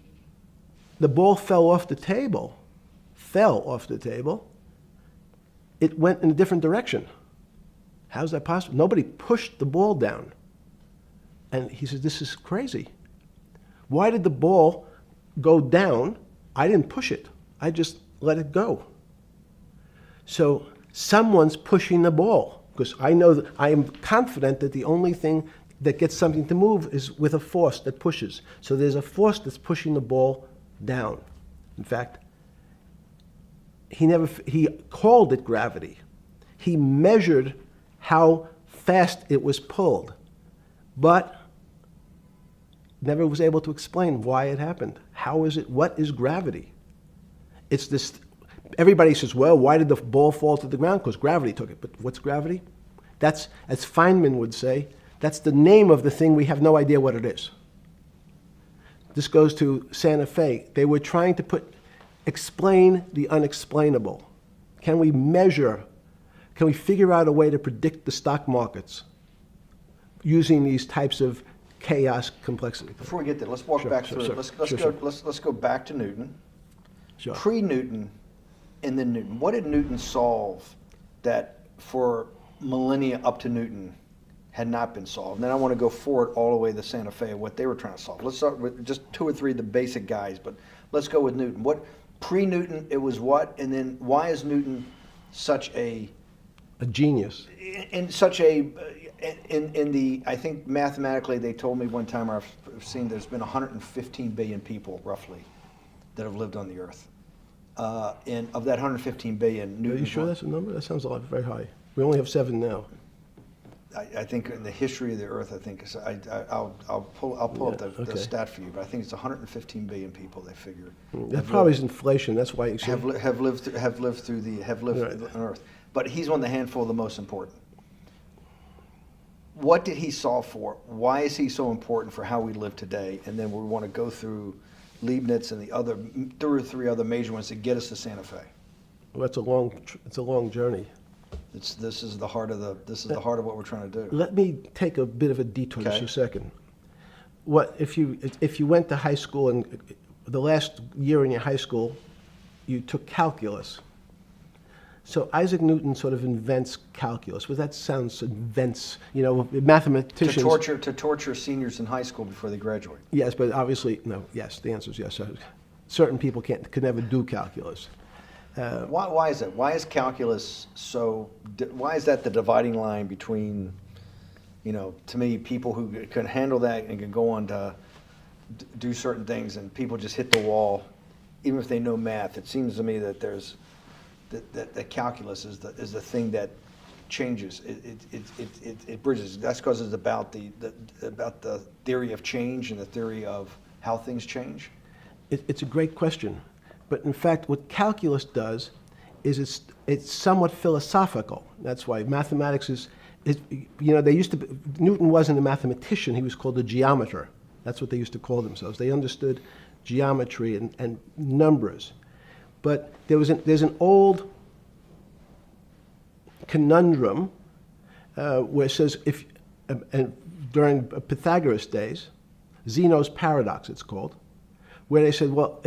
Speaker 3: the ball fell off the table, it went in a different direction. How's that possible? Nobody pushed the ball down. And he said, this is crazy. Why did the ball go down? I didn't push it. I just let it go. So someone's pushing the ball, because I know that I am confident that the only thing that gets something to move is with a force that pushes. So there's a force that's pushing the ball down. In fact, he called it gravity. He measured how fast it was pulled, but never was able to explain why it happened. How is it? What is gravity? It's this. Everybody says, well, why did the ball fall to the ground? Because gravity took it. But what's gravity? That's, as Feynman would say, that's the name of the thing. We have no idea what it is. This goes to Santa Fe. They were trying to explain the unexplainable. Can we measure? Can we figure out a way to predict the stock markets using these types of chaos complexity?
Speaker 1: Before we get there, let's walk back through it. Let's go back to Newton.
Speaker 3: Sure.
Speaker 1: Pre-Newton and then Newton. What did Newton solve that for millennia up to Newton had not been solved? And then I want to go forward all the way to Santa Fe of what they were trying to solve. Let's start with just 2 or 3 of the basic guys, but let's go with Newton. What pre-Newton, it was what? And then why is Newton such a
Speaker 3: genius?
Speaker 1: I think mathematically they told me one time, I've seen there's been 115 billion people roughly that have lived on the earth. And of that 115 billion, Newton.
Speaker 3: Are you sure that's a number? That sounds very high. We only have 7 now.
Speaker 1: I think in the history of the earth, I think I'll pull up the stat for you, but I think it's 115 billion people. They figure
Speaker 3: that probably is inflation. That's why
Speaker 1: have lived on Earth. But he's one of the handful of the most important. What did he solve for? Why is he so important for how we live today? And then we want to go through Leibniz and the other, two or three other major ones to get us to Santa Fe?
Speaker 3: Well, it's a long journey.
Speaker 1: This is the heart of what we're trying to do.
Speaker 3: Let me take a bit of a detour just
Speaker 1: Okay.
Speaker 3: a second. What if you went to high school and the last year in your high school, you took calculus? So Isaac Newton sort of invents calculus. Well, that sounds invents. Mathematicians.
Speaker 1: To torture seniors in high school before they graduate.
Speaker 3: Yes, but obviously no. Yes, the answer is yes. Certain people could never do calculus.
Speaker 1: Why is that? Why is calculus why is that the dividing line between, to me, people who can handle that and can go on to do certain things, and people just hit the wall, even if they know math? It seems to me that that calculus is the thing that changes. It bridges. That's because it's about the theory of change and the theory of how things change.
Speaker 3: It's a great question. But in fact, what calculus does is it's somewhat philosophical. That's why mathematics is Newton wasn't a mathematician, he was called a geometer. That's what they used to call themselves. They understood geometry and numbers. But there's an old conundrum where it says, during Pythagoras' days, Zeno's paradox it's called, where they said, well,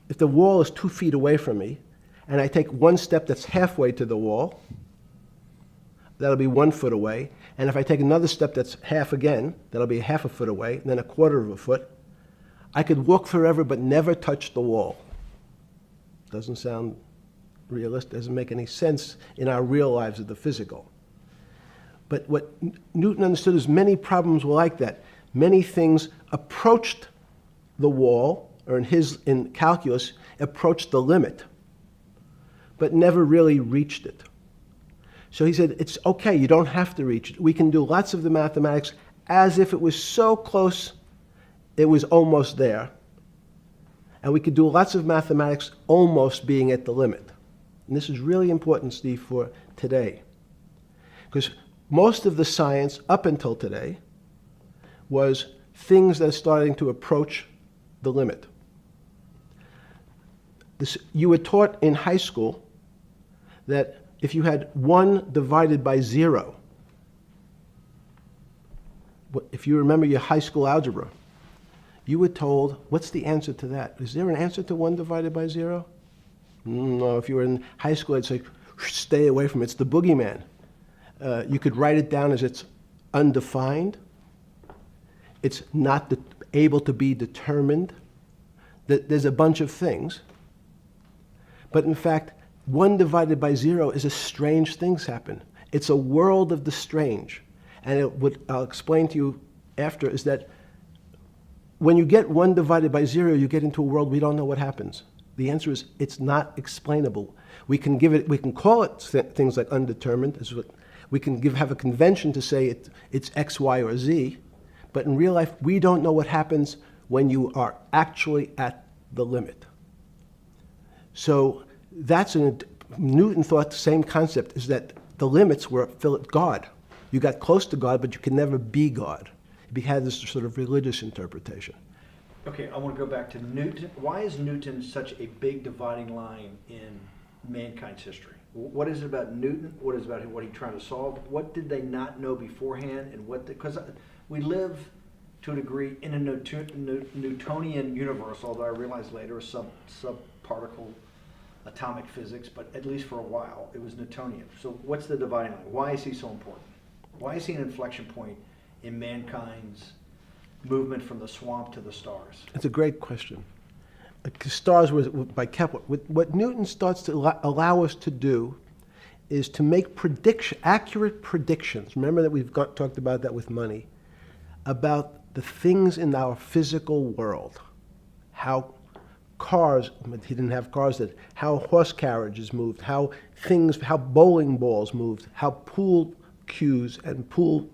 Speaker 3: if the wall is 2 feet away from me, and I take one step that's halfway to the wall, that'll be 1 foot away. And if I take another step that's half again, that'll be half a foot away, and then a quarter of a foot. I could walk forever but never touch the wall. Doesn't sound realistic, doesn't make any sense in our real lives of the physical. But what Newton understood is many problems were like that. Many things approached the wall, or in calculus, approached the limit, but never really reached it. So he said, it's okay, you don't have to reach it. We can do lots of the mathematics as if it was so close, it was almost there. And we could do lots of mathematics almost being at the limit. And this is really important, Steve, for today. Because most of the science up until today was things that are starting to approach the limit. You were taught in high school that if you had 1 divided by 0, if you remember your high school algebra, you were told, what's the answer to that? Is there an answer to 1 divided by 0? No, if you were in high school, I'd say, stay away from it. It's the boogeyman. You could write it down as it's undefined. It's not able to be determined. There's a bunch of things. But in fact, 1 divided by 0 is a strange things happen. It's a world of the strange. And what I'll explain to you after is that when you get 1 divided by 0, you get into a world we don't know what happens. The answer is it's not explainable. We can call it things like undetermined. We can have a convention to say it's X, Y, or Z. But in real life, we don't know what happens when you are actually at the limit. So Newton thought the same concept, is that the limits were God. You got close to God, but you could never be God. He had this sort of religious interpretation.
Speaker 1: Okay, I want to go back to Newton. Why is Newton such a big dividing line in mankind's history? What is it about Newton? What is it about what he's trying to solve? What did they not know beforehand? And because we live to a degree in a Newtonian universe, although I realized later subparticle atomic physics, but at least for a while it was Newtonian. So what's the dividing line? Why is he so important? Why is he an inflection point in mankind's movement from the swamp to the stars?
Speaker 3: It's a great question. Stars were by Kepler. What Newton starts to allow us to do is to make accurate predictions. Remember that we've talked about that with money, about the things in our physical world, how cars, he didn't have cars, how horse carriages moved, how bowling balls moved, how pool cues and pool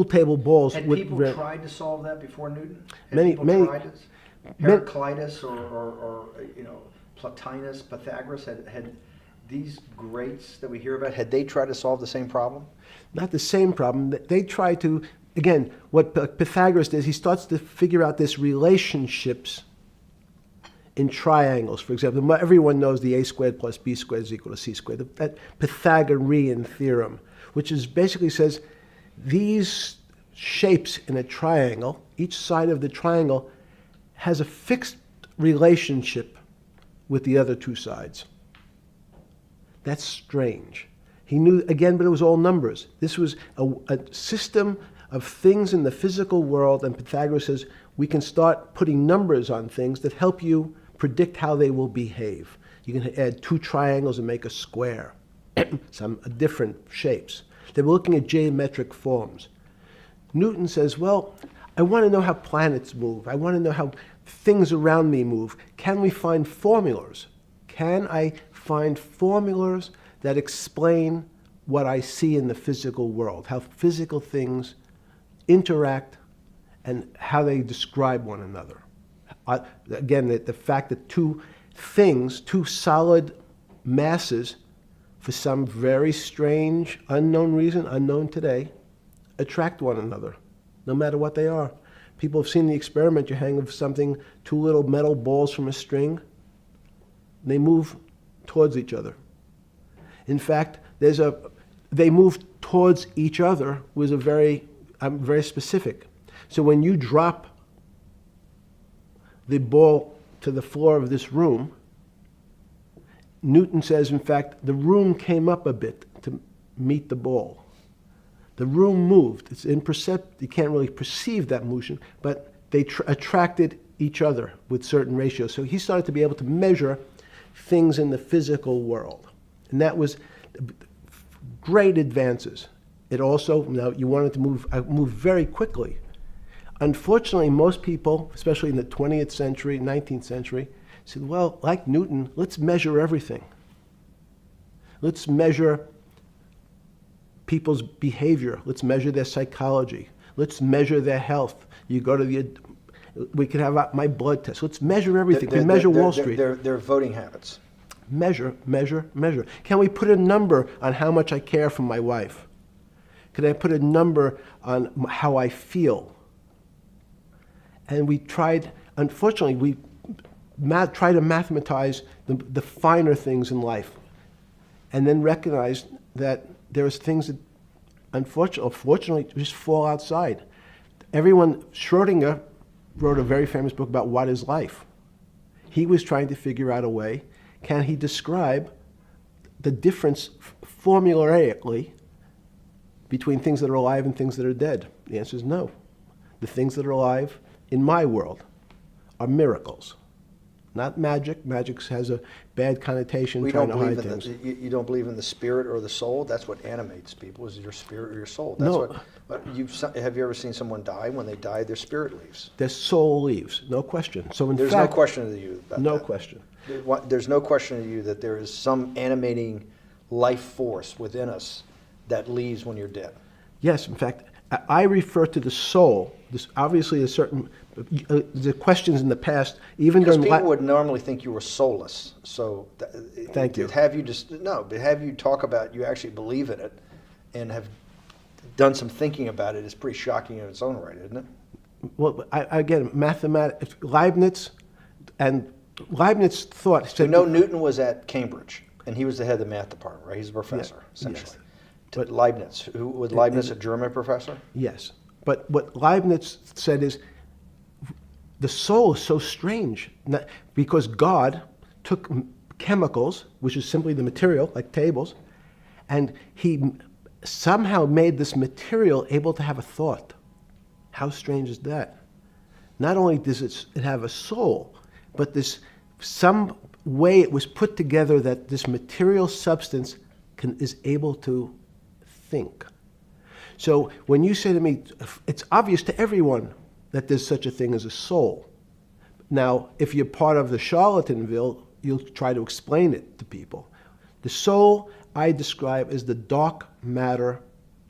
Speaker 3: table balls.
Speaker 1: Had people tried to solve that before Newton? Had
Speaker 3: Many,
Speaker 1: people
Speaker 3: many.
Speaker 1: tried it? Heraclitus or Plotinus, Pythagoras, had these greats that we hear about, had they tried to solve the same problem?
Speaker 3: Not the same problem. They tried to again, what Pythagoras does, he starts to figure out this relationships in triangles. For example, everyone knows the a squared plus b squared is equal to c squared, that Pythagorean theorem, which is basically says these shapes in a triangle, each side of the triangle has a fixed relationship with the other two sides. That's strange. He knew, again, but it was all numbers. This was a system of things in the physical world, and Pythagoras says we can start putting numbers on things that help you predict how they will behave. You can add two triangles and make a square, some different shapes. They were looking at geometric forms. Newton says, well, I want to know how planets move. I want to know how things around me move. Can we find formulas? Can I find formulas that explain what I see in the physical world, how physical things interact and how they describe one another? Again, the fact that two things, two solid masses, for some very strange, unknown reason, unknown today, attract one another, no matter what they are. People have seen the experiment. You hang something, two little metal balls from a string, they move towards each other. In fact, they move towards each other was very specific. So when you drop the ball to the floor of this room, Newton says, in fact, the room came up a bit to meet the ball. The room moved. It's imperceptible. You can't really perceive that motion, but they attracted each other with certain ratios. So he started to be able to measure things in the physical world. And that was great advances. It also, now you wanted to move very quickly. Unfortunately, most people, especially in the 20th century, 19th century, said, well, like Newton, let's measure everything. Let's measure people's behavior. Let's measure their psychology. Let's measure their health. You go to we could have my blood test. Let's measure everything. We measure Wall Street.
Speaker 1: Their voting habits.
Speaker 3: Measure, measure, measure. Can we put a number on how much I care for my wife? Can I put a number on how I feel? And we tried, unfortunately, we try to mathematize the finer things in life, and then recognize that there's things that, unfortunately, just fall outside. Schrodinger wrote a very famous book about what is life. He was trying to figure out a way, can he describe the difference formulaically between things that are alive and things that are dead? The answer is no. The things that are alive in my world are miracles, not magic. Magic has a bad connotation, trying to hide things.
Speaker 1: You don't believe in the spirit or the soul? That's what animates people, is your spirit or your soul. That's
Speaker 3: No.
Speaker 1: Have you ever seen someone die? When they die, their spirit leaves.
Speaker 3: Their soul leaves, no question. So in
Speaker 1: There's
Speaker 3: fact,
Speaker 1: no question to you about
Speaker 3: no
Speaker 1: that.
Speaker 3: question.
Speaker 1: There's no question to you that there is some animating life force within us that leaves when you're dead.
Speaker 3: Yes, in fact, I refer to the soul. This obviously is certain. The questions in the past, even
Speaker 1: Because
Speaker 3: during
Speaker 1: people would normally think you were soulless. So
Speaker 3: Thank you.
Speaker 1: But have you talk about you actually believe in it and have done some thinking about it is pretty shocking in its own right, isn't it?
Speaker 3: Well, again, mathematics. Leibniz thought.
Speaker 1: We know Newton was at Cambridge, and he was the head of the math department, right? He's a professor, essentially.
Speaker 3: Yes.
Speaker 1: But Leibniz, was Leibniz a German professor?
Speaker 3: Yes, but what Leibniz said is the soul is so strange because God took chemicals, which is simply the material, like tables, and he somehow made this material able to have a thought. How strange is that? Not only does it have a soul, but some way it was put together that this material substance is able to think. So when you say to me, it's obvious to everyone that there's such a thing as a soul. Now, if you're part of the Charlatanville, you'll try to explain it to people. The soul I describe as the dark matter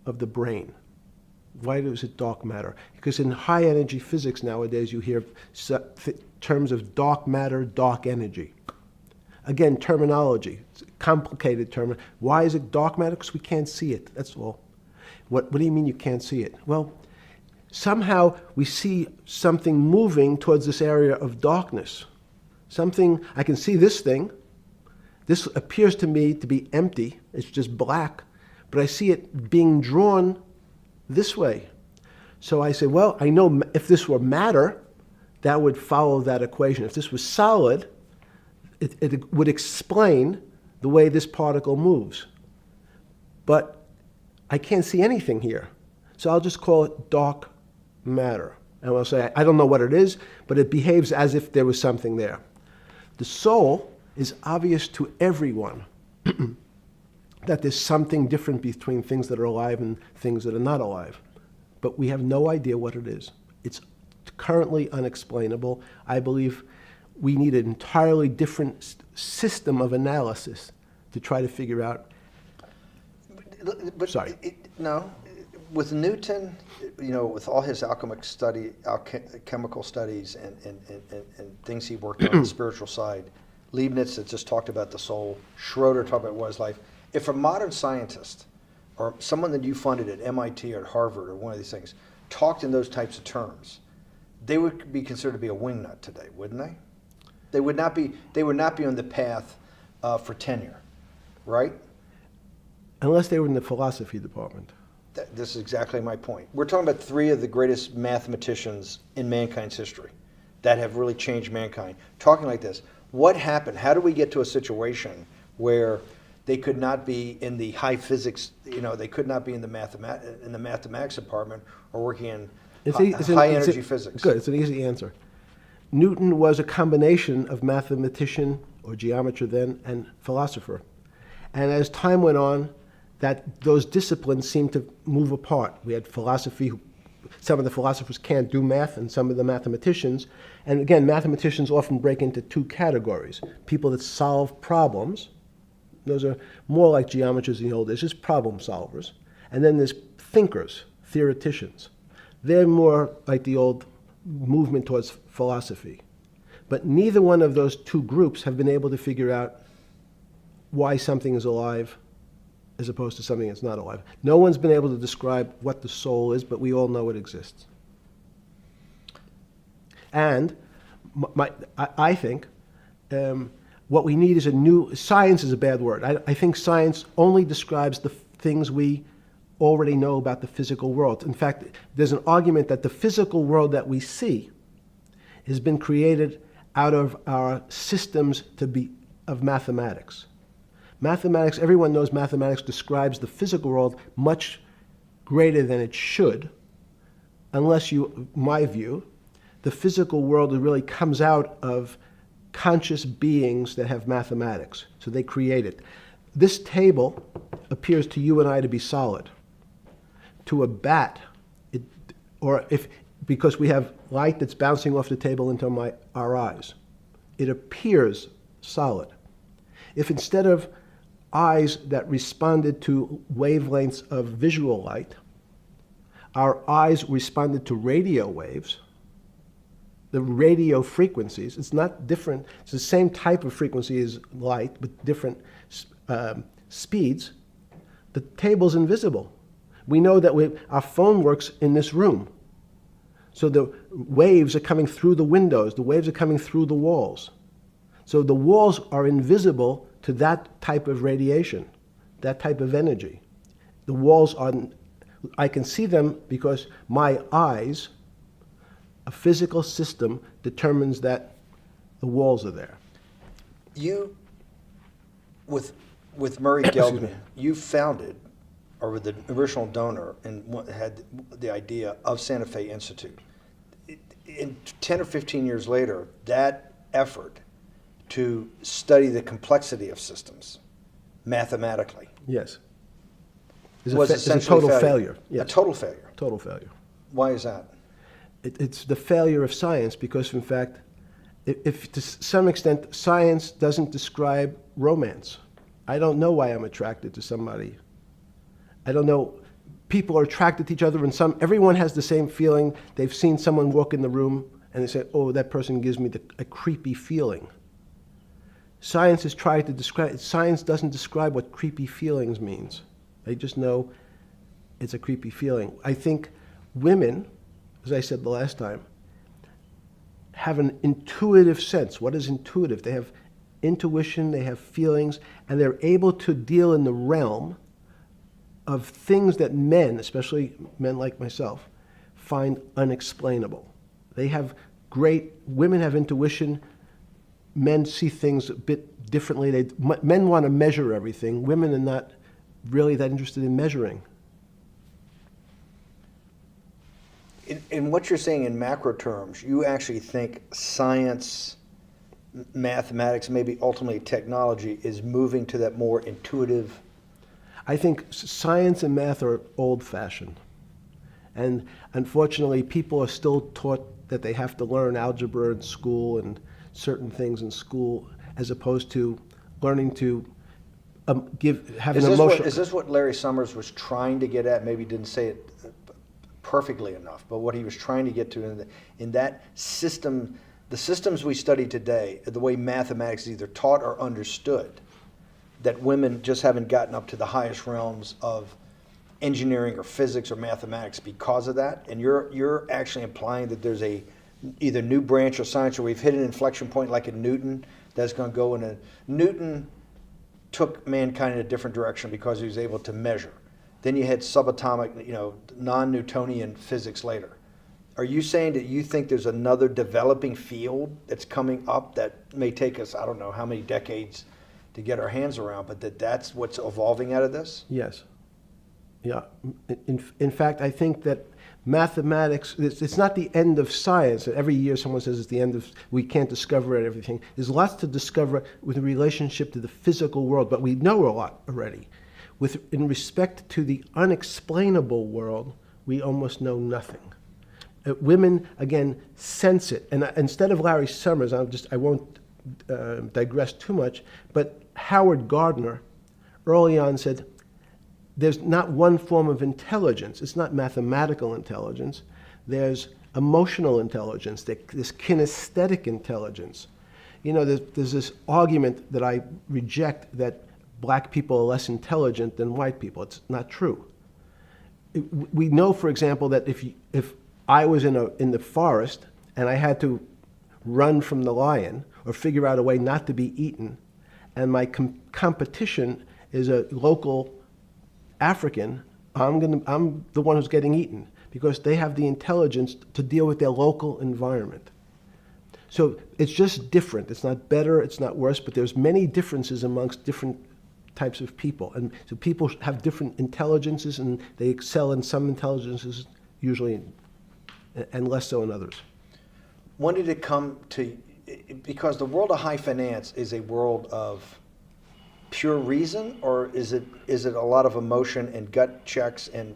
Speaker 3: of the brain. Why is it dark matter? Because in high energy physics nowadays, you hear terms of dark matter, dark energy. Again, terminology. It's a complicated term. Why is it dark matter? Because we can't see it. That's all. What do you mean you can't see it? Well, somehow we see something moving towards this area of darkness. Something, I can see this thing. This appears to me to be empty. It's just black. But I see it being drawn this way. So I say, well, I know if this were matter, that would follow that equation. If this was solid, it would explain the way this particle moves. But I can't see anything here. So I'll just call it dark matter. And I'll say, I don't know what it is, but it behaves as if there was something there. The soul is obvious to everyone that there's something different between things that are alive and things that are not alive. But we have no idea what it is. It's currently unexplainable. I believe we need an entirely different system of analysis to try to figure out.
Speaker 1: But
Speaker 3: Sorry.
Speaker 1: No, with Newton, with all his alchemical studies and things he worked on the spiritual side, Leibniz that just talked about the soul, Schroeder talked about what is life. If a modern scientist or someone that you funded at MIT or at Harvard or one of these things talked in those types of terms, they would be considered to be a wingnut today, wouldn't they? They would not be. They would not be on the path for tenure, right?
Speaker 3: Unless they were in the philosophy department.
Speaker 1: This is exactly my point. We're talking about three of the greatest mathematicians in mankind's history that have really changed mankind. Talking like this, what happened? How do we get to a situation where they could not be in the high physics? They could not be in the mathematics department or working in high energy physics.
Speaker 3: Good. It's an easy answer. Newton was a combination of mathematician or geometer then and philosopher, and as time went on, those disciplines seemed to move apart. We had philosophy. Some of the philosophers can't do math, and some of the mathematicians. And again, mathematicians often break into two categories: people that solve problems. Those are more like geometers in the old days, just problem solvers. And then there's thinkers, theoreticians. They're more like the old movement towards philosophy. But neither one of those two groups have been able to figure out why something is alive as opposed to something that's not alive. No one's been able to describe what the soul is, but we all know it exists. And I think what we need is science is a bad word. I think science only describes the things we already know about the physical world. In fact, there's an argument that the physical world that we see has been created out of our systems of mathematics. Mathematics, everyone knows mathematics describes the physical world much greater than it should, unless my view, the physical world really comes out of conscious beings that have mathematics. So they create it. This table appears to you and I to be solid. To a bat, because we have light that's bouncing off the table into our eyes, it appears solid. If instead of eyes that responded to wavelengths of visual light, our eyes responded to radio waves, the radio frequencies, it's not different, it's the same type of frequency as light, but different speeds, the table's invisible. We know that our phone works in this room. So the waves are coming through the windows, the waves are coming through the walls. So the walls are invisible to that type of radiation, that type of energy. The walls I can see them because my eyes, a physical system determines that the walls are there.
Speaker 1: You, with Murray Geldman, you founded, or with the original donor, and had the idea of Santa Fe Institute. In 10 or 15 years later, that effort to study the complexity of systems mathematically.
Speaker 3: Yes.
Speaker 1: Was
Speaker 3: it's a
Speaker 1: essentially
Speaker 3: total failure. Yes.
Speaker 1: A total failure.
Speaker 3: Total failure.
Speaker 1: Why is that?
Speaker 3: It's the failure of science because, in fact, if to some extent science doesn't describe romance, I don't know why I'm attracted to somebody. I don't know. People are attracted to each other, and everyone has the same feeling. They've seen someone walk in the room, and they say, "Oh, that person gives me a creepy feeling." Science has tried to describe. Science doesn't describe what creepy feelings means. They just know it's a creepy feeling. I think women as I said the last time, have an intuitive sense. What is intuitive? They have intuition, they have feelings, and they're able to deal in the realm of things that men, especially men like myself, find unexplainable. They have women have intuition, men see things a bit differently. Men want to measure everything. Women are not really that interested in measuring.
Speaker 1: In what you're saying in macro terms, you actually think science, mathematics, maybe ultimately technology is moving to that more intuitive.
Speaker 3: I think science and math are old-fashioned. And unfortunately, people are still taught that they have to learn algebra in school and certain things in school, as opposed to learning to have an emotional.
Speaker 1: Is this what Larry Summers was trying to get at? Maybe didn't say it perfectly enough, but what he was trying to get to in that system, the systems we study today, the way mathematics is either taught or understood, that women just haven't gotten up to the highest realms of engineering or physics or mathematics because of that. And you're actually implying that there's a either new branch of science, or we've hit an inflection point like in Newton that's going to go in a Newton took mankind in a different direction because he was able to measure. Then you had subatomic, non-Newtonian physics later. Are you saying that you think there's another developing field that's coming up that may take us, I don't know how many decades to get our hands around, but that's what's evolving out of this?
Speaker 3: Yes. Yeah. In fact, I think that mathematics, it's not the end of science. Every year someone says it's the end of, we can't discover everything. There's lots to discover with relationship to the physical world, but we know a lot already. In respect to the unexplainable world, we almost know nothing. Women, again, sense it. And instead of Larry Summers, I won't digress too much, but Howard Gardner early on said, there's not one form of intelligence. It's not mathematical intelligence. There's emotional intelligence. There's kinesthetic intelligence. There's this argument that I reject that black people are less intelligent than white people. It's not true. We know, for example, that if I was in the forest and I had to run from the lion or figure out a way not to be eaten, and my competition is a local African, I'm the one who's getting eaten because they have the intelligence to deal with their local environment. So it's just different. It's not better, it's not worse, but there's many differences amongst different types of people. And so people have different intelligences, and they excel in some intelligences usually, and less so in others.
Speaker 1: When did it come to, because the world of high finance is a world of pure reason, or is it a lot of emotion and gut checks and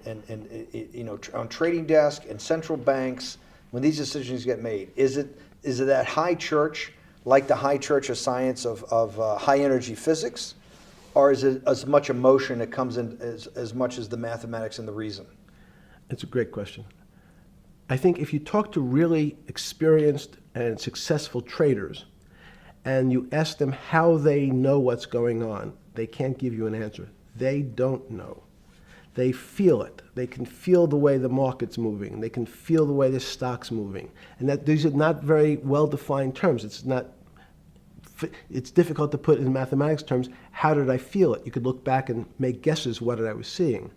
Speaker 1: on trading desk and central banks when these decisions get made? Is it that high church, like the high church of science of high energy physics, or is it as much emotion that comes in as much as the mathematics and the reason?
Speaker 3: It's a great question. I think if you talk to really experienced and successful traders, and you ask them how they know what's going on, they can't give you an answer. They don't know. They feel it. They can feel the way the market's moving. They can feel the way the stock's moving. And that these are not very well-defined terms. It's difficult to put in mathematics terms, how did I feel it? You could look back and make guesses what I was seeing.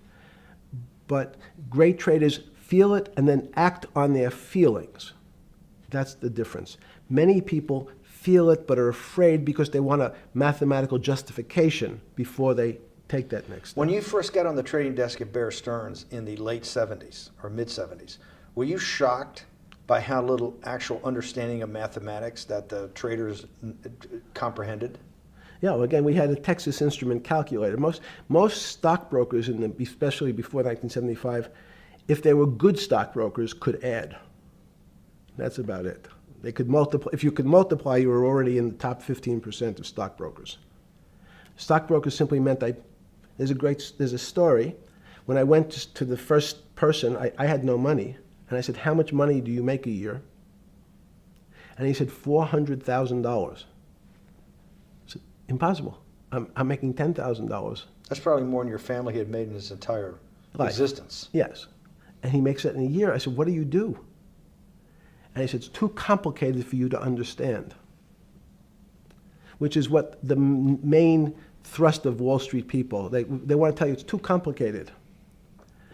Speaker 3: But great traders feel it and then act on their feelings. That's the difference. Many people feel it but are afraid because they want a mathematical justification before they take that next step.
Speaker 1: When you first got on the trading desk at Bear Stearns in the late 70s or mid 70s, were you shocked by how little actual understanding of mathematics that the traders comprehended?
Speaker 3: Yeah, well, again, we had a Texas Instrument calculator. Most stockbrokers, especially before 1975, if they were good stockbrokers, could add. That's about it. They could multiply. If you could multiply, you were already in the top 15% of stockbrokers. Stockbrokers simply meant there's a story. When I went to the first person, I had no money. And I said, how much money do you make a year? And he said, $400,000. I said, impossible. I'm making $10,000.
Speaker 1: That's probably more than your family had made in its entire existence.
Speaker 3: Yes. And he makes that in a year. I said, what do you do? And he said, it's too complicated for you to understand, which is what the main thrust of Wall Street people, they want to tell you it's too complicated.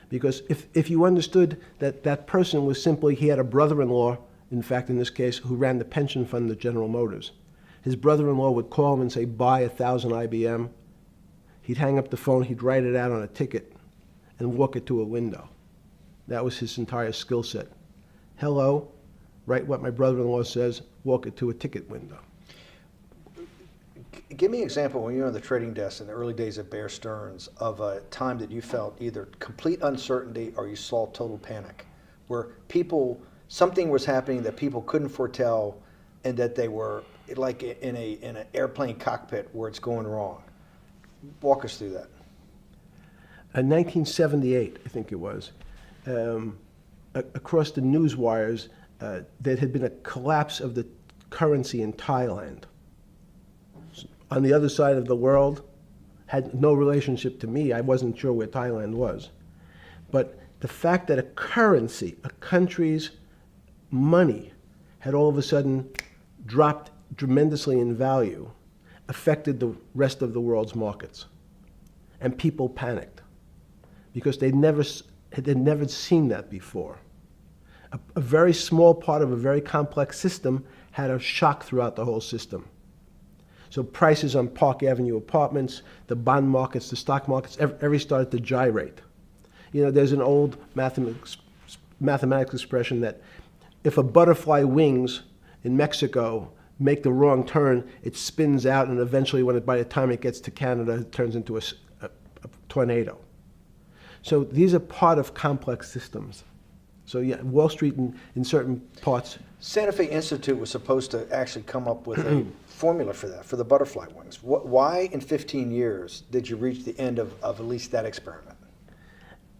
Speaker 3: Because if you understood that that person was simply, he had a brother-in-law, in fact, in this case, who ran the pension fund at General Motors. His brother-in-law would call him and say, buy 1,000 IBM. He'd hang up the phone, he'd write it out on a ticket and walk it to a window. That was his entire skill set. Hello, write what my brother-in-law says, walk it to a ticket window.
Speaker 1: Give me an example when you were on the trading desk in the early days of Bear Stearns of a time that you felt either complete uncertainty or you saw total panic, where something was happening that people couldn't foretell and that they were like in an airplane cockpit where it's going wrong. Walk us through that.
Speaker 3: In 1978, I think it was, across the news wires, there had been a collapse of the currency in Thailand. On the other side of the world, had no relationship to me. I wasn't sure where Thailand was. But the fact that a currency, a country's money, had all of a sudden dropped tremendously in value, affected the rest of the world's markets. And people panicked because they'd never seen that before. A very small part of a very complex system had a shock throughout the whole system. So prices on Park Avenue apartments, the bond markets, the stock markets, every started to gyrate. You know, there's an old mathematics expression that if a butterfly wings in Mexico make the wrong turn, it spins out, and eventually, by the time it gets to Canada, it turns into a tornado. So these are part of complex systems. So yeah, Wall Street in certain parts.
Speaker 1: Santa Fe Institute was supposed to actually come up with a formula for that, for the butterfly wings. Why in 15 years did you reach the end of at least that experiment?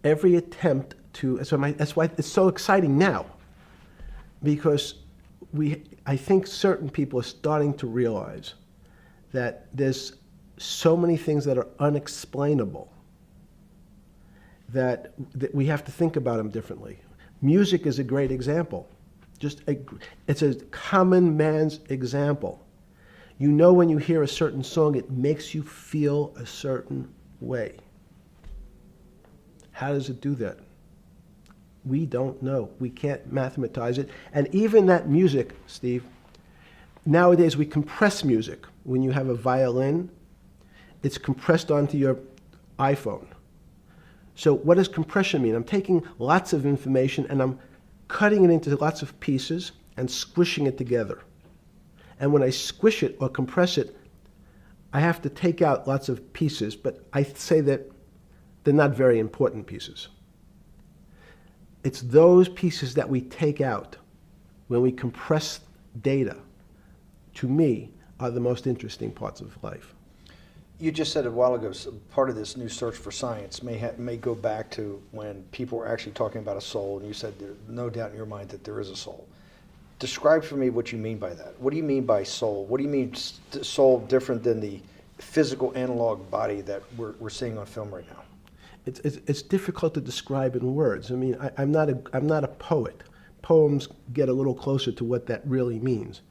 Speaker 3: Every attempt to, that's why it's so exciting now, because I think certain people are starting to realize that there's so many things that are unexplainable that we have to think about them differently. Music is a great example. It's a common man's example. You know, when you hear a certain song, it makes you feel a certain way. How does it do that? We don't know. We can't mathematize it. And even that music, Steve, nowadays we compress music. When you have a violin, it's compressed onto your iPhone. So what does compression mean? I'm taking lots of information and I'm cutting it into lots of pieces and squishing it together. And when I squish it or compress it, I have to take out lots of pieces, but I say that they're not very important pieces. It's those pieces that we take out when we compress data, to me, are the most interesting parts of life.
Speaker 1: You just said a while ago, part of this new search for science may go back to when people were actually talking about a soul, and you said there's no doubt in your mind that there is a soul. Describe for me what you mean by that. What do you mean by soul? What do you mean soul different than the physical analog body that we're seeing on film right now?
Speaker 3: It's difficult to describe in words. I mean, I'm not a poet. Poems get a little closer to what that really means.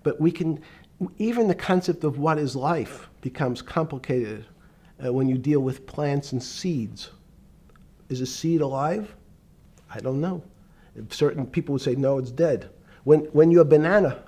Speaker 3: But even the concept of what is life becomes complicated when you deal with plants and seeds. Is a seed alive? I don't know. Certain people would say, no, it's dead. When your banana,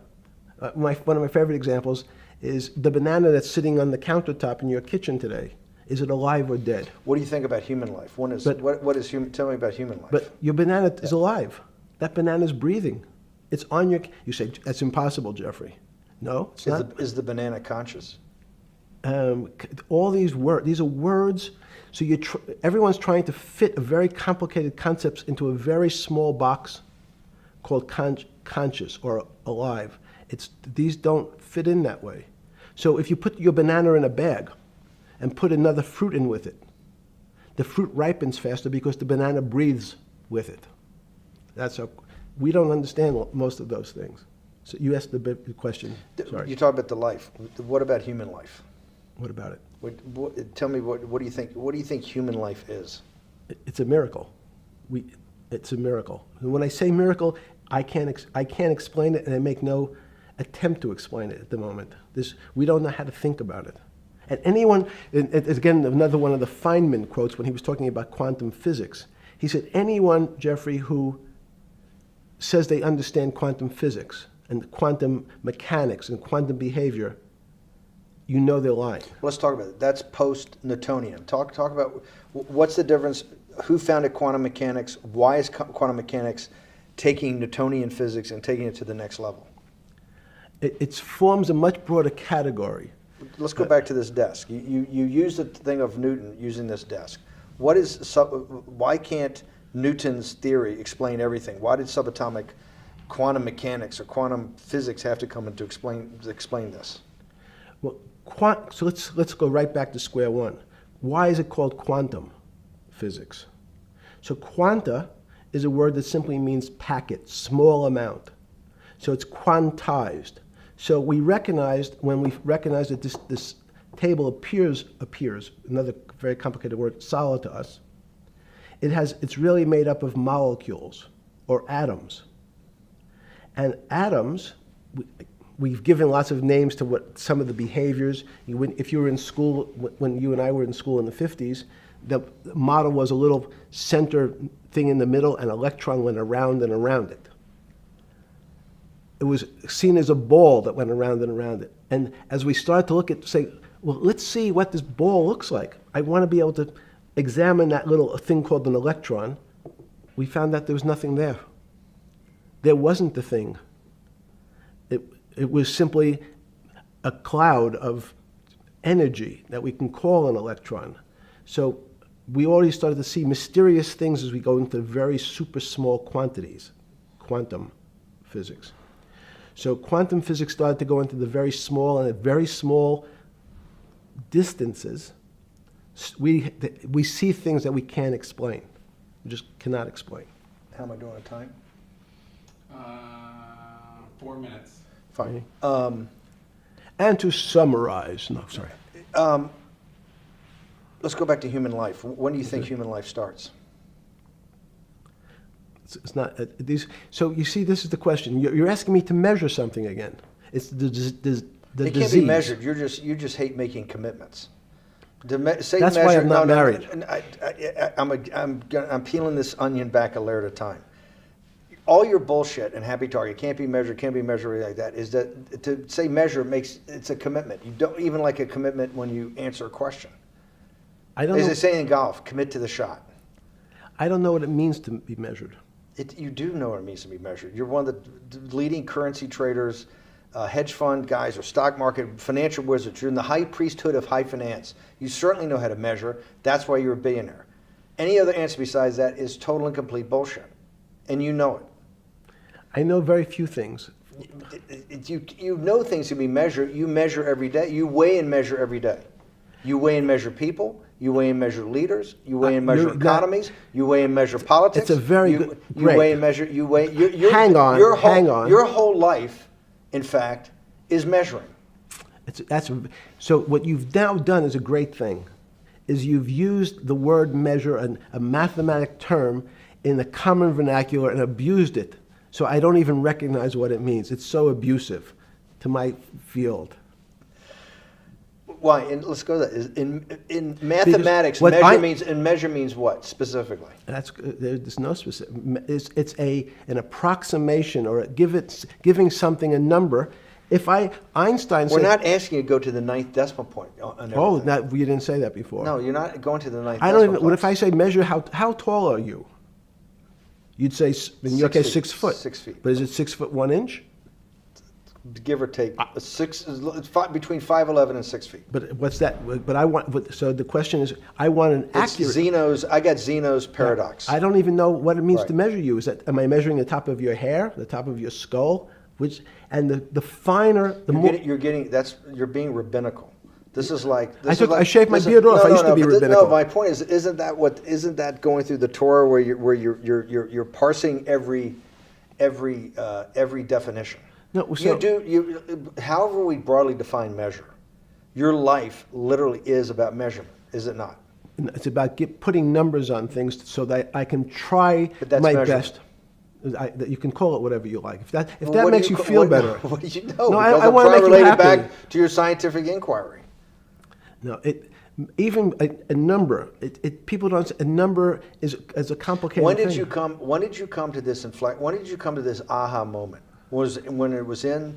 Speaker 3: one of my favorite examples is the banana that's sitting on the countertop in your kitchen today. Is it alive or dead?
Speaker 1: What do you think about human life? What is human? Tell me about human life.
Speaker 3: But your banana is alive. That banana is breathing. It's on your. You say that's impossible, Jeffrey. No, it's not.
Speaker 1: Is the banana conscious?
Speaker 3: All these words. These are words. So everyone's trying to fit a very complicated concepts into a very small box called conscious or alive. These don't fit in that way. So if you put your banana in a bag and put another fruit in with it, the fruit ripens faster because the banana breathes with it. We don't understand most of those things. So you asked the question. Sorry.
Speaker 1: You talk about the life. What about human life?
Speaker 3: What about it?
Speaker 1: Tell me what do you think? What do you think human life is?
Speaker 3: It's a miracle. It's a miracle. And when I say miracle, I can't explain it, and I make no attempt to explain it at the moment. We don't know how to think about it. And anyone, and again, another one of the Feynman quotes when he was talking about quantum physics. He said, anyone, Jeffrey, who says they understand quantum physics and quantum mechanics and quantum behavior, you know they're lying.
Speaker 1: Let's talk about it. That's post-Newtonian. Talk about what's the difference, who founded quantum mechanics, why is quantum mechanics taking Newtonian physics and taking it to the next level?
Speaker 3: It forms a much broader category.
Speaker 1: Let's go back to this desk. You use the thing of Newton using this desk. Why can't Newton's theory explain everything? Why did subatomic quantum mechanics or quantum physics have to come in to explain this?
Speaker 3: Well, so let's go right back to square one. Why is it called quantum physics? So quanta is a word that simply means packet, small amount. So it's quantized. So we recognized, when we recognized that this table appears, another very complicated word, solid to us, it's really made up of molecules or atoms. And atoms, we've given lots of names to what some of the behaviors. If you were in school, when you and I were in school in the 50s, the model was a little center thing in the middle, and an electron went around and around it. It was seen as a ball that went around and around it. And as we started to look at, say, well, let's see what this ball looks like. I want to be able to examine that little thing called an electron. We found that there was nothing there. There wasn't the thing. It was simply a cloud of energy that we can call an electron. So we already started to see mysterious things as we go into very super small quantities, quantum physics. So quantum physics started to go into the very small, and at very small distances, we see things that we can't explain. We just cannot explain.
Speaker 1: How am I doing on time?
Speaker 2: 4 minutes.
Speaker 1: Fine.
Speaker 3: And to summarize, no, sorry.
Speaker 1: Let's go back to human life. When do you think human life starts?
Speaker 3: It's not these. So you see, this is the question. You're asking me to measure something again. It's the disease.
Speaker 1: It can't be measured. You just hate making commitments.
Speaker 3: That's why I'm not married.
Speaker 1: I'm peeling this onion back a layer at a time. All your bullshit and happy target can't be measured like that. Is that to say measure it's a commitment. You don't even like a commitment when you answer a question.
Speaker 3: I don't
Speaker 1: As
Speaker 3: know.
Speaker 1: they say in golf, commit to the shot.
Speaker 3: I don't know what it means to be measured.
Speaker 1: You do know what it means to be measured. You're one of the leading currency traders, hedge fund guys, or stock market financial wizards. You're in the high priesthood of high finance. You certainly know how to measure. That's why you're a billionaire. Any other answer besides that is total and complete bullshit, and you know it.
Speaker 3: I know very few things.
Speaker 1: You know things can be measured. You measure every day. You weigh and measure every day. You weigh and measure people. You weigh and measure leaders. You weigh and measure economies. You weigh and measure politics.
Speaker 3: It's a very good.
Speaker 1: You weigh and measure. You weigh.
Speaker 3: Hang on.
Speaker 1: Your whole life, in fact, is measuring.
Speaker 3: So what you've now done is a great thing, is you've used the word measure, a mathematic term, in the common vernacular and abused it. So I don't even recognize what it means. It's so abusive to my field.
Speaker 1: Why? And let's go to that. In mathematics, measure means what specifically?
Speaker 3: There's no specific. It's an approximation, or giving something a number. Einstein said,
Speaker 1: we're not asking you to go to the 9th decimal point.
Speaker 3: You didn't say that before.
Speaker 1: No, you're not going to the 9th.
Speaker 3: I don't even. What if I say measure? How tall are you? You'd say, in your case, 6 foot.
Speaker 1: 6 feet.
Speaker 3: But is it 6 foot 1 inch?
Speaker 1: Give or take, between 5'11" and 6 feet.
Speaker 3: But what's that? But I want. So the question is, I want an accurate.
Speaker 1: I got Zeno's paradox.
Speaker 3: I don't even know what it means to measure you. Am I measuring the top of your hair, the top of your skull, the finer, the more.
Speaker 1: You're being rabbinical. This is like.
Speaker 3: I shaved my beard off. I used to be rabbinical.
Speaker 1: No, my point is, isn't that going through the Torah where you're parsing every definition?
Speaker 3: No, so,
Speaker 1: however we broadly define measure, your life literally is about measurement, is it not?
Speaker 3: It's about putting numbers on things so that I can try my best. That you can call it whatever you like. If
Speaker 1: Well,
Speaker 3: that
Speaker 1: what do
Speaker 3: makes you feel better.
Speaker 1: What do you know?
Speaker 3: No,
Speaker 1: Because
Speaker 3: I
Speaker 1: I'm
Speaker 3: wanna
Speaker 1: trying
Speaker 3: make
Speaker 1: to
Speaker 3: you
Speaker 1: relate it
Speaker 3: happy.
Speaker 1: back to your scientific inquiry.
Speaker 3: No, even a number. People don't. A number is a complicated
Speaker 1: When did
Speaker 3: thing.
Speaker 1: you come? When did you come to this When did you come to this aha moment? Was it when it was in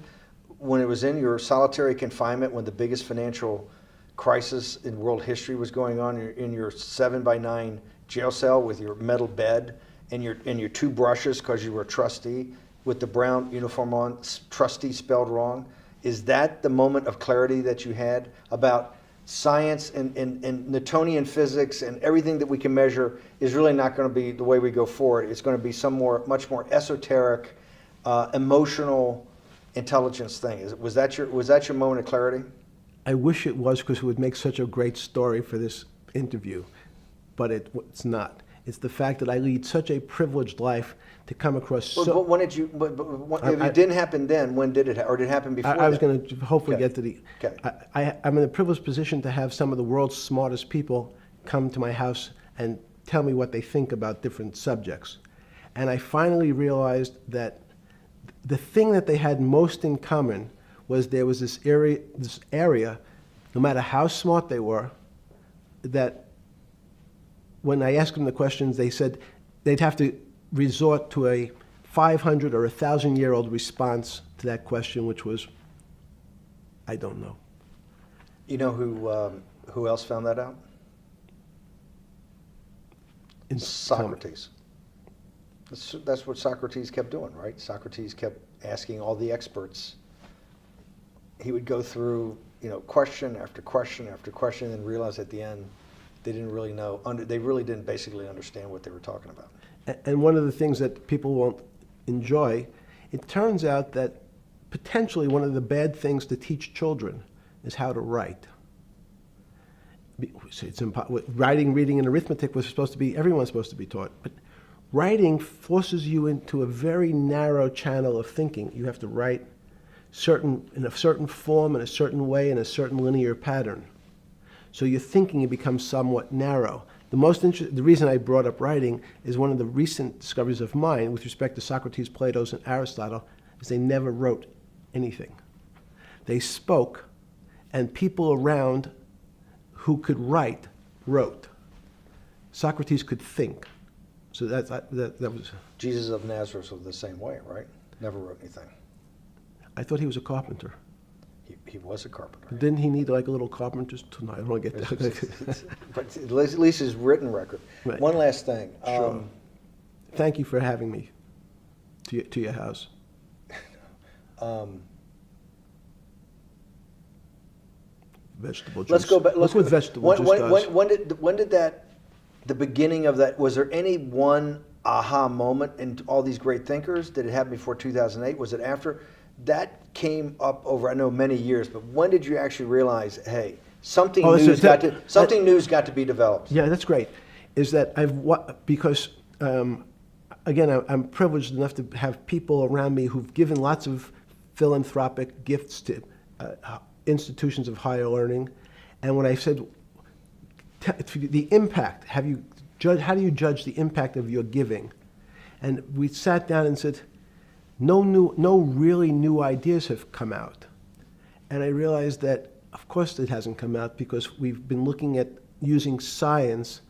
Speaker 1: your solitary confinement, when the biggest financial crisis in world history was going on, in your 7x9 jail cell with your metal bed and your two brushes because you were a trustee with the brown uniform on, trustee spelled wrong? Is that the moment of clarity that you had about science and Newtonian physics and everything that we can measure is really not going to be the way we go forward? It's going to be much more esoteric, emotional intelligence thing. Was that your moment of clarity?
Speaker 3: I wish it was, because it would make such a great story for this interview, but it's not. It's the fact that I lead such a privileged life to come across.
Speaker 1: But when did you? If it didn't happen then, when did it? Or did it happen before?
Speaker 3: I was
Speaker 1: then?
Speaker 3: going to hopefully
Speaker 1: Okay.
Speaker 3: get to the.
Speaker 1: Okay.
Speaker 3: I'm in a privileged position to have some of the world's smartest people come to my house and tell me what they think about different subjects, and I finally realized that the thing that they had most in common was there was this area, no matter how smart they were, that when I asked them the questions, they said they'd have to resort to a 500 or 1,000-year-old response to that question, which was, I don't know.
Speaker 1: You know who else found that out? Socrates. That's what Socrates kept doing, right? Socrates kept asking all the experts. He would go through, question after question after question, and realize at the end they didn't really know. They really didn't basically understand what they were talking about.
Speaker 3: And one of the things that people won't enjoy, it turns out that potentially one of the bad things to teach children is how to write. Writing, reading, and arithmetic was supposed to be, everyone's supposed to be taught. But writing forces you into a very narrow channel of thinking. You have to write in a certain form, in a certain way, in a certain linear pattern. So your thinking becomes somewhat narrow. The reason I brought up writing is one of the recent discoveries of mine with respect to Socrates, Plato, and Aristotle is they never wrote anything. They spoke, and people around who could write wrote. Socrates could think. So that was.
Speaker 1: Jesus of Nazareth was the same way, right? Never wrote anything.
Speaker 3: I thought he was a carpenter.
Speaker 1: He was a carpenter.
Speaker 3: Didn't he need like a little carpenter's tonight? I don't want to get that.
Speaker 1: But at least his written record.
Speaker 3: Right.
Speaker 1: One last thing.
Speaker 3: Sure. Thank you for having me to your house. Vegetable juice.
Speaker 1: Let's go back.
Speaker 3: Look what vegetable juice does.
Speaker 1: When did the beginning of that, was there any one aha moment in all these great thinkers? Did it happen before 2008? Was it after? That came up over, I know, many years, but when did you actually realize, hey, something new's got to be developed?
Speaker 3: Yeah, that's great. Is that because again, I'm privileged enough to have people around me who've given lots of philanthropic gifts to institutions of higher learning, and when I said the impact, how do you judge the impact of your giving? And we sat down and said, no really new ideas have come out. And I realized that, of course, it hasn't come out because we've been looking at using science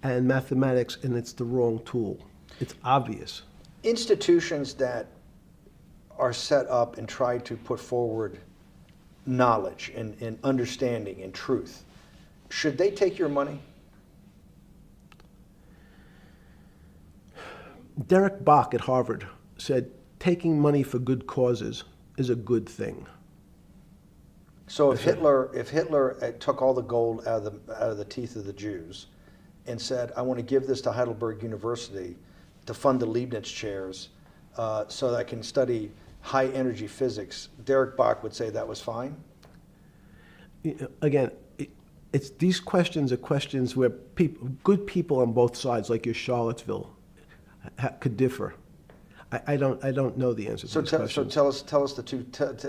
Speaker 3: and mathematics, and it's the wrong tool. It's obvious.
Speaker 1: Institutions that are set up and try to put forward knowledge and understanding and truth, should they take your money?
Speaker 3: Derek Bach at Harvard said, taking money for good causes is a good thing.
Speaker 1: So if Hitler took all the gold out of the teeth of the Jews and said, I want to give this to Heidelberg University to fund the Leibniz chairs so that I can study high energy physics, Derek Bach would say that was fine?
Speaker 3: Again, these questions are questions where good people on both sides, like your Charlottesville, could differ. I don't know the answer to these questions.
Speaker 1: So tell us the two.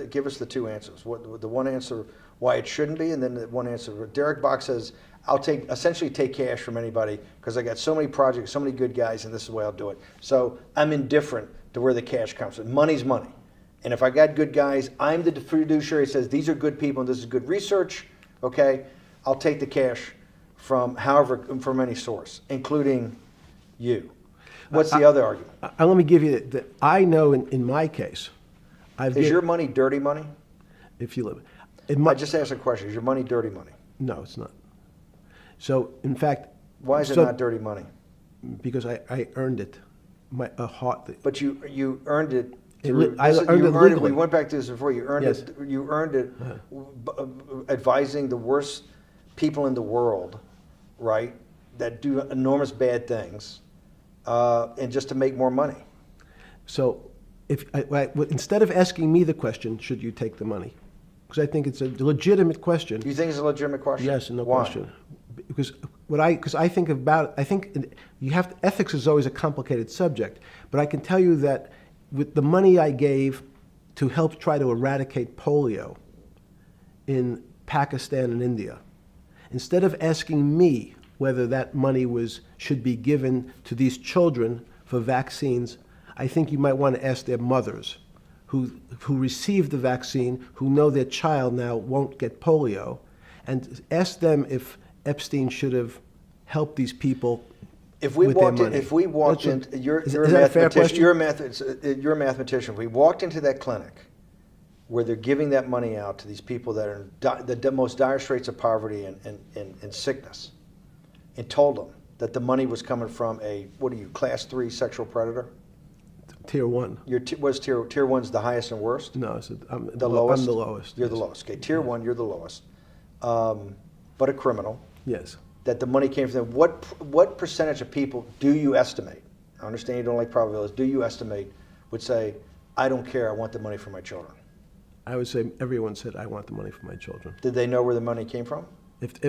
Speaker 1: Give us the two answers. The one answer why it shouldn't be, and then the one answer. Derek Bach says, I'll essentially take cash from anybody because I got so many projects, so many good guys, and this is the way I'll do it. So I'm indifferent to where the cash comes from. Money's money. And if I got good guys, I'm the fiduciary that says these are good people and this is good research, okay? I'll take the cash from any source, including you. What's the other argument?
Speaker 3: Let me give you that. I know in my case,
Speaker 1: Is your money dirty money?
Speaker 3: if you live,
Speaker 1: I just asked a question. Is your money dirty money?
Speaker 3: no, it's not. So in fact,
Speaker 1: Why is it
Speaker 3: so-
Speaker 1: not dirty money?
Speaker 3: Because I earned it, a heart.
Speaker 1: But you earned it.
Speaker 3: I earned it legally.
Speaker 1: We went back to this before. You earned
Speaker 3: Yes.
Speaker 1: it. You earned it advising the worst people in the world, right? That do enormous bad things, and just to make more money.
Speaker 3: So instead of asking me the question, should you take the money? Because I think it's a legitimate question.
Speaker 1: Do you think it's a legitimate question?
Speaker 3: Yes, no
Speaker 1: Why?
Speaker 3: question. Because I think about, ethics is always a complicated subject, but I can tell you that with the money I gave to help try to eradicate polio in Pakistan and India, instead of asking me whether that money should be given to these children for vaccines, I think you might want to ask their mothers who received the vaccine, who know their child now won't get polio, and ask them if Epstein should have helped these people with their money.
Speaker 1: If we walked in, you're
Speaker 3: is
Speaker 1: a
Speaker 3: that a fair
Speaker 1: mathematician.
Speaker 3: question?
Speaker 1: You're a mathematician. If we walked into that clinic where they're giving that money out to these people that are in the most dire straits of poverty and sickness, and told them that the money was coming from class 3 sexual predator?
Speaker 3: Tier 1.
Speaker 1: Was tier 1's the highest and worst?
Speaker 3: No, I'm
Speaker 1: The lowest?
Speaker 3: I'm the lowest.
Speaker 1: You're the
Speaker 3: yes.
Speaker 1: lowest. Okay, tier 1, you're the lowest. But a criminal.
Speaker 3: Yes.
Speaker 1: That the money came from them. What percentage of people do you estimate? I understand you don't like probabilities. Do you estimate would say, I don't care, I want the money for my children?
Speaker 3: I would say everyone said, I want the money for my children.
Speaker 1: Did they know where the money came from?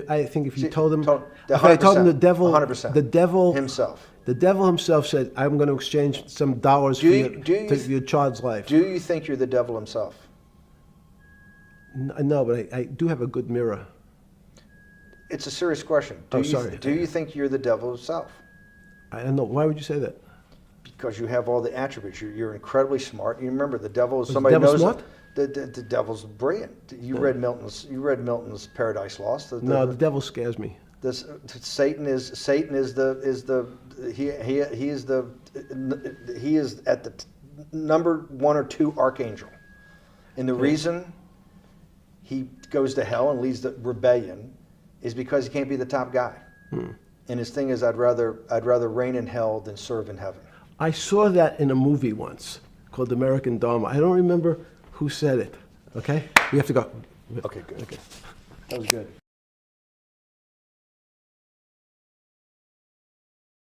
Speaker 3: I think if you
Speaker 1: See,
Speaker 3: told them,
Speaker 1: if
Speaker 3: I told them
Speaker 1: 100%.
Speaker 3: the devil
Speaker 1: Himself.
Speaker 3: The devil himself said, I'm going to exchange some dollars for your child's life.
Speaker 1: Do you think you're the devil himself?
Speaker 3: No, but I do have a good mirror.
Speaker 1: It's a serious question.
Speaker 3: Sorry.
Speaker 1: Do you think you're the devil himself?
Speaker 3: I don't know. Why would you say that?
Speaker 1: Because you have all the attributes. You're incredibly smart. You remember the devil is
Speaker 3: Was
Speaker 1: somebody
Speaker 3: the devil
Speaker 1: knows
Speaker 3: smart?
Speaker 1: The devil's brilliant. You read Milton's Paradise Lost.
Speaker 3: No, the devil scares me.
Speaker 1: Satan is at the number 1 or 2 archangel, and the reason he goes to hell and leads the rebellion is because he can't be the top guy. And his thing is, I'd rather reign in hell than serve in heaven.
Speaker 3: I saw that in a movie once called American Dharma. I don't remember who said it. Okay, we have to go.
Speaker 1: Okay, good.
Speaker 3: Okay.
Speaker 1: That was good.